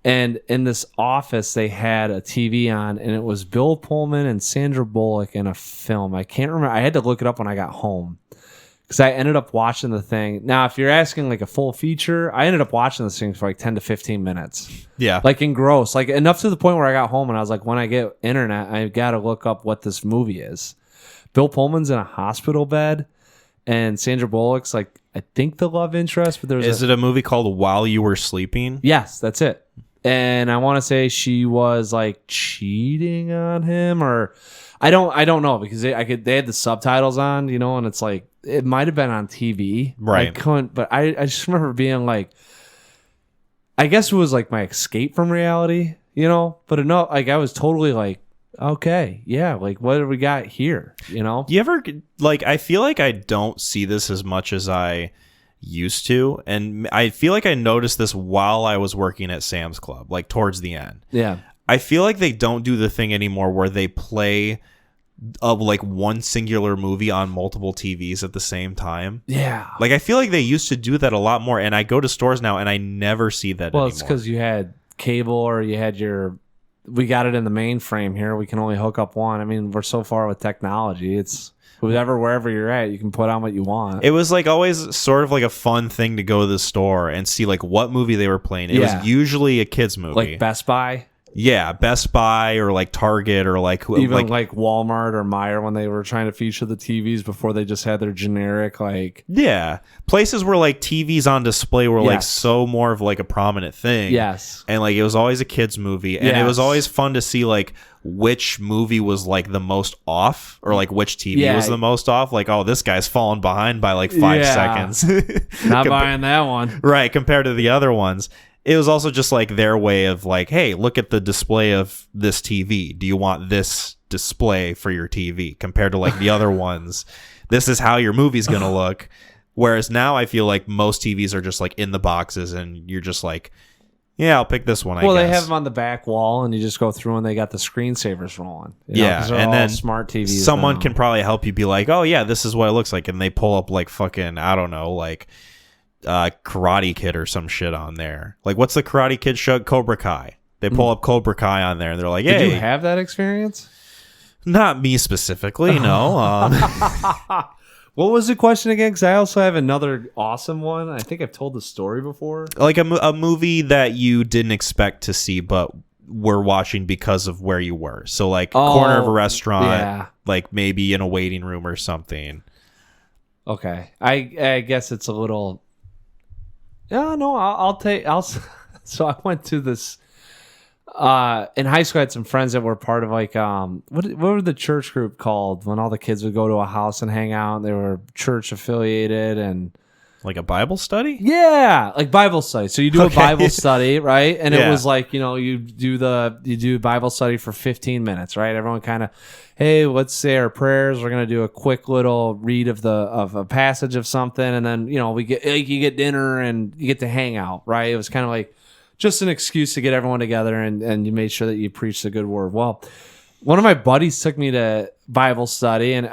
And in this office, they had a TV on, and it was Bill Pullman and Sandra Bullock in a film. I can't remember. I had to look it up when I got home because I ended up watching the thing. Now, if you're asking like a full feature, I ended up watching this thing for like 10 to 15 minutes. Yeah. Like engrossed. Like enough to the point where I got home and I was like, when I get internet, I got to look up what this movie is. Bill Pullman's in a hospital bed, and Sandra Bullock's like I think the love interest, but Is it a movie called While You Were Sleeping? Yes, that's it. And I want to say she was like cheating on him, or I don't know because they had the subtitles on, and it's like it might have been on TV. Right. I couldn't, but I just remember being like, I guess it was like my escape from reality, but no, like I was totally like, okay, yeah, like what do we got here, Do you ever like? I feel like I don't see this as much as I used to, and I feel like I noticed this while I was working at Sam's Club, like towards the end. Yeah. I feel like they don't do the thing anymore where they play like one singular movie on multiple TVs at the same time. Yeah. Like I feel like they used to do that a lot more, and I go to stores now and I never see that anymore. Well, it's because you had cable or you had we got it in the mainframe here. We can only hook up one. I mean, we're so far with technology. It's wherever you're at, you can put on what you want. It was like always sort of like a fun thing to go to the store and see like what movie they were playing. It was usually a kid's movie. Like Best Buy? Yeah, Best Buy or like Target or like even like Walmart or Meijer when they were trying to feature the TVs before they just had their generic like places where like TVs on display were like so more of like a prominent thing. Yes. And like it was always a kids movie, and it was always fun to see like which movie was like the most off, or like which TV was the most off. Like, oh, this guy's falling behind by like 5 seconds. Not buying that one. Right, compared to the other ones. It was also just like their way of like, hey, look at the display of this TV. Do you want this display for your TV compared to like the other ones? This is how your movie's going to look. Whereas now I feel like most TVs are just like in the boxes and you're just like, yeah, I'll pick this one, I guess. They have them on the back wall and you just go through and they got the screensavers rolling. And then smart TVs. Someone can probably help you be like, oh yeah, this is what it looks like. And they pull up like fucking, I don't know, like Karate Kid or some shit on there. Like, what's the Karate Kid show? Cobra Kai. They pull up Cobra Kai on there and they're like, hey. Did you have that experience? Not me specifically, no. What was the question again? Because I also have another awesome one. I think I've told the story before. Like a movie that you didn't expect to see, but were watching because of where you were. So like corner of a restaurant, like maybe in a waiting room or something. Okay. I guess it's a little... Yeah, no, I'll so I went to this in high school. I had some friends that were part of like what were the church group called when all the kids would go to a house and hang out, and they were church affiliated and like a Bible study? Yeah, like Bible study. So you do a Bible study, right? And it was like, you do Bible study for 15 minutes, right? Everyone kind of, hey, let's say our prayers. We're gonna do a quick little read of a passage of something, and then you get dinner and you get to hang out, right? It was kind of like just an excuse to get everyone together, and you made sure that you preached the good word. Well, one of my buddies took me to Bible study, and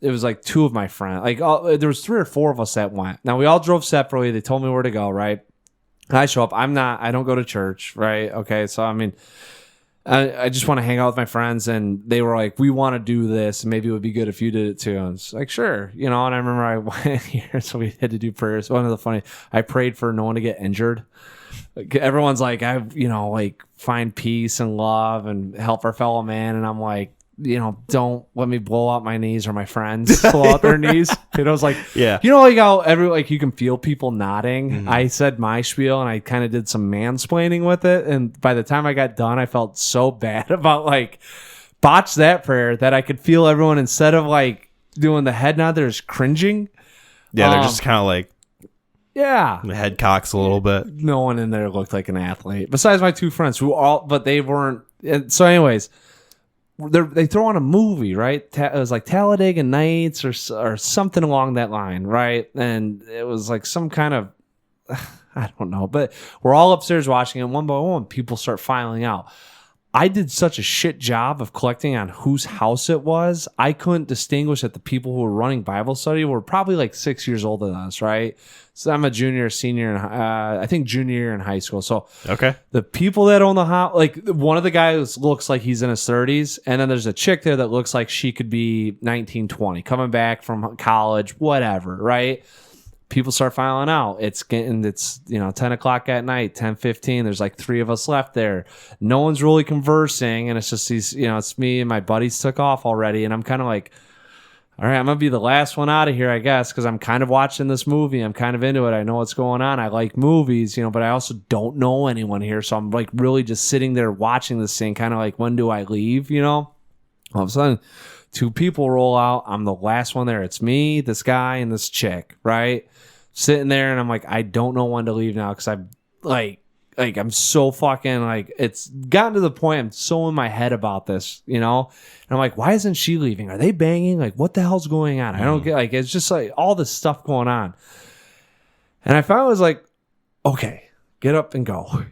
it was like two of my friends. Like there was 3 or 4 of us that went. Now we all drove separately. They told me where to go, right? I show up. I don't go to church, right? Okay, so I mean, I just want to hang out with my friends, and they were like, "We want to do this, and maybe it would be good if you did it too." And I was like, "Sure," And I remember I went here, so we had to do prayers. One of the funny, I prayed for no one to get injured. Like, everyone's like, like find peace and love and help our fellow man, and I'm like, don't let me blow out my knees or my friends blow out their knees. I was like, yeah, like how you can feel people nodding. Mm-hmm. I said my spiel and I kind of did some mansplaining with it, and by the time I got done, I felt so bad about like botched that prayer that I could feel everyone, instead of like doing the head nod, they're just cringing. Yeah, they're just kind of like, yeah, the head cocks a little bit. No one in there looked like an athlete besides my 2 friends but they weren't. So anyways, they throw on a movie, right? It was like Talladega Nights or something along that line, right? And it was like some kind of, I don't know, but we're all upstairs watching it. One by one, people start filing out. I did such a shit job of collecting on whose house it was. I couldn't distinguish that the people who were running Bible study were probably like 6 years older than us, right? So I'm a junior, senior, I think junior year in high school. So okay, the people that own the house, like one of the guys looks like he's in his 30s, and then there's a chick there that looks like she could be 19, 20, coming back from college, whatever, right? People start filing out. It's 10 o'clock at night, 10:15. There's like 3 of us left there. No one's really conversing, and it's just these, it's me and my buddies took off already, and I'm kind of like, all right, I'm going to be the last one out of here, I guess, because I'm kind of watching this movie. I'm kind of into it. I know what's going on. I like movies, but I also don't know anyone here. So I'm like really just sitting there watching this thing, kind of like, when do I leave, All of a sudden, 2 people roll out. I'm the last one there. It's me, this guy, and this chick, right? Sitting there, and I'm like, I don't know when to leave now because I'm like I'm so fucking like, it's gotten to the point I'm so in my head about this, And I'm like, why isn't she leaving? Are they banging? Like, what the hell's going on? I don't get, like, it's just like all this stuff going on. And I finally was like, okay, get up and go,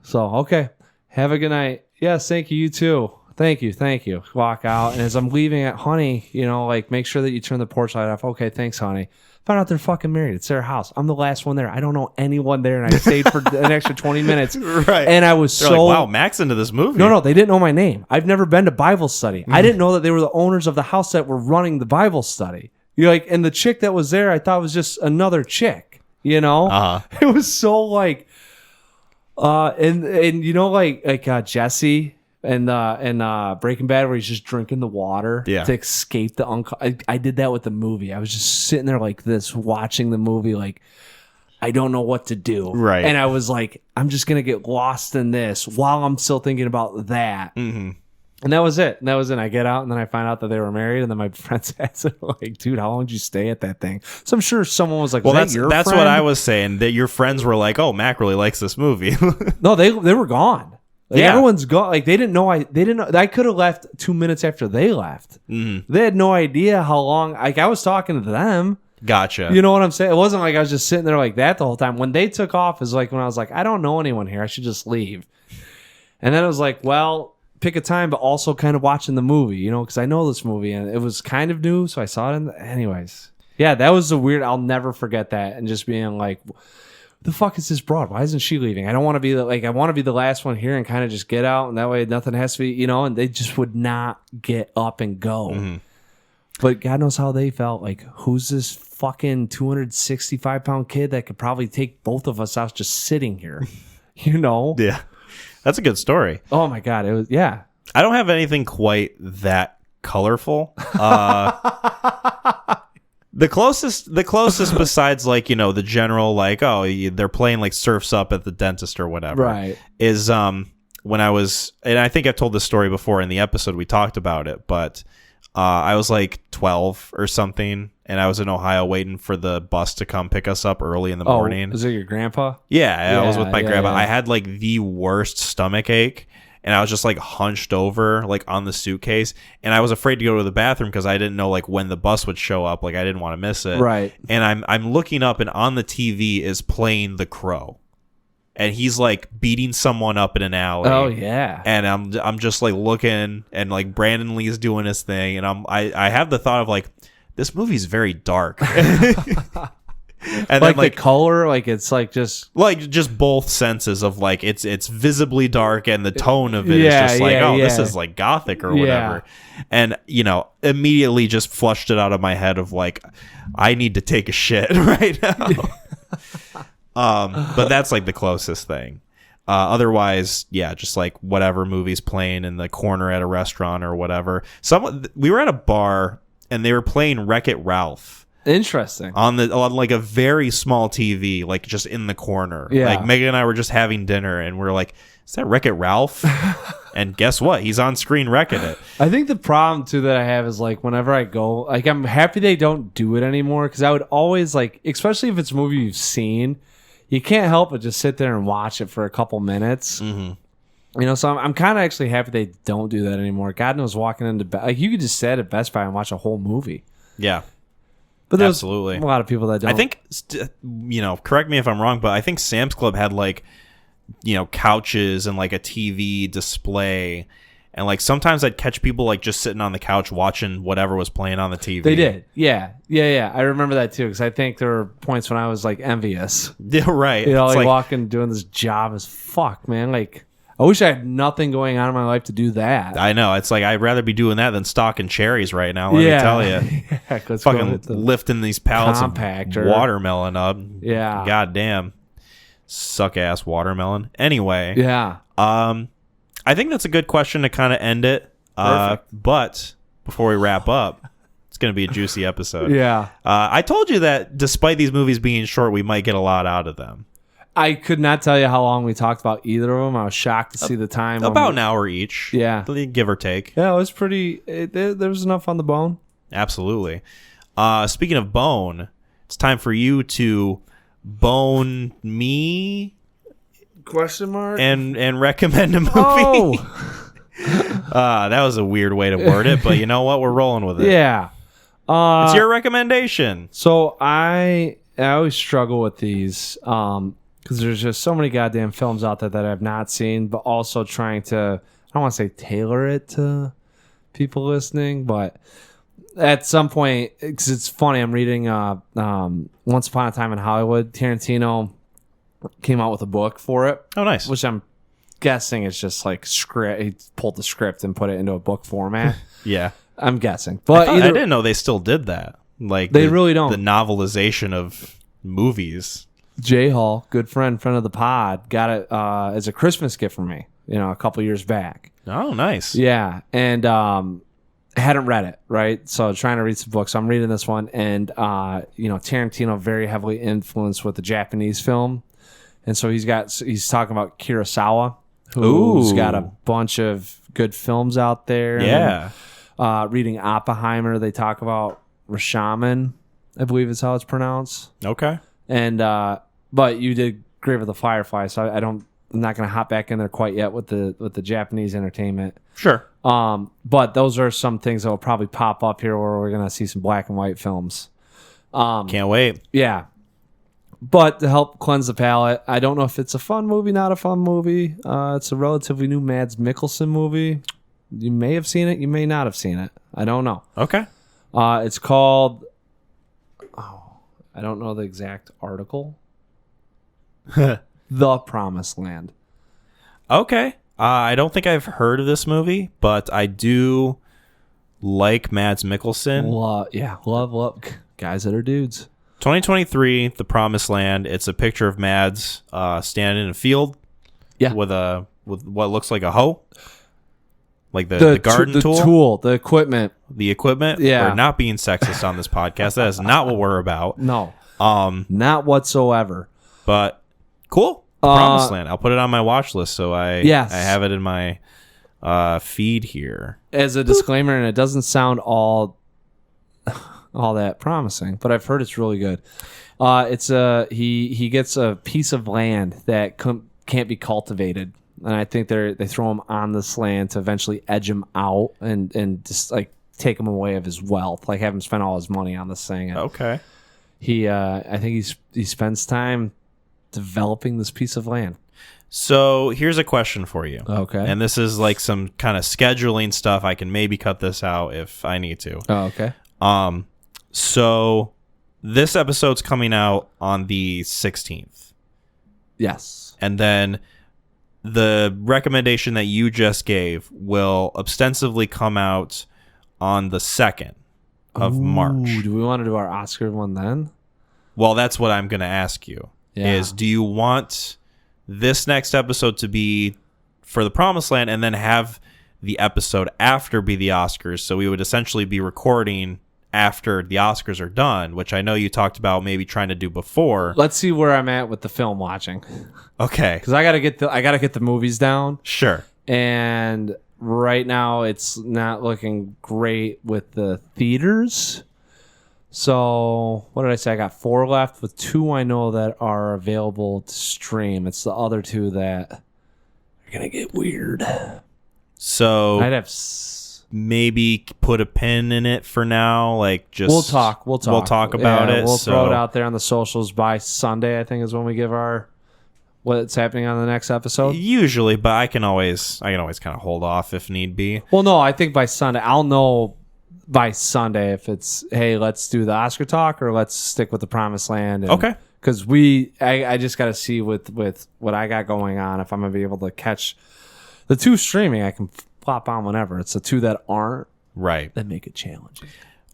So, okay, have a good night. Yes, thank you, you too. Thank you. Walk out. And as I'm leaving at honey, like, make sure that you turn the porch light off. Okay, thanks, honey. Found out they're fucking married. It's their house. I'm the last one there. I don't know anyone there, and I stayed for an extra 20 minutes. Right. And I was They're so like, wow, Mac's into this movie. No, they didn't know my name. I've never been to Bible study. I didn't know that they were the owners of the house that were running the Bible study. And the chick that was there, I thought was just another chick. It was so like, and Jesse. And Breaking Bad, where he's just drinking the water to escape the I did that with the movie. I was just sitting there like this, watching the movie, like, I don't know what to do. Right. And I was like, I'm just going to get lost in this while I'm still thinking about that. Mm-hmm. And that was it. I get out, and then I find out that they were married, and then my friends asked me, like, dude, how long did you stay at that thing? So I'm sure someone was like, well, that's what I was saying, that your friends were like, oh, Mac really likes this movie. No, they were gone. Like, everyone's gone. Like, they didn't know. I could have left 2 minutes after they left. Mm-hmm. They had no idea how long. Like, I was talking to them. Gotcha. You know what I'm saying? It wasn't like I was just sitting there like that the whole time. When they took off is like when I was like, I don't know anyone here. I should just leave. And then it was like, well, pick a time, but also kind of watching the movie, because I know this movie and it was kind of new, so I saw it. Anyways, yeah, that was a weird. I'll never forget that, and just being like, the fuck is this broad? Why isn't she leaving? I don't want to be I want to be the last one here and kind of just get out, and that way nothing has to be, and they just would not get up and go. Mm-hmm. But God knows how they felt. Like, who's this fucking 265-pound kid that could probably take both of us out just sitting here? Yeah. That's a good story. Oh my God. It was, yeah. I don't have anything quite that colorful. The closest besides like, the general, like, oh, they're playing like Surf's Up at the dentist or whatever. Right. Is when I was, and I think I've told this story before in the episode, we talked about it, but I was like 12 or something, and I was in Ohio waiting for the bus to come pick us up early in the morning. Was it your grandpa? Yeah, I was with my grandpa. Yeah. I had like the worst stomach ache. And I was just like hunched over like on the suitcase, and I was afraid to go to the bathroom because I didn't know like when the bus would show up. Like I didn't want to miss it. Right. And I'm looking up, and on the TV is playing The Crow, and he's like beating someone up in an alley. Oh yeah. And I'm just like looking, and like Brandon Lee's doing his thing, and I have the thought of like, this movie's very dark. And like, then, like the color, like it's like just both senses of like it's visibly dark, and the tone of it is just like, this is like gothic or whatever. And immediately just flushed it out of my head of like, I need to take a shit right now. But that's like the closest thing. Otherwise, yeah, just like whatever movie's playing in the corner at a restaurant or whatever. We were at a bar, and they were playing Wreck-It Ralph. Interesting. On like a very small TV, like just in the corner. Yeah. Like Megan and I were just having dinner, and we're like, is that Wreck-It Ralph? And guess what? He's on screen wrecking it. I think the problem too that I have is like whenever I go, like I'm happy they don't do it anymore, because I would always like, especially if it's a movie you've seen, you can't help but just sit there and watch it for a couple minutes. Mm-hmm. So I'm kind of actually happy they don't do that anymore. God knows, walking into like you could just sit at Best Buy and watch a whole movie. Yeah. But there's absolutely a lot of people that don't. I think, correct me if I'm wrong, but I think Sam's Club had like, couches and like a TV display. And like sometimes I'd catch people like just sitting on the couch watching whatever was playing on the TV. They did. Yeah. I remember that too, because I think there were points when I was like envious. Yeah, right. Like walking, doing this job as fuck, man. Like, I wish I had nothing going on in my life to do that. I know. It's like, I'd rather be doing that than stocking cherries right now, let me tell you. Yeah, fucking lifting these pallets compactor. of watermelon up. Yeah. God damn. Suck-ass watermelon. Anyway. Yeah. I think that's a good question to kind of end it. But before we wrap up, let's going to be a juicy episode. Yeah. I told you that despite these movies being short, we might get a lot out of them. I could not tell you how long we talked about either of them. I was shocked to see the time. About an hour each. Yeah. Give or take. Yeah, it was pretty. There was enough on the bone. Absolutely. Speaking of bone, it's time for you to bone me Question mark? and recommend a movie. Oh. That was a weird way to word it, but you know what? We're rolling with it. Yeah. It's your recommendation. So I always struggle with these because there's just so many goddamn films out there that I've not seen, but also trying to, I don't want to say tailor it to people listening, but at some point, because it's funny, I'm reading Once Upon a Time in Hollywood. Tarantino came out with a book for it. Oh, nice. Which I'm guessing is just like script. He pulled the script and put it into a book format. Yeah. I'm guessing. But I didn't know they still did that. Like they really don't. The novelization of movies. Jay Hall, good friend of the pod, got it as a Christmas gift from me, a couple years back. Oh, nice. Yeah. And hadn't read it, right? So trying to read some books. So I'm reading this one, and Tarantino very heavily influenced with the Japanese film. And so he's talking about Kurosawa, who's got a bunch of good films out there. Yeah. And, reading Oppenheimer, they talk about Rashomon, I believe is how it's pronounced. Okay. And but you did Grave of the Fireflies, so I'm not going to hop back in there quite yet with the Japanese entertainment. Sure. But those are some things that will probably pop up here where we're going to see some black and white films. Can't wait. Yeah. But to help cleanse the palate, I don't know if it's a fun movie, not a fun movie. It's a relatively new Mads Mikkelsen movie. You may have seen it. You may not have seen it. I don't know. Okay. It's called... I don't know the exact article. The Promised Land. Okay. I don't think I've heard of this movie, but I do like Mads Mikkelsen. Love guys that are dudes. 2023, The Promised Land. It's a picture of Mads standing in a field with what looks like a hoe. Like the garden tool? The equipment. The equipment? Yeah. We're not being sexist on this podcast. That is not what we're about. No. Not whatsoever. But cool. Promised Land. I'll put it on my watch list so I have it in my feed here. As a disclaimer, and it doesn't sound all that promising, but I've heard it's really good. He gets a piece of land that can't be cultivated. And I think they throw him on this land to eventually edge him out and just like take him away of his wealth, like have him spend all his money on this thing. And okay. I think he spends time developing this piece of land. So here's a question for you. Okay. And this is like some kind of scheduling stuff. I can maybe cut this out if I need to. Oh, okay. So this episode's coming out on the 16th. Yes. And then the recommendation that you just gave will ostensibly come out on the 2nd of March. Do we want to do our Oscar one then? Well, that's what I'm going to ask you. Yeah. Is do you want this next episode to be for The Promised Land and then have the episode after be the Oscars? So we would essentially be recording after the Oscars are done, which I know you talked about maybe trying to do before. Let's see where I'm at with the film watching. Okay. Because I gotta get the movies down. Sure. And right now it's not looking great with the theaters. So what did I say? I got 4 left with 2 I know that are available to stream. It's the other 2 that are gonna get weird. So I'd have maybe put a pin in it for now. Like just we'll talk about it. We'll throw it out there on the socials by Sunday. I think is when we give our what's happening on the next episode. Usually, but I can always kind of hold off if need be. Well, no, I think by Sunday I'll know. By Sunday, if it's hey, let's do the Oscar talk or let's stick with The Promised Land. And, okay. Because I just got to see with what I got going on if I'm gonna be able to catch the 2 streaming. I can flop on whenever. It's the 2 that aren't right that make it challenging.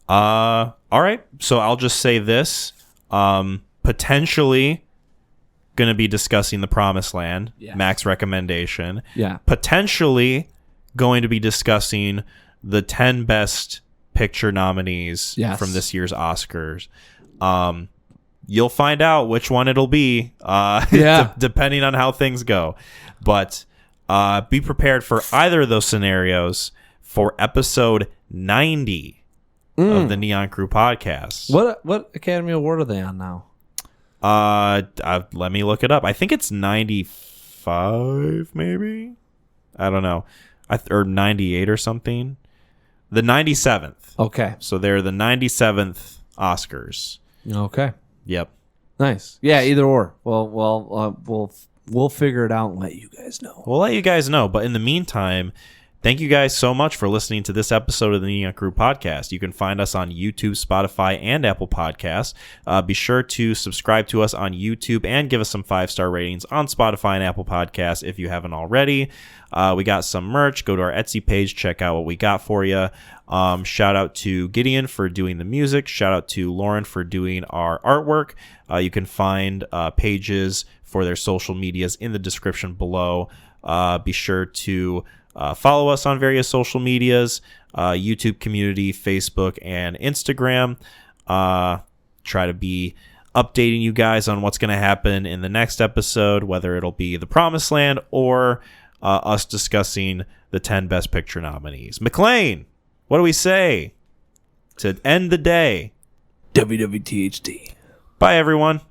All right. So I'll just say this: potentially going to be discussing The Promised Land. Yes. Mac's recommendation. Yeah. Potentially going to be discussing the 10 best picture nominees Yes. from this year's Oscars. You'll find out which one it'll be, depending on how things go. But be prepared for either of those scenarios for episode 90 of the Neon Crew podcast. What Academy Award are they on now? Let me look it up. I think it's 95, maybe. I don't know, or 98 or something. The 97th. Okay. So they're the 97th Oscars. Okay. Yep. Nice. Yeah. Either or. We'll figure it out and let you guys know. We'll let you guys know. But in the meantime, thank you guys so much for listening to this episode of the Neon Crew podcast. You can find us on YouTube, Spotify, and Apple Podcasts. Be sure to subscribe to us on YouTube and give us some 5-star ratings on Spotify and Apple Podcasts if you haven't already. We got some merch. Go to our Etsy page. Check out what we got for you. Shout out to Gideon for doing the music. Shout out to Lauren for doing our artwork. You can find pages for their social medias in the description below. Be sure to follow us on various social medias, YouTube community, Facebook, and Instagram. Try to be updating you guys on what's going to happen in the next episode, whether it'll be The Promised Land or us discussing the 10 Best Picture nominees. McLean, what do we say to end the day? WWTHD. Bye, everyone.